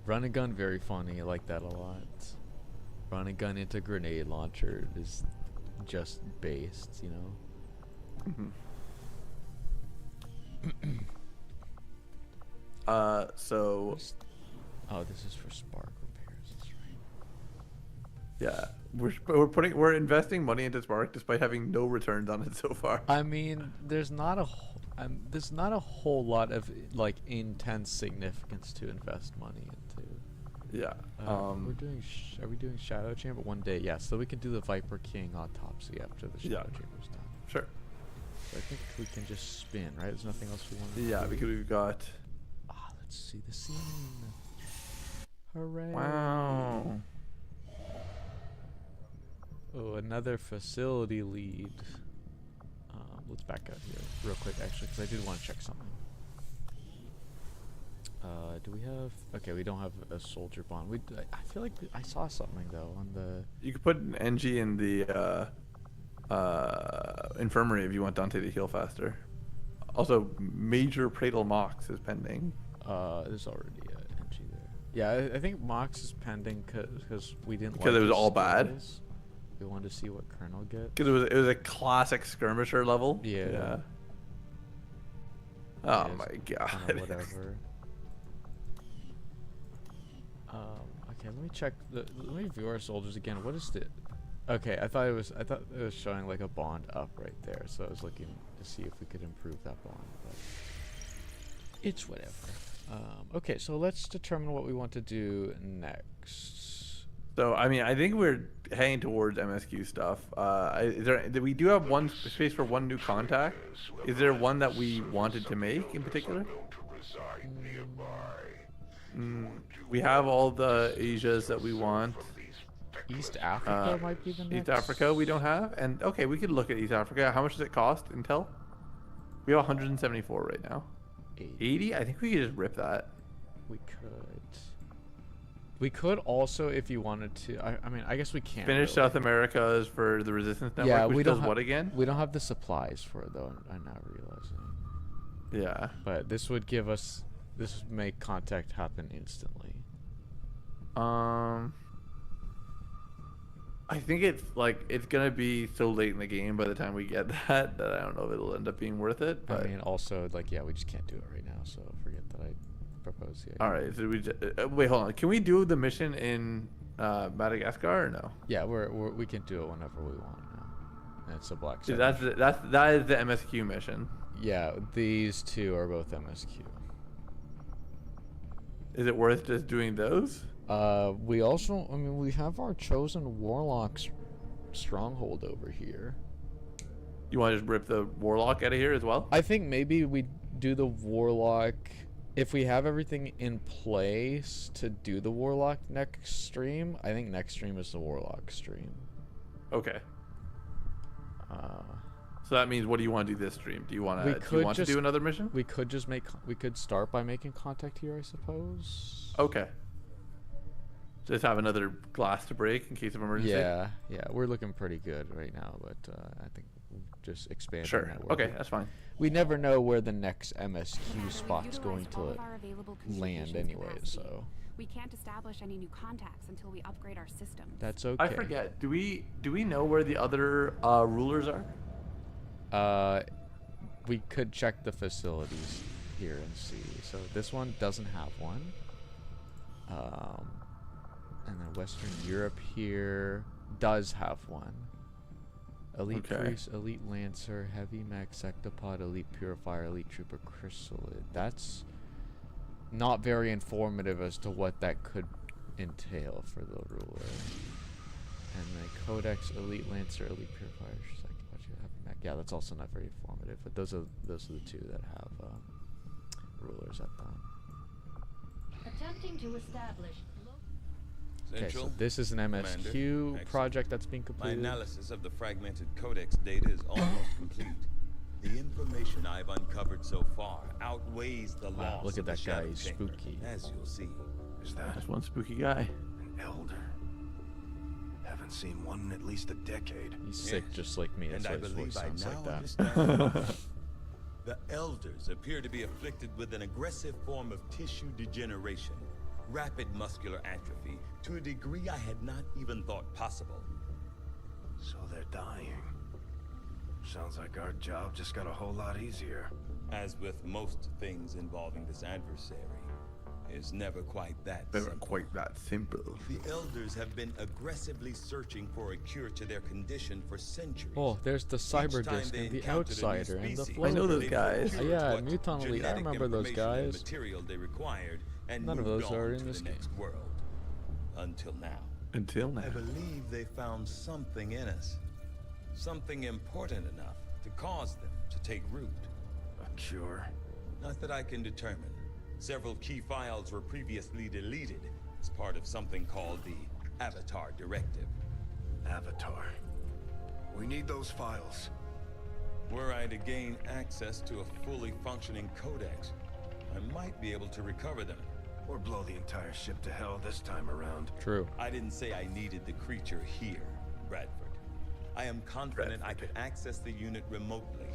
A: Run and gun, very funny. I like that a lot. Run and gun into grenade launcher is just based, you know.
B: So
A: Oh, this is for spark repairs. That's right.
B: yeah, we're investing money into Spark despite having no returns on it so far.
A: I mean, there's not a whole lot of like intense significance to invest money into.
B: Yeah.
A: Are we doing Shadow Chamber one day? Yeah, so we can do the Viper King autopsy after the Shadow Chamber's done.
B: Sure.
A: So I think we can just spin, right? There's nothing else we want to do.
B: Yeah, because we've got.
A: Let's see the scene. Hooray!
B: Wow.
A: Oh, another facility lead. Let's back out here real quick, actually, because I did want to check something. Do we have? Okay, we don't have a soldier bond. I feel like I saw something though on the.
B: You could put an NG in the infirmary if you want Dante to heal faster. Also, major Praetor Mox is pending.
A: There's already an NG there. Yeah, I think Mox is pending because we didn't.
B: Because it was all bad.
A: We wanted to see what Colonel get.
B: Because it was a classic skirmisher level.
A: Yeah.
B: Oh
A: Yeah,
B: my
A: kinda
B: god.
A: whatever. Okay, let me check. Let me view our soldiers again. What is the? Okay, I thought it was showing like a bond up right there, so I was looking to see if we could improve that bond. But it's whatever. Okay, so let's determine what we want to do next.
B: So I mean, I think we're heading towards MSQ stuff. We do have one space for one new contact. Is there one that we wanted to make in particular? We have all the Asias that we want.
A: East Africa might be the next.
B: East Africa we don't have, and okay, we could look at East Africa. How much does it cost? Intel? We have 174 right now. 80? I think we could just rip that.
A: We could. We could also, if you wanted to. I mean, I guess we can't.
B: Finish
A: really.
B: South America is for the Resistance Network,
A: Yeah,
B: which
A: we
B: does
A: don't
B: what again?
A: We don't have the supplies for it though. I'm now realizing.
B: Yeah.
A: But this would give us. This would make contact happen instantly.
B: I think it's gonna be so late in the game by the time we get that I don't know if it'll end up being worth it. But
A: I mean, also yeah, we just can't do it right now. So forget that I proposed the idea.
B: all right, so wait, hold on. Can we do the mission in Madagascar or no?
A: Yeah, we can do it whenever we want now. And it's a black.
B: See,
A: site.
B: that is the MSQ mission.
A: Yeah, these two are both MSQ.
B: Is it worth just doing those?
A: We also, I mean, we have our chosen warlock's stronghold over here.
B: You want to just rip the warlock out of here as well?
A: I think maybe we do the warlock if we have everything in place to do the warlock next stream. I think next stream is the warlock stream.
B: Okay. So that means, what do you want to do this stream? Do you want to do another mission?
A: We could start by making contact here, I suppose.
B: Okay. Just have another glass to break in case of emergency.
A: Yeah, we're looking pretty good right now, but I think we'll just expand.
B: Sure. Okay, that's fine.
A: We never know where the next MSQ spot's going to land anyway, so.
F: We can't establish any new contacts until we upgrade our systems.
A: That's okay.
B: I forget. Do we know where the other rulers are?
A: We could check the facilities here and see. So this one doesn't have one. And then Western Europe here does have one. Elite Priest, Elite Lancer, Heavy Mech, Sectopod, Elite Purifier, Elite Trooper, Chrysalid. That's not very informative as to what that could entail for the ruler. And then Codex, Elite Lancer, Elite Purifier, Sectopod, Heavy Mech. Yeah, that's also not very informative. But those are the two that have rulers at them.
G: Attempting to establish.
A: Okay, so this is an MSQ project that's being completed.
E: My analysis of the fragmented codex data is almost complete. The information I've uncovered so far outweighs the loss.
A: Look at
E: of the
A: that guy,
E: Shadow
A: he's
E: Chamber,
A: spooky.
E: as you'll see.
B: Is that just one spooky guy?
H: Elder. Have Haven't seen one in at least a decade.
A: He's sick
E: Yes.
A: just like me. That's
E: And
A: why
E: I
A: his
E: believe
A: voice
E: I
A: sounds
E: now
A: like that.
E: understand. The elders appear to be afflicted with an aggressive form of tissue degeneration, rapid muscular atrophy, to a degree I had not even thought possible.
H: So they're dying. Sounds like our job just got a whole lot easier.
E: As with most things involving this adversary, it's never quite that
B: They weren't
E: simple.
B: quite that simple.
E: The elders have been aggressively searching for a cure to their condition for centuries.
A: Oh, there's the cyber
E: Each time
A: disc
E: they
A: and the
E: encountered a new
A: outsider and the
E: species,
B: I know
A: floater.
B: those guys.
E: procured
A: Yeah,
E: what
A: Mutant Elite, I
E: genetic
A: remember those
E: information and
A: guys.
E: material they required, and
A: None of
E: moved
A: those
E: on
A: are in
E: to
A: this
E: the
A: game.
E: next world. Until now.
B: Until now.
E: I believe they found something in us. Something important enough to cause them to take root.
H: A cure?
E: Not that I can determine. Several key files were previously deleted as part of something called the Avatar Directive.
H: Avatar. We need those files.
E: Were I to gain access to a fully functioning codex, I might be able to recover them.
H: Or blow the entire ship to hell this time around.
A: True.
E: I didn't say I needed the creature here, Bradford. I am confident I could access the unit remotely,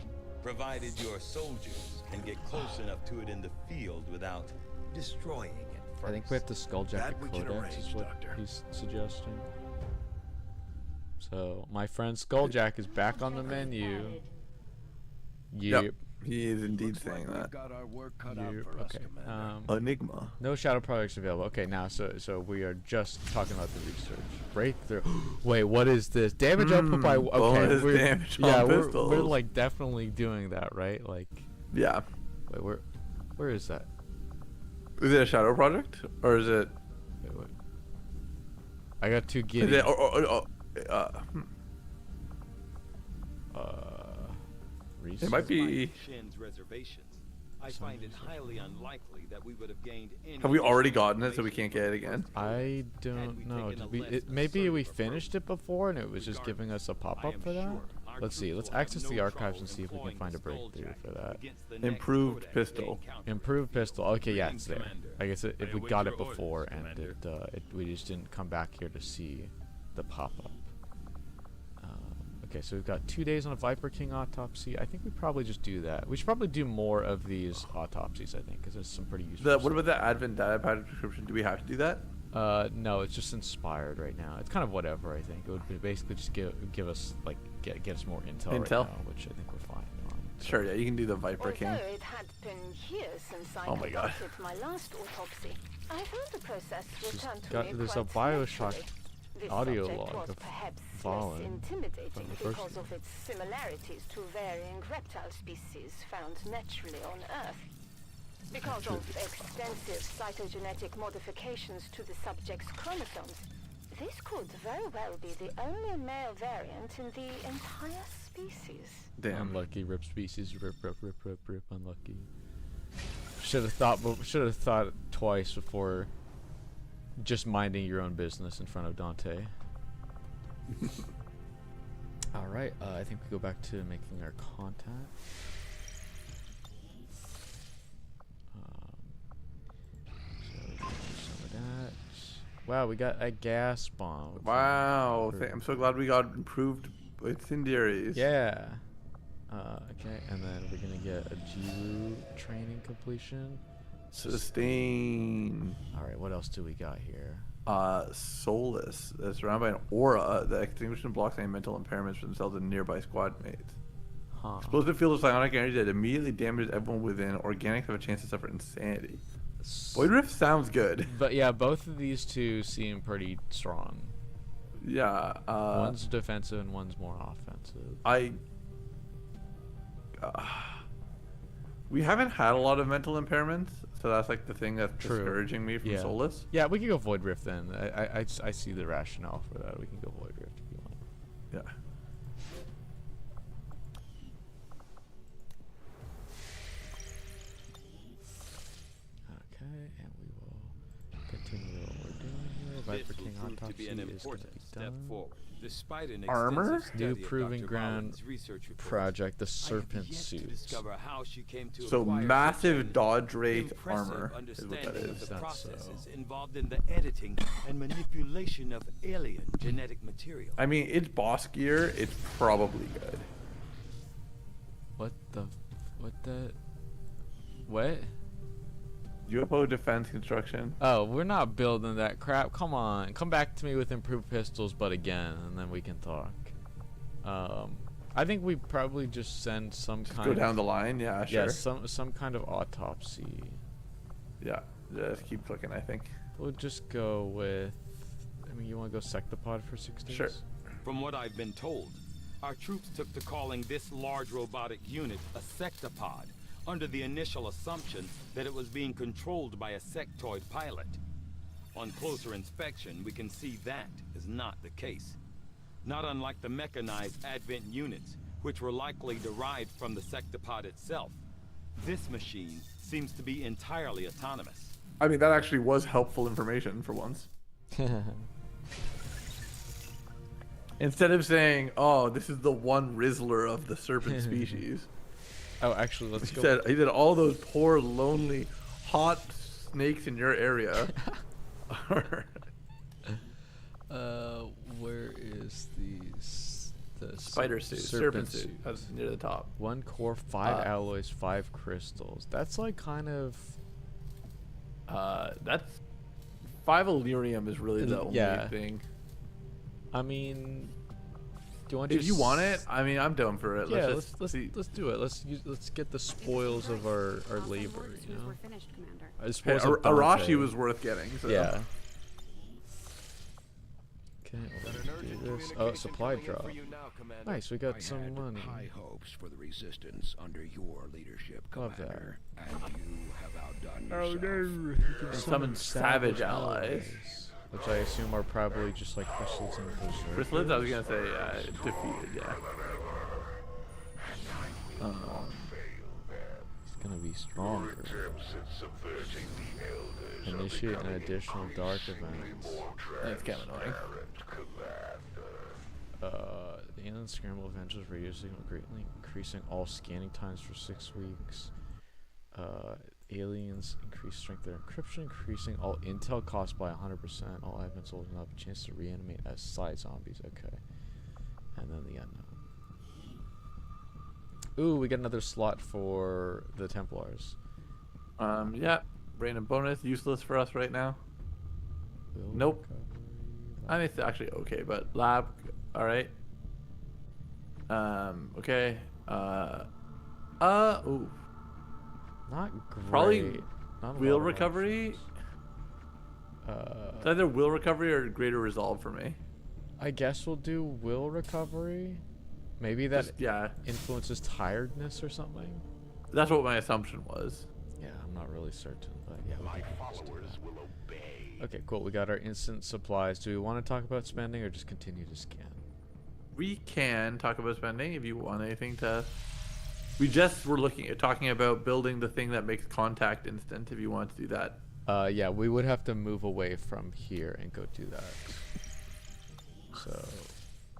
E: provided your soldiers can get close enough to it in the field without destroying it first.
A: I think we have to skulljack
H: That
A: the
H: we can
A: codex is
H: arrange,
A: what
H: Doctor.
A: he's suggesting. So my friend Skulljack is back on the menu. Yep.
B: He is indeed saying that.
H: Got our work cut out
A: Yep.
H: for us,
A: Okay.
H: Commander.
B: Enigma.
A: No shadow products available. Okay, now so we are just talking about the research breakthrough. Wait, what is this? Damage output by okay.
B: bonus
A: We're,
B: damage
A: yeah,
B: on
A: we're
B: pistols.
A: like definitely doing that, right? Like,
B: Yeah.
A: wait, where is that?
B: Is it a shadow project or is it?
A: Wait. I got two
B: Is
A: giddy.
B: it
A: Research?
B: it might be.
I: Shin's reservations. I find it highly unlikely that we would have gained any.
B: Have we already gotten it, so we can't get it again?
A: I don't know. Did we, maybe we finished it before and it was just giving us a pop-up for that? Let's see. Let's access the archives and see if we can find a breakthrough for that.
B: Improved pistol.
A: Improved pistol. Okay, yeah, it's there. I guess if we got it before and we just didn't come back here to see the pop-up. Okay, so we've got 2 days on a Viper King autopsy. I think we probably just do that. We should probably do more of these autopsies, I think, because there's some pretty useful
B: What about the Advent data pad description? Do we have to do that?
A: no, it's just inspired right now. It's kind of whatever, I think. It would be basically just give us, like, get us more intel right
B: Intel?
A: now, which I think we're fine on.
B: Sure, yeah, you can do the Viper King.
D: Although it had been years since I
B: Oh my God.
D: conducted my last autopsy, I found the process returned to me
A: There's a
D: quite
A: Bioshock
D: naturally. This
A: audio
D: subject
A: log
D: was
A: of
D: perhaps
A: Valen
D: less intimidating
A: from the first
D: because
A: one.
D: of its similarities to varying reptile species found naturally on Earth. Because of extensive cytogenetic modifications to the subject's chromosomes, this could very well be the only male variant in the entire species.
B: Damn.
A: Unlucky, rip species, rip, unlucky. Should have thought twice before just minding your own business in front of Dante. All right, I think we go back to making our contact. So some of that. Wow, we got a gas bomb. which
B: Wow,
A: I'm
B: I'm so glad we got improved incendiaries.
A: Yeah. Okay, and then we're gonna get a Jiru training completion.
B: Sustain.
A: All right, what else do we got here?
B: Soulless. That's surrounded by an aura that extinguishes and blocks any mental impairments for themselves and nearby squad mates.
A: Huh.
B: Explosive field of psionic energy that immediately damages everyone within. Organics have a chance to suffer insanity. Void Rift sounds good.
A: But yeah, both of these two seem pretty strong.
B: Yeah.
A: One's defensive and one's more offensive.
B: We haven't had a lot of mental impairments, so that's like the thing that's
A: True.
B: discouraging me from
A: Yeah.
B: Soulless.
A: Yeah, we can go Void Rift then. I see the rationale for that. We can go Void Rift if you want.
B: Yeah.
A: Okay, and we will continue what we're doing here. Viper
I: This will
A: King
I: prove to to be an
A: autopsy is gonna
I: important
A: be
I: step
A: done.
I: forward. Despite an
B: Armor?
I: extensive
A: New
I: study of
A: proving
I: Dr.
A: ground
I: Mullen's research reports,
A: project, the
I: I have
A: serpent
I: yet to
A: suits.
I: discover how she came to
B: So
I: acquire
B: massive
I: such
B: dodge
I: an
B: rate
I: impressive
B: armor is what that
I: understanding
B: is.
I: of the
A: That's
I: processes involved in the editing and manipulation of alien genetic material.
B: I mean, it's boss gear. It's probably good.
A: What the? What?
B: UFO defense construction.
A: Oh, we're not building that crap. Come on, come back to me with improved pistols, but again, and then we can talk. I think we probably just send some
B: Just
A: kind
B: go
A: of
B: down the line. Yeah, sure.
A: yeah, some kind of autopsy.
B: Yeah, just keep clicking. I think.
A: We'll just go with. I mean, you want to go sectopod for 6 days?
B: Sure.
I: From what I've been told, our troops took to calling this large robotic unit a sectopod, under the initial assumption that it was being controlled by a sectoid pilot. On closer inspection, we can see that is not the case. Not unlike the mechanized Advent units, which were likely derived from the sectopod itself. This machine seems to be entirely autonomous.
B: I mean, that actually was helpful information for once. Instead of saying, "Oh, this is the one Rizzler of the serpent species,"
A: Oh, actually, let's
B: he
A: go.
B: said all those poor, lonely, hot snakes in your area.
A: Where is the
B: Spider suit, serpent suit. That's near the top.
A: 1 core, 5 alloys, 5 crystals. That's like kind of.
B: That's 5 Illyrium is really the only
A: Yeah.
B: thing.
A: I mean, do you want?
B: If you want it, I mean, I'm down for it.
A: Yeah,
B: let's see.
A: let's do it. Let's get the spoils of our labor. You know,
F: We're finished, Commander.
B: Hey,
A: spoils of
B: Arashi
A: Dante.
B: was worth getting. So.
A: Yeah. Okay, let's do this. Oh, supply drop. Nice, we got some money.
J: High hopes for the resistance under your leadership,
A: Love that.
J: Commander, and you have outdone
A: Oh
J: yourself.
A: no!
B: And summon savage allies.
A: Which I assume are probably just like chrysalids and berserkers.
B: Chrysalids, I was gonna say defeated. Yeah.
A: It's gonna be stronger. Initiate an additional dark event.
B: That's kind of annoying.
A: The alien scramble Avengers radio signal greatly increasing all scanning times for 6 weeks. Aliens increase strength of their encryption, increasing all intel costs by 100%. All admins holding up a chance to reanimate as side zombies. Okay. And then the unknown. Ooh, we got another slot for the Templars.
B: Yeah. Brain and bonus, useless for us right now.
A: Will
B: Nope.
A: recovery,
B: I mean, it's actually okay, but lab, all right. Okay. Ooh.
A: Not great.
B: Probably
A: Not a
B: Wheel
A: lot of
B: recovery.
A: options.
B: It's either will recovery or greater resolve for me.
A: I guess we'll do will recovery. Maybe that
B: Yeah,
A: influences tiredness or something.
B: that's what my assumption was.
A: Yeah, I'm not really certain, but yeah. My followers will obey. Okay, cool. We got our instant supplies. Do we want to talk about spending or just continue to scan?
B: We can talk about spending if you want anything to. We just were talking about building the thing that makes contact instant. If you want to do that.
A: Yeah, we would have to move away from here and go do that. So.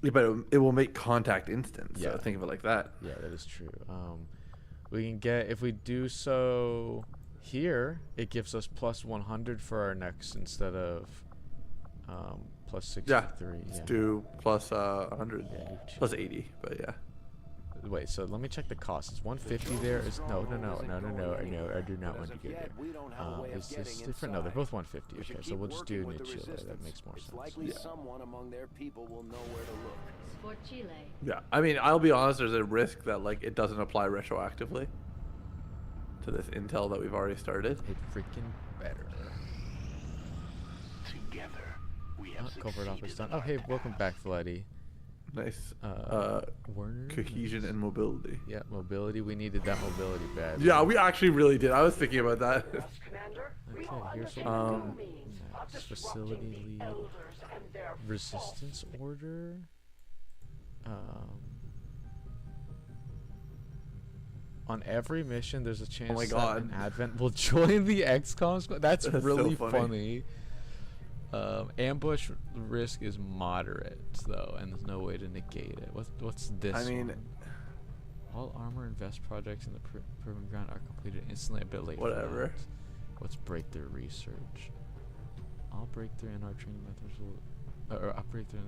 B: Yeah, but it will make contact instant. So
A: Yeah.
B: think of it like that.
A: Yeah, that is true. We can get, if we do so here, it gives us plus 100 for our next instead of plus 63.
B: Yeah. Let's do plus 100,
A: Yeah, you
B: plus 80. But yeah.
A: Wait, so let me check the cost. Is 150 there? Is no, I do not want to get there. Is this different? No, they're both 150. Okay, so we'll just do New Chile. That makes more sense.
I: Likely someone among their people will know where to look.
G: For Chile.
B: Yeah. I mean, I'll be honest. There's a risk that like it doesn't apply retroactively to this intel that we've already started.
A: It freaking better.
C: Together, we have
A: Covert office done. Oh, hey, welcome back, Vladdy.
B: Nice.
A: Warner.
B: Cohesion and mobility.
A: Yeah, mobility. We needed that mobility bad.
B: Yeah, we actually really did. I was thinking about that.
A: Okay, here's what next. Facility lead. Resistance order. On every mission, there's a chance
B: my
A: that
B: God.
A: an Advent will join the XCOM squad. That's
B: That's so
A: really
B: funny.
A: funny. Ambush risk is moderate though, and there's no way to negate it. What's this?
B: I mean,
A: one? All armor and vest projects in the proving ground are completed instantly. A bit late.
B: Whatever.
A: What's breakthrough research? All breakthrough in our training methods will, or breakthrough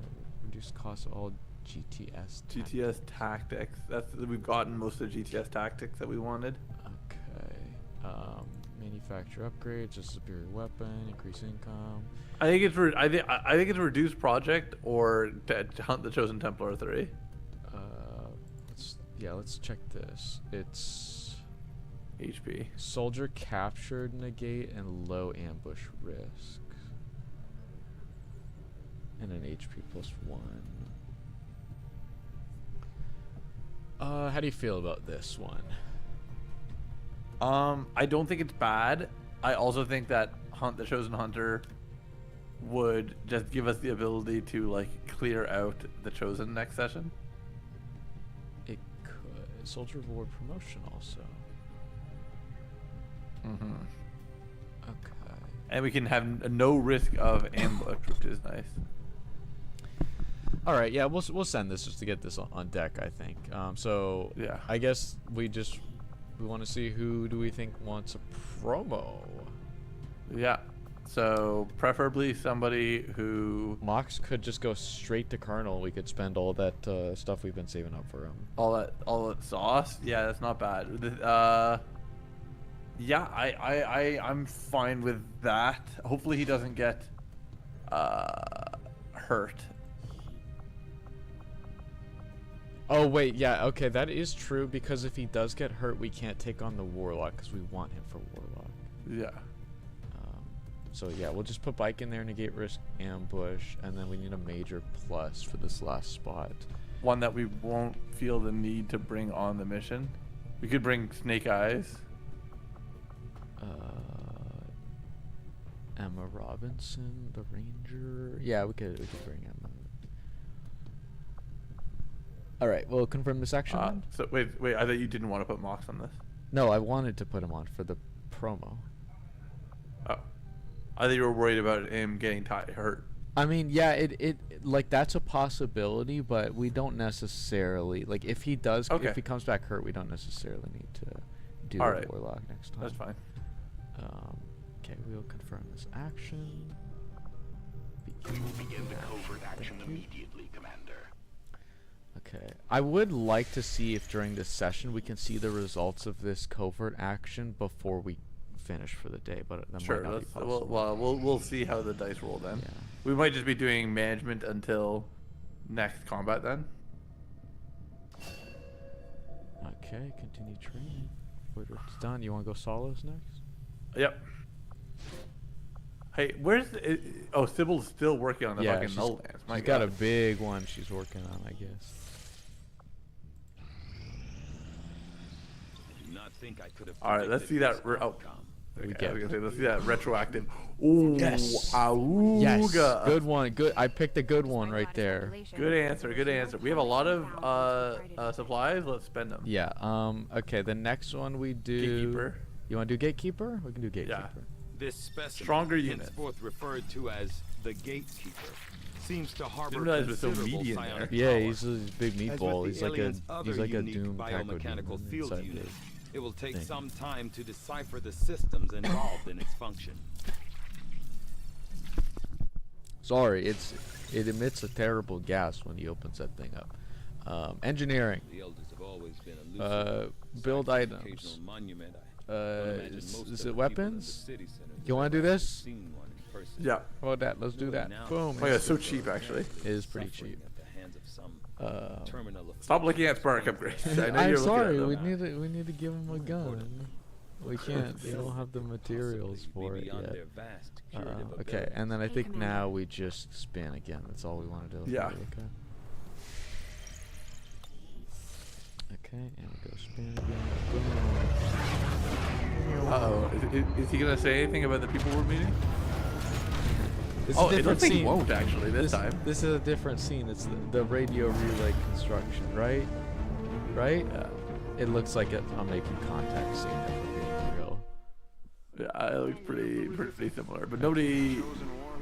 A: reduce cost of all GTS.
B: GTS tactics. We've gotten most of the GTS tactics that we wanted.
A: Okay. Manufacture upgrades, a superior weapon, increase income.
B: I think it's I think it's a reduced project or to hunt the Chosen Templar 3.
A: Let's check this. It's
B: HP.
A: Soldier captured negate and low ambush risk. And an HP +1. How do you feel about this one?
B: I don't think it's bad. I also think that Hunt the Chosen Hunter would just give us the ability to like clear out the Chosen next session.
A: It could. Soldier Reward promotion also.
B: Mm-hmm.
A: Okay.
B: And we can have no risk of ambush, which is nice.
A: All right, yeah, we'll send this just to get this on deck, I think. So
B: yeah,
A: I guess we want to see who do we think wants a promo.
B: Yeah. So preferably somebody who
A: Mox could just go straight to Colonel. We could spend all that stuff we've been saving up for him.
B: all that sauce. Yeah, that's not bad. Yeah, I'm fine with that. Hopefully he doesn't get hurt.
A: Oh wait, yeah, okay, that is true because if he does get hurt, we can't take on the Warlock because we want him for Warlock.
B: Yeah.
A: So yeah, we'll just put Bike in there, negate risk, ambush, and then we need a major plus for this last spot.
B: One that we won't feel the need to bring on the mission. We could bring Snake Eyes.
A: Emma Robinson, the Ranger. Yeah, we could bring Emma. All right, we'll confirm this action. Then?
B: So wait, I thought you didn't want to put Mox on this.
A: No, I wanted to put him on for the promo.
B: Oh, I thought you were worried about him getting hurt.
A: I mean, yeah, it like that's a possibility, but we don't necessarily like if he does if he comes back hurt, we don't necessarily need to do a Warlock next time.
B: That's fine.
A: Okay, we'll confirm this action.
J: We will begin the covert action immediately, Commander.
A: Okay, I would like to see if during this session we can see the results of this covert action before we finish for the day, but that might not be possible.
B: We'll see how the dice roll then.
A: Yeah.
B: We might just be doing management until next combat then.
A: Okay, continue training. It's done. You want to go solos next?
B: Yep. Hey, where's Sybil's still working on the fucking null dance.
A: She's got a big one she's working on, I guess.
B: All right, let's see that. Let's see that retroactive. Ooh,
A: yes.
B: Auga.
A: Yes. Good one. Good. I picked a good one right there.
B: Good answer. Good answer. We have a lot of supplies. Let's spend them.
A: Yeah. Okay. The next one we do.
B: Gatekeeper.
A: You want to do Gatekeeper? We can do Gatekeeper.
B: Yeah.
I: This specimen,
B: stronger unit,
I: henceforth referred to as the Gatekeeper, seems to harbor
B: considerable
I: psionic
A: Yeah,
I: power.
A: he's a big meatball. He's like a Doom
I: biomechanical field
A: unit.
I: unit. It will take some time to decipher the systems involved in its function.
A: Sorry, it emits a terrible gas when he opens that thing up. Engineering.
I: The elders have always been elusive.
A: Build items. Is it weapons? You want to do this?
B: Yeah.
A: How about that? Let's do that. Boom.
B: Oh yeah, it's so cheap actually.
A: It is pretty cheap.
B: Stop looking at spark upgrades. I know
A: I'm
B: you're
A: sorry.
B: looking at them.
A: We need to give him a gun. We can't. We don't have the materials for it yet. Okay, and then I think now we just spin again. That's all we want to do.
B: Yeah.
A: Okay, and we go spin again. Boom.
B: Uh-oh. Is he gonna say anything about the people we're meeting?
A: This
B: Oh,
A: is a
B: it
A: different
B: looks like he
A: scene.
B: won't actually this time.
A: This is a different scene. It's the radio relay construction, right? Right?
B: Yeah.
A: It looks like I'm making contact scene. If we're being real.
B: Yeah, it looks pretty similar, but nobody.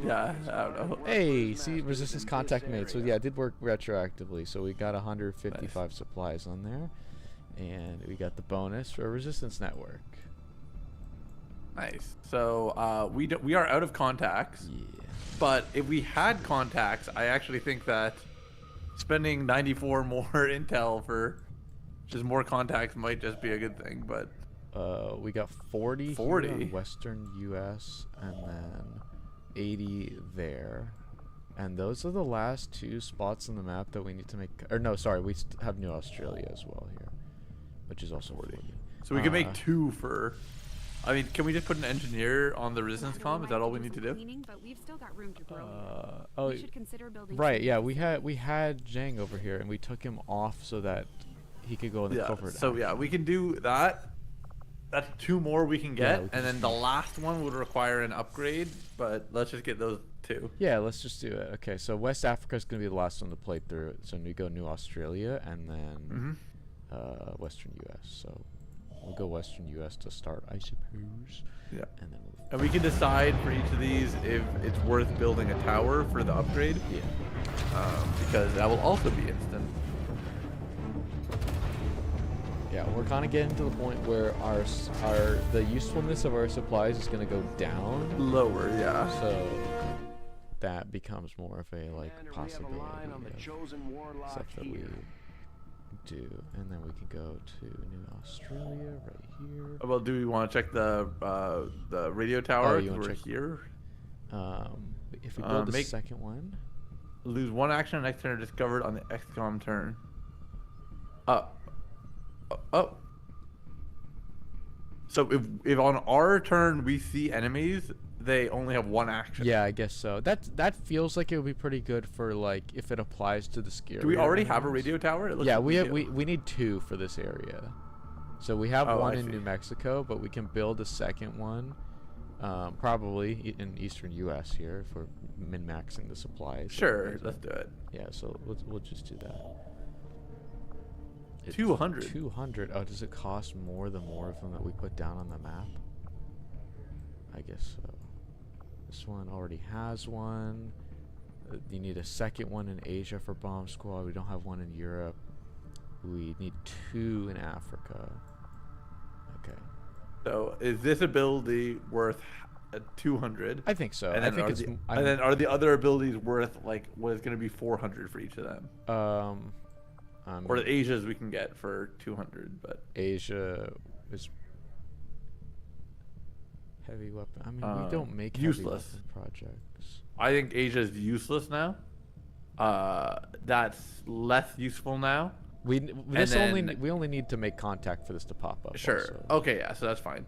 B: Yeah, I don't know.
A: Hey, see, resistance contact made. So yeah, it did work retroactively. So we got 155 supplies on there, and we got the bonus for resistance network.
B: Nice. So we are out of contacts.
A: Yeah.
B: But if we had contacts, I actually think that spending 94 more intel for just more contacts might just be a good thing. But
A: we got 40
B: 40
A: here in Western U.S. and then 80 there, and those are the last 2 spots on the map that we need to make. Or no, sorry, we have New Australia as well here, which is also 40.
B: So we can make 2 for. I mean, can we just put an engineer on the resistance comm? Is that all we need to do?
F: But we've still got room to grow.
A: Oh,
F: We should consider building
A: right.
F: some
A: Yeah, we had Zhang over here, and we took him off so that he could go in the covert.
B: So yeah, we can do that. That's 2 more we can get,
A: we can
B: and then the last one would require an upgrade. But let's just get those 2.
A: Yeah, let's just do it. Okay, so West Africa is going to be the last one to play through. So we go New Australia and then Western U.S. So we'll go Western U.S. to start, I suppose.
B: Yeah.
A: And then
B: And we can decide for each of these if it's worth building a tower for the upgrade.
A: Yeah.
B: Because that will also be instant.
A: Yeah, we're kind of getting to the point where the usefulness of our supplies is going to go down.
B: Lower, yeah.
A: So that becomes more of a possibility of stuff that we do, and then we can go to New Australia right here.
B: Well, do we want to check the radio tower?
A: you wanna
B: We're
A: check-
B: here.
A: If we build the second one,
B: Lose 1 action on next turn discovered on the XCOM turn. So if on our turn we see enemies, they only have 1 action.
A: yeah, I guess so. That feels like it would be pretty good for if it applies to the scary.
B: Do we already have a radio tower? It looks
A: Yeah,
B: like
A: we need 2 for this area. So we have
B: Oh,
A: one
B: I
A: in
B: see.
A: New Mexico, but we can build a second one, probably in Eastern U.S. here if we're min-maxing the supplies.
B: Sure, let's do it.
A: Yeah, so we'll just do that.
B: 200.
A: 200. Oh, does it cost more the more of them that we put down on the map? I guess so. This one already has one. You need a second one in Asia for Bomb Squad. We don't have one in Europe. We need 2 in Africa. Okay.
B: So is this ability worth 200?
A: I think so.
B: And
A: I
B: then,
A: think
B: are,
A: it's.
B: and then are the other abilities worth what is going to be 400 for each of them? Or the Asia's we can get for 200, but
A: Asia is heavy weapon. I mean, we don't make
B: useless
A: heavy weapon projects.
B: I think Asia is useless now. That's less useful now.
A: We only need to make contact for this to pop up.
B: Sure.
A: Also.
B: Okay, yeah, so that's fine.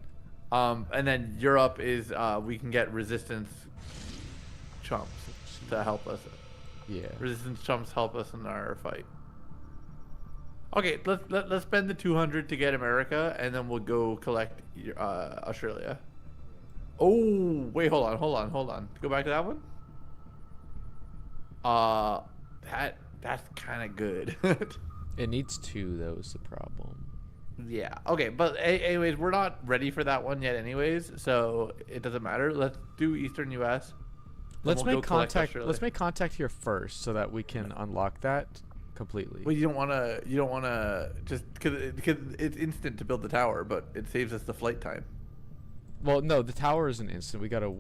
B: And then Europe is we can get resistance chumps to help us.
A: Yeah.
B: Resistance chumps help us in our fight. Okay, let's spend the 200 to get America, and then we'll go collect Australia. Oh, wait, hold on. Go back to that one. That's kind of good.
A: It needs 2 though, is the problem.
B: Yeah. Okay, but anyways, we're not ready for that one yet anyways, so it doesn't matter. Let's do Eastern US.
A: Let's make contact. Let's make contact here first so that we can unlock that completely.
B: Well, you don't want to just because it's instant to build the tower, but it saves us the flight time.
A: Well, no, the tower isn't instant. We gotta.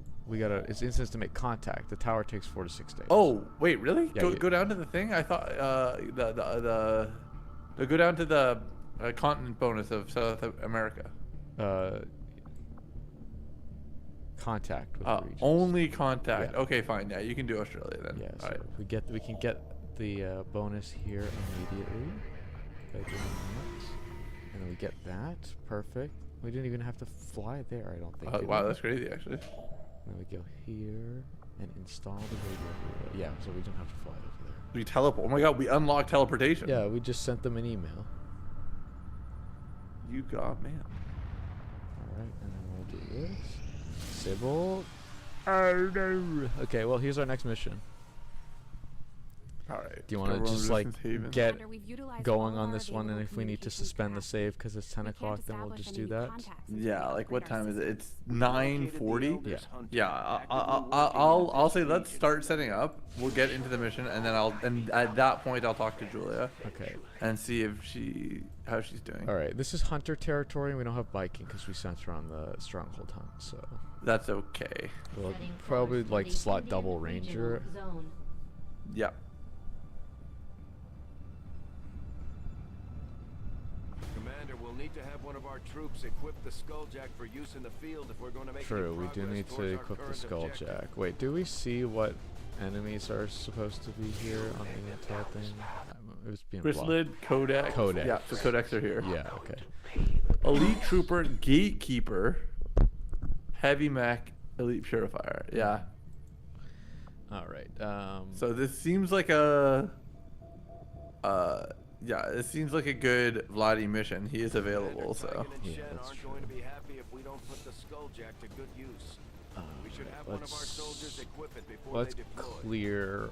A: It's instant to make contact. The tower takes 4 to 6 days.
B: Oh, wait, really?
A: Yeah,
B: Go down to the thing. I thought go down to the continent bonus of South America.
A: Contact with the regions.
B: Only contact.
A: Yeah.
B: Okay, fine. Yeah, you can do Australia then.
A: Yeah, so
B: All right.
A: we can get the bonus here immediately by doing that, and then we get that. Perfect. We didn't even have to fly there, I don't think. did
B: Wow,
A: we?
B: that's crazy actually.
A: Then we go here and install the radio. Yeah, so we don't have to fly over there.
B: We teleport. Oh my god, we unlocked teleportation.
A: Yeah, we just sent them an email.
B: You got man.
A: Alright, and then we'll do this. Sybil. Oh no. Okay, well here's our next mission.
B: All right.
A: Do you want to just like get
F: Commander, we've utilized
A: going
F: all
A: on
F: our
A: this one, and
F: available
A: if we need to
F: communications
A: suspend the
F: capacity.
A: save because it's 10
F: We can't
A: o'clock, then we'll
F: establish
A: just
F: any
A: do
F: new
A: that?
F: contacts until
B: Yeah,
F: we
B: like what
F: upgrade our
B: time is it?
F: system.
B: It's 9:40.
A: Yeah.
B: Yeah, I'll say let's start setting up. We'll get into the mission, and then at that point I'll talk to Julia
A: Okay.
B: and see if how she's doing.
A: All right. This is hunter territory, and we don't have biking because we sent her on the stronghold hunt. So
B: That's okay.
A: we'll
G: Setting
A: probably
G: course for
A: like
G: the
A: slot
G: Indian
A: double
G: regional
A: ranger.
G: zone.
B: Yeah.
H: Commander, we'll need to have one of our troops equip the Skulljack for use in the field if we're going to make
A: True.
H: any
A: We do
H: progress
A: need to
H: towards our
A: equip the
H: current objective.
A: skulljack. Wait. Do we see what enemies are supposed to be here on the intel thing? It was being blocked.
B: Chrysalid, Codex.
A: Codex.
B: Yeah, the Codex are here.
A: Yeah. Okay.
B: Elite Trooper, Gatekeeper, Heavy Mech, Elite Purifier. Yeah.
A: All right.
B: So this seems like a it seems like a good Vladdy mission. He is available, so.
H: Dragon and
A: Yeah,
H: Shen
A: that's
H: aren't going to be happy if we don't put the Skulljack to good use. We should have one of our soldiers equip it before
A: Let's
H: they deploy.
A: clear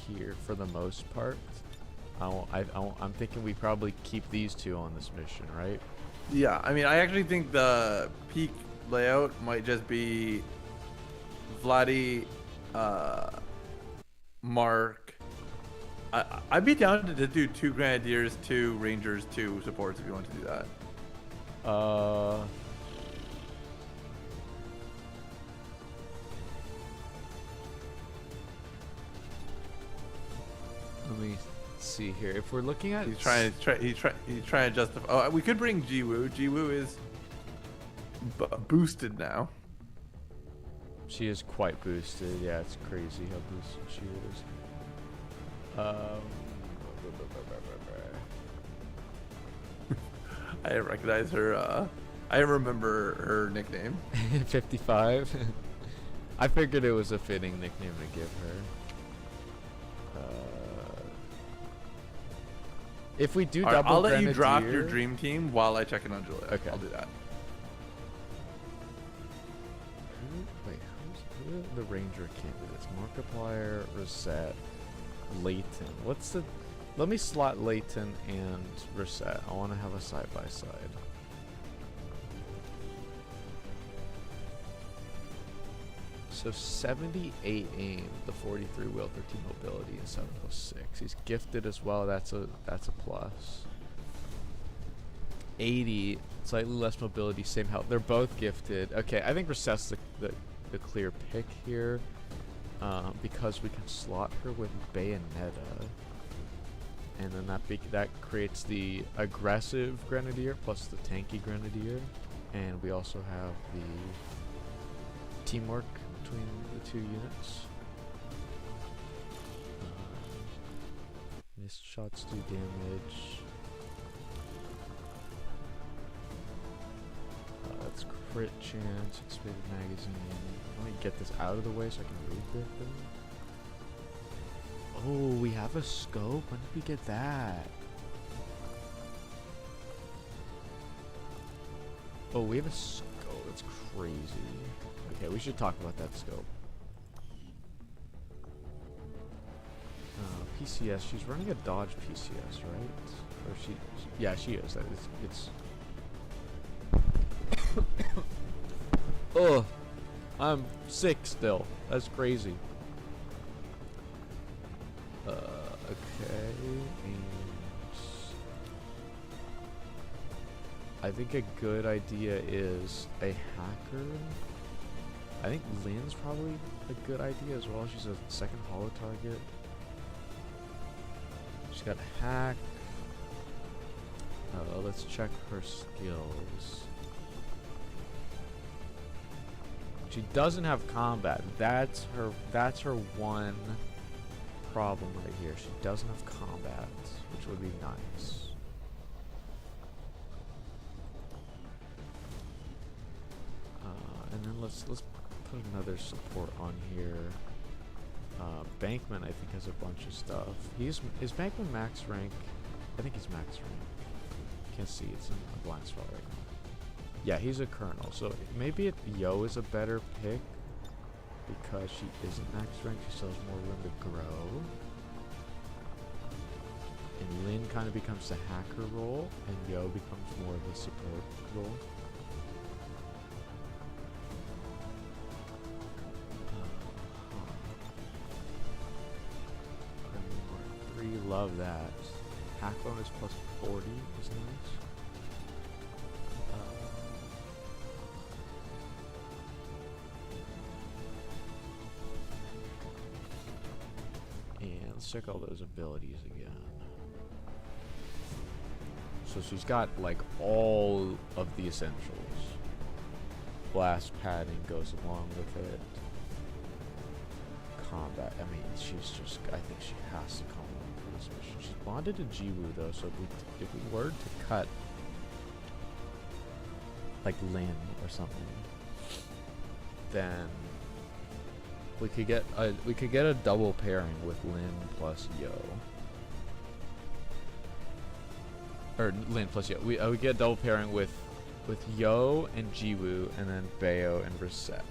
A: here for the most part. I'm thinking we probably keep these two on this mission, right?
B: Yeah, I mean, I actually think the peak layout might just be Vladdy, Mark. I'd be down to do 2 Grenadiers, 2 Rangers, 2 supports if you want to do that.
A: Let me see here. If we're looking at
B: He's trying to justify. Oh, we could bring Jiwoo. Jiwoo is boosted now.
A: She is quite boosted. Yeah, it's crazy how boosted she is.
B: I recognize her. I remember her nickname.
A: 55. I figured it was a fitting nickname to give her. If we do
B: All right,
A: double
B: I'll let you drop your
A: Grenadier-
B: dream team while I check in on Julia.
A: Okay.
B: I'll do that.
A: Who are the Ranger candidates? Markiplier, Reset, Layton. What's the... Let me slot Layton and Reset. I want to have a side-by-side. So 78 aim, the 43 will, 13 mobility, and 7+6. He's gifted as well. That's a plus. 80, slightly less mobility, same health. They're both gifted. Okay, I think Reset's the clear pick here, because we can slot her with Bayonetta, and then that creates the aggressive Grenadier plus the tanky Grenadier, and we also have the teamwork between the 2 units. Missed shots do damage. That's crit chance, expanded magazine. Let me get this out of the way so I can read this thing. Oh, we have a scope? When did we get that? Oh, we have a scope. That's crazy. Okay, we should talk about that scope. PCS. She's running a dodge PCS, right? Or yeah, she is. It's Ugh. I'm sick still. That's crazy. Okay. And I think a good idea is a hacker. I think Lynn's probably a good idea as well. She's a second holo target. She's got hack. Let's check her skills. She doesn't have combat. That's her one problem right here. She doesn't have combat, which would be nice. And then let's put another support on here. Bankman, I think, has a bunch of stuff. Is Bankman max rank? I think he's max rank. Can't see. It's in a blind spot right now. Yeah, he's a colonel. So maybe Yo is a better pick because she isn't max rank. She still has more room to grow. And Lin kind of becomes the hacker role, and Yo becomes more of the support role. Mark 3, love that. Hack bonus plus 40 is nice. And let's check all those abilities again. So she's got like all of the essentials. Blast padding goes along with it. Combat, I mean, she's just, I think she has to come along for this mission. She's bonded to Jiwoo though, so if we were to cut like Lin or something, then we could get a double pairing with Lin plus Yo. Or Lin plus Yo. We get a double pairing with Yo and Jiwoo, and then Bayo and Reset.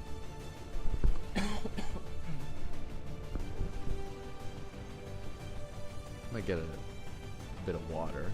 A: Might get a bit of water.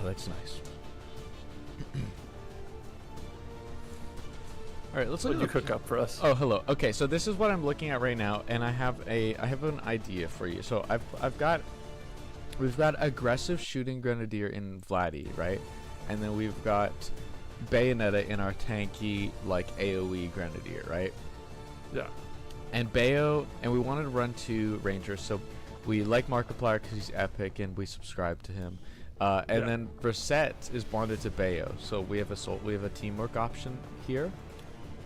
A: That's nice. All right, let's look at
B: you cook up for us.
A: Oh, hello. Okay, so this is what I'm looking at right now, and I have an idea for you. So we've got aggressive shooting grenadier in Vladdy, right? And then we've got Bayonetta in our tanky like AoE grenadier, right?
B: Yeah.
A: And Bayo, and we wanted to run 2 rangers, so we like Markiplier because he's epic, and we subscribe to him. And then Reset is bonded to Bayo, so we have a teamwork option here,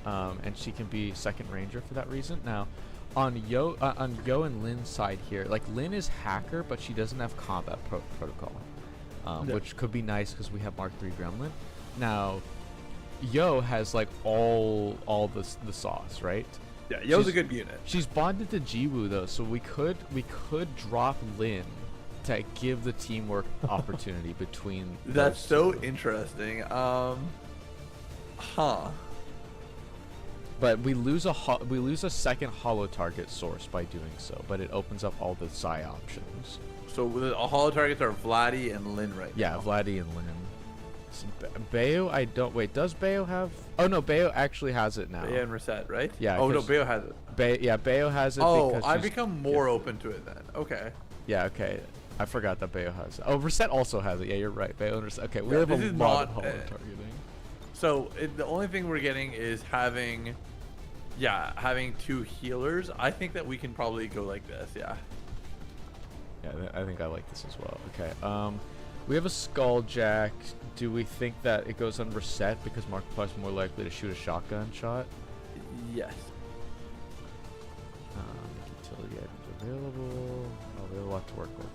A: and she can be second ranger for that reason. Now, on Yo and Lin's side here, like Lin is hacker, but she doesn't have combat protocol, which could be nice because we have Mark 3 Gremlin. Now, Yo has like all the sauce, right?
B: Yeah, Yo's a good unit.
A: She's bonded to Jiwoo though, so we could drop Lin to give the teamwork opportunity between.
B: That's so interesting.
A: But we lose a second hollow target source by doing so, but it opens up all the Psy options.
B: So the hollow targets are Vladdy and Lin right now.
A: Yeah, Vladdy and Lin. So Bayo, I don't wait. Does Bayo have? Oh no, Bayo actually has it now.
B: Bayo and Reset, right?
A: Yeah.
B: Oh no, Bayo has it.
A: Bayo has it.
B: Oh,
A: because
B: I become more open to it then. Okay.
A: Yeah. Okay. I forgot that Bayo has it. Oh, Reset also has it. Yeah, you're right. Bayo and Reset. Okay, we have a lot of hollow targeting.
B: So the only thing we're getting is having 2 healers. I think that we can probably go like this. Yeah.
A: Yeah, I think I like this as well. Okay. We have a Skulljack. Do we think that it goes on Reset because Markiplier is more likely to shoot a shotgun shot?
B: Yes.
A: Utility items available. Oh, we have a lot to work with.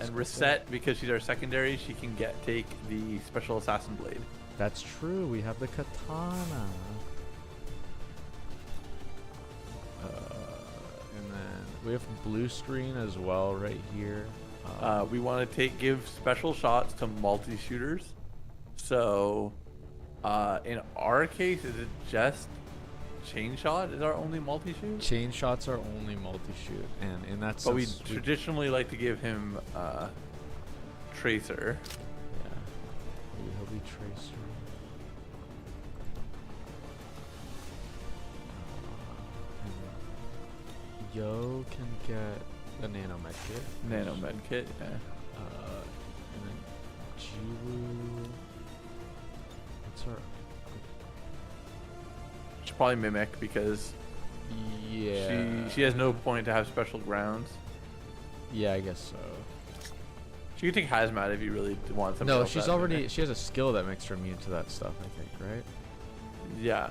B: And Reset, because she's our secondary, she can take the special assassin blade.
A: That's true. We have the katana. And then we have blue screen as well right here.
B: We want to give special shots to multi-shooters. So, in our case, is it just chain shot is our only multi-shoot?
A: Chain shots are only multi-shoot, and in that sense,
B: but we traditionally like to give him Tracer.
A: Yeah, he'll be Tracer. Yo can get a nano med kit.
B: Nano med kit, yeah.
A: And then Jiwoo. What's her?
B: Should probably Mimic because she has no point to have special grounds.
A: Yeah, I guess so.
B: She can take Hazmat if you really want something.
A: No, she's already she has a skill that makes her immune to that stuff, I think, right?
B: Yeah.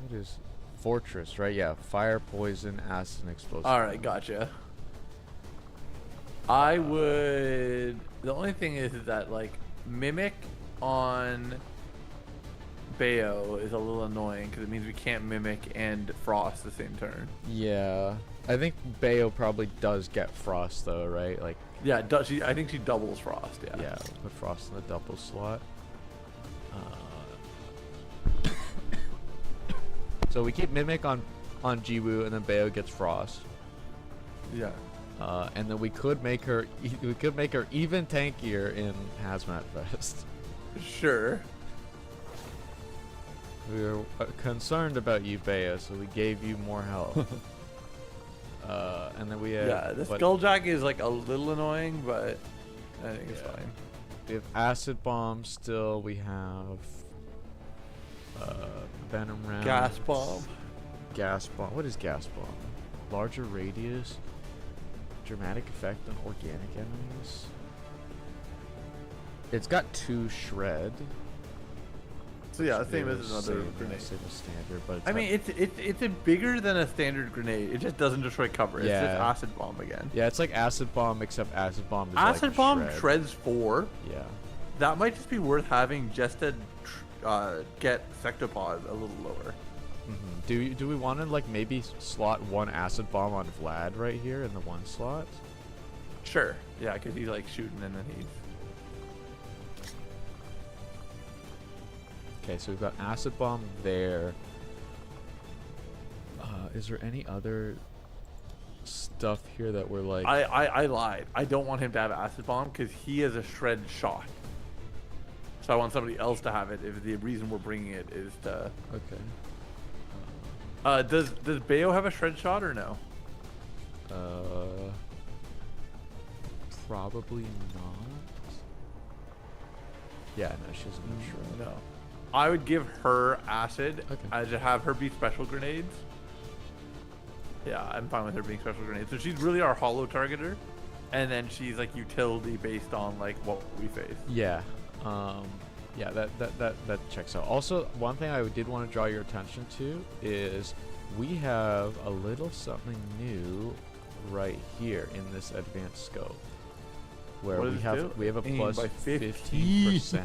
A: What is fortress, right? Yeah, fire, poison, acid, and explosive.
B: All right, gotcha. I would. The only thing is that like mimic on Bayo is a little annoying because it means we can't mimic and frost the same turn.
A: Yeah, I think Bayo probably does get frost though, right? Like.
B: Yeah, I think she doubles frost. Yeah.
A: Yeah, put frost in the double slot. So we keep mimic on Jiwoo, and then Bayo gets frost.
B: Yeah.
A: And then we could make her even tankier in Hazmat Vest.
B: Sure.
A: We were concerned about you, Bayo, so we gave you more help. And then we have...
B: Yeah, the Skulljack is like a little annoying, but I think it's fine.
A: We have Acid Bomb still. We have Venom Round.
B: Gas Bomb.
A: Gas Bomb. What is Gas Bomb? Larger radius. Dramatic effect on organic enemies. It's got 2 shred.
B: So yeah, same as another grenade.
A: Same as standard, but
B: I mean, it's a bigger than a standard grenade. It just doesn't destroy cover. It's just acid bomb again.
A: Yeah, it's like acid bomb, except acid bomb is
B: acid
A: like
B: bomb
A: shred.
B: shreds 4.
A: Yeah.
B: That might just be worth having just to get Sectopod a little lower.
A: Mm-hmm. Do we want to like maybe slot 1 acid bomb on Vlad right here in the 1 slot?
B: Sure. Yeah, because he's like shooting and then he's.
A: Okay, so we've got acid bomb there. Is there any other stuff here that we're like?
B: I lied. I don't want him to have acid bomb because he has a shred shot. So I want somebody else to have it if the reason we're bringing it is to.
A: Okay.
B: Does Bayo have a shred shot or no?
A: Probably not. Yeah, no, she doesn't have shred.
B: No. I would give her acid to have her be special grenades. Yeah, I'm fine with her being special grenades. So she's really our hollow targeter, and then she's like utility based on like what we face.
A: Yeah, yeah, that checks out. Also, one thing I did want to draw your attention to is we have a little something new right here in this advanced scope, where we have a plus 15%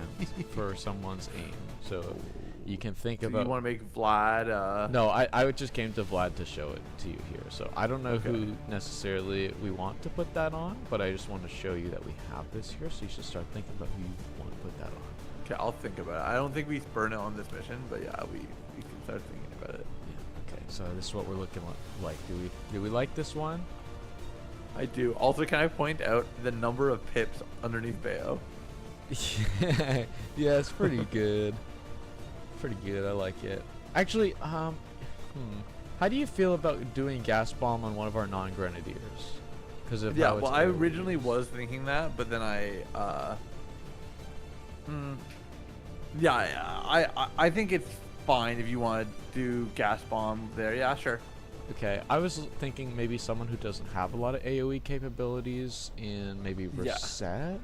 A: for someone's aim. So you can think about.
B: You want to make Vlad?
A: No, I just came to Vlad to show it to you here. So I don't know who necessarily we want to put that on, but I just want to show you that we have this here. So you should start thinking about who you want to put that on.
B: Okay, I'll think about it. I don't think we burn it on this mission, but yeah, we can start thinking about it.
A: Yeah. Okay, so this is what we're looking like. Do we like this one?
B: I do. Also, can I point out the number of pips underneath Bayo?
A: Yeah, it's pretty good. Pretty good. I like it. Actually, how do you feel about doing gas bomb on one of our non-grenadiers? Because of
B: yeah, well, I originally was thinking that, but then I think it's fine if you want to do gas bomb there. Yeah, sure.
A: Okay, I was thinking maybe someone who doesn't have a lot of AoE capabilities in maybe Reset.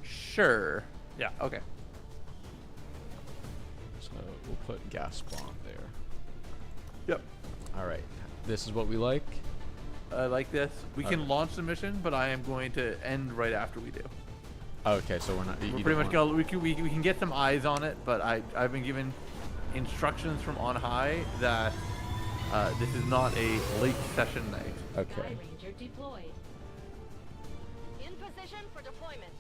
B: Sure. Yeah. Okay.
A: So we'll put gas bomb there.
B: Yep.
A: All right. This is what we like.
B: I like this. We can launch the mission, but I am going to end right after we do.
A: Okay, so we're not.
B: We're pretty much gonna. We can get some eyes on it, but I've been given instructions from on high that this is not a late session night.
A: Okay.
D: In position for deployment.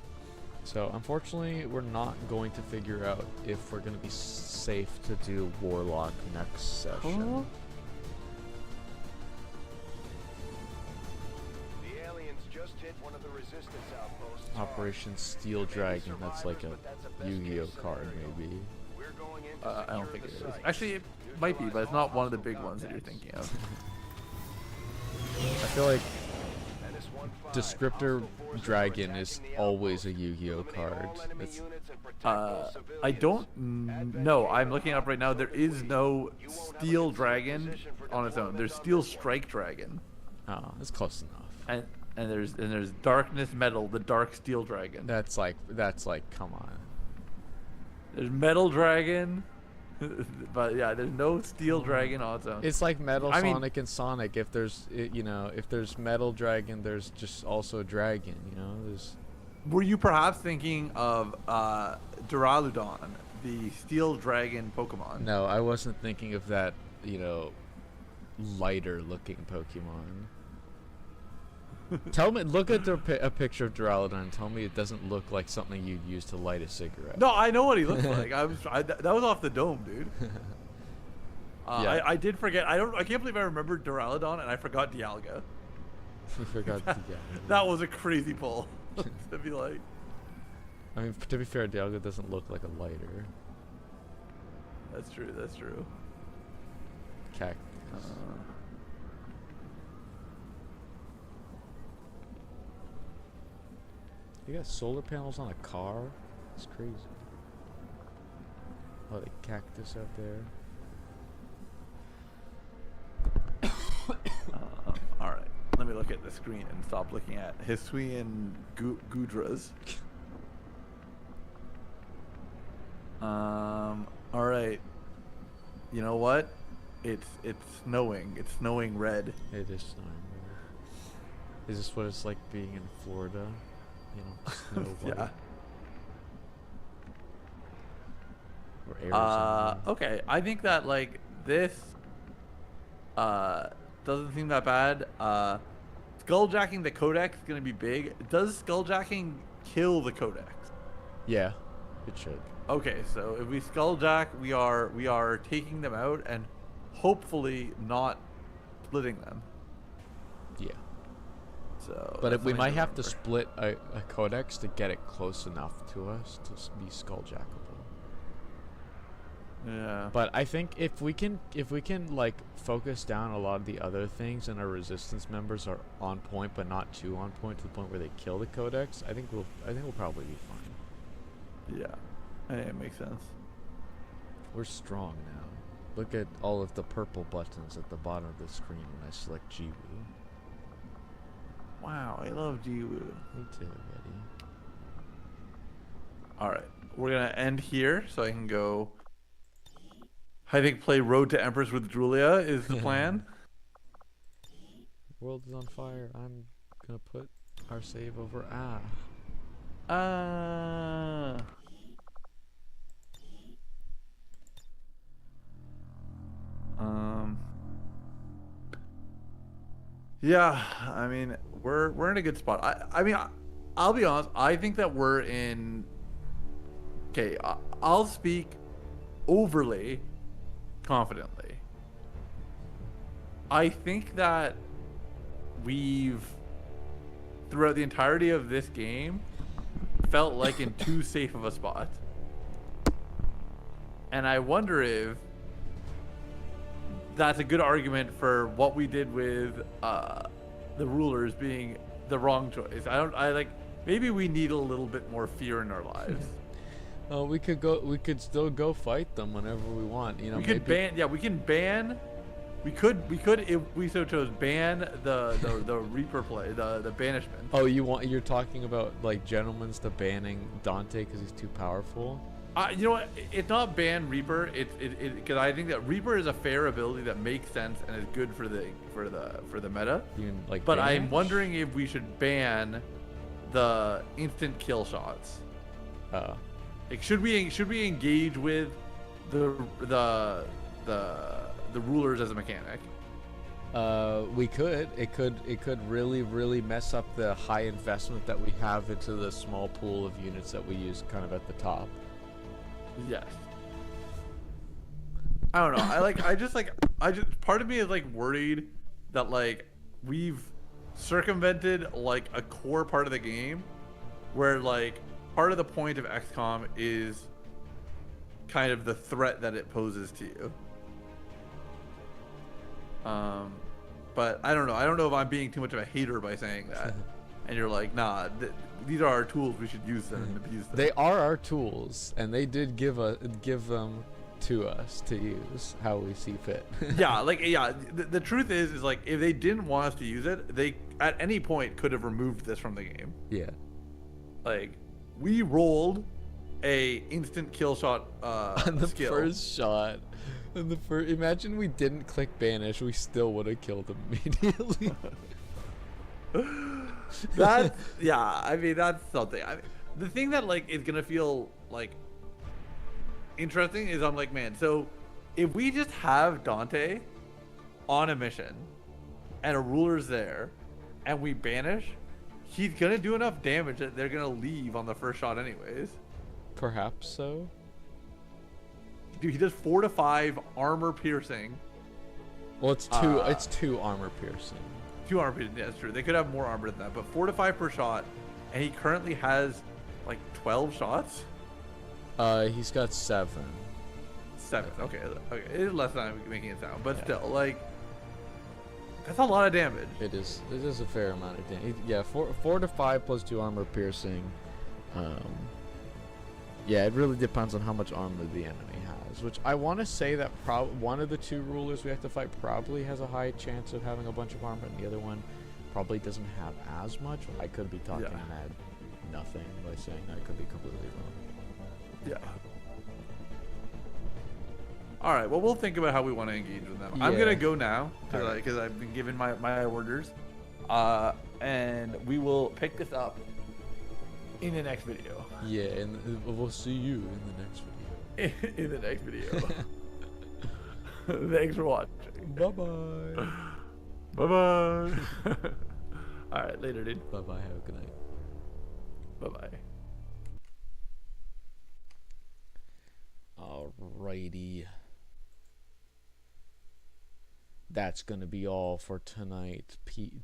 A: So unfortunately, we're not going to figure out if we're going to be safe to do Warlock next session.
C: The aliens just hit one of the resistance outposts.
A: Operation Steel Dragon. That's like a Yu-Gi-Oh card, maybe.
B: I don't think it is. Actually, it might be, but it's not one of the big ones that you're thinking of.
A: I feel like Descriptor Dragon is always a Yu-Gi-Oh card. It's,
B: I don't know. I'm looking up right now. There is no Steel Dragon on its own. There's Steel Strike Dragon.
A: Oh, that's close enough.
B: And there's Darkness Metal, the Dark Steel Dragon.
A: That's like come on.
B: There's Metal Dragon. But yeah, there's no steel dragon on zone.
A: It's like Metal
B: I mean-
A: Sonic and Sonic. If there's, if there's Metal Dragon, there's just also Dragon. There's.
B: Were you perhaps thinking of Duraludon, the steel dragon Pokemon?
A: No, I wasn't thinking of that. Lighter looking Pokemon. Tell me, look at a picture of Duraludon and tell me it doesn't look like something you'd use to light a cigarette.
B: No, I know what he looks like. That was off the dome, dude.
A: Yeah.
B: I did forget. I can't believe I remembered Duraludon and I forgot Dialga.
A: You forgot Dialga.
B: That was a crazy pull. To be like.
A: I mean, to be fair, Dialga doesn't look like a lighter.
B: That's true. That's true.
A: Cactus. You got solar panels on a car? It's crazy. Oh, the cactus out there.
B: All right. Let me look at the screen and stop looking at Hisuian Gudras. All right. You know what? It's snowing. It's snowing red.
A: It is snowing. Is this what it's like being in Florida? Snow white.
B: Yeah.
A: Or Arizona.
B: Okay. I think that this doesn't seem that bad. Skulljacking the codex is gonna be big. Does skulljacking kill the codex?
A: Yeah, it should.
B: Okay, so if we skulljack, we are taking them out and hopefully not splitting them.
A: Yeah.
B: So,
A: But
B: that's
A: we
B: something
A: might have to
B: remember.
A: split a codex to get it close enough to us to be skulljackable.
B: Yeah.
A: But I think if we can focus down a lot of the other things and our resistance members are on point but not too on point to the point where they kill the codex, I think we'll probably be fine.
B: Yeah. It makes sense.
A: We're strong now. Look at all of the purple buttons at the bottom of the screen when I select Jiwoo.
B: Wow, I love Jiwoo.
A: Me too, buddy.
B: Alright. We're gonna end here so I can go. I think play Road to Empress with Julia is the plan.
A: World is on fire. I'm gonna put our save over
B: Yeah, I mean, we're in a good spot. I mean, I'll be honest. I think that we're in. Okay, I'll speak overly confidently. I think that we've, throughout the entirety of this game, felt like in too safe of a spot. And I wonder if that's a good argument for what we did with the rulers being the wrong choice. Maybe we need a little bit more fear in our lives.
A: Oh, we could still go fight them whenever we want.
B: We could ban. Yeah, we can ban. We could if we so chose ban the Reaper play, the banishment.
A: Oh, you're talking about like gentlemen's to banning Dante because he's too powerful.
B: You know what? It's not ban Reaper. Because I think that Reaper is a fair ability that makes sense and is good for the meta.
A: You can, like,
B: but
A: ban
B: I'm
A: it?
B: wondering if we should ban the instant kill shots. Like, should we engage with the rulers as a mechanic?
A: We could. It could really mess up the high investment that we have into the small pool of units that we use kind of at the top.
B: Yes. I don't know. Part of me is worried that we've circumvented a core part of the game where part of the point of XCOM is kind of the threat that it poses to you. But I don't know. I don't know if I'm being too much of a hater by saying that. And you're like, nah, these are our tools. We should use them and abuse them.
A: They are our tools, and they did give them to us to use how we see fit.
B: The truth is if they didn't want us to use it, they at any point could have removed this from the game.
A: Yeah.
B: We rolled a instant kill shot
A: On the
B: skill.
A: first shot. On the first, imagine we didn't click banish, we still would have killed him immediately.
B: That's yeah. I mean, that's something. I mean, the thing that like is gonna feel like interesting is I'm like, man. So if we just have Dante on a mission and a ruler's there, and we banish, he's gonna do enough damage that they're gonna leave on the first shot anyways.
A: Perhaps so.
B: Dude, he does 4 to 5 armor piercing.
A: Well, it's two. It's 2 armor piercing.
B: 2 armor piercing. Yeah, that's true. They could have more armor than that, but 4 to 5 per shot, and he currently has like 12 shots.
A: He's got 7.
B: 7. Okay. Okay. It is less than I'm making it sound, but still, like, that's a lot of damage.
A: It is. It is a fair amount of damage. Yeah, 4 to 5 plus 2 armor piercing. Yeah, it really depends on how much armor the enemy has. Which I want to say that one of the 2 rulers we have to fight probably has a high chance of having a bunch of armor, and the other one probably doesn't have as much. I could be talking mad nothing by saying that. I could be completely wrong.
B: Yeah. All right. Well, we'll think about how we want to engage with them. I'm gonna go now because I've been given my orders, and we will pick this up in the next video.
A: Yeah, and we'll see you in the next video.
B: In the next video. Thanks for watching.
A: Bye-bye.
B: Bye-bye. All right, later, dude.
A: Bye-bye. Have a good night.
B: Bye-bye.
A: Alrighty. That's gonna be all for tonight,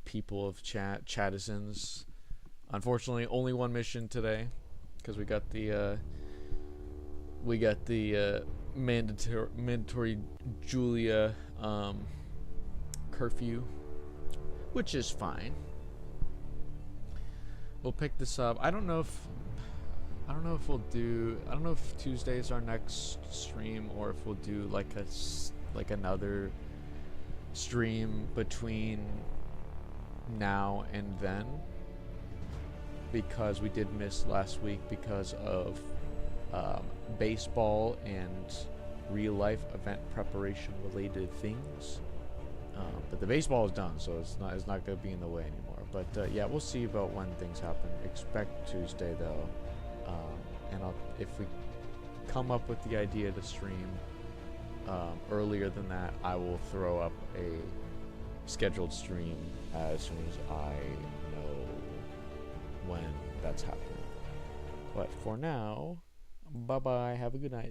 A: people of chatizens. Unfortunately, only one mission today, because we got the mandatory Julia curfew, which is fine. We'll pick this up. I don't know if Tuesday is our next stream, or if we'll do like another stream between now and then, because we did miss last week because of baseball and real life event preparation related things. But the baseball is done, so it's not going to be in the way anymore. But yeah, we'll see about when things happen. Expect Tuesday though, and if we come up with the idea to stream earlier than that, I will throw up a scheduled stream as soon as I know when that's happening. But for now, bye bye, have a good night.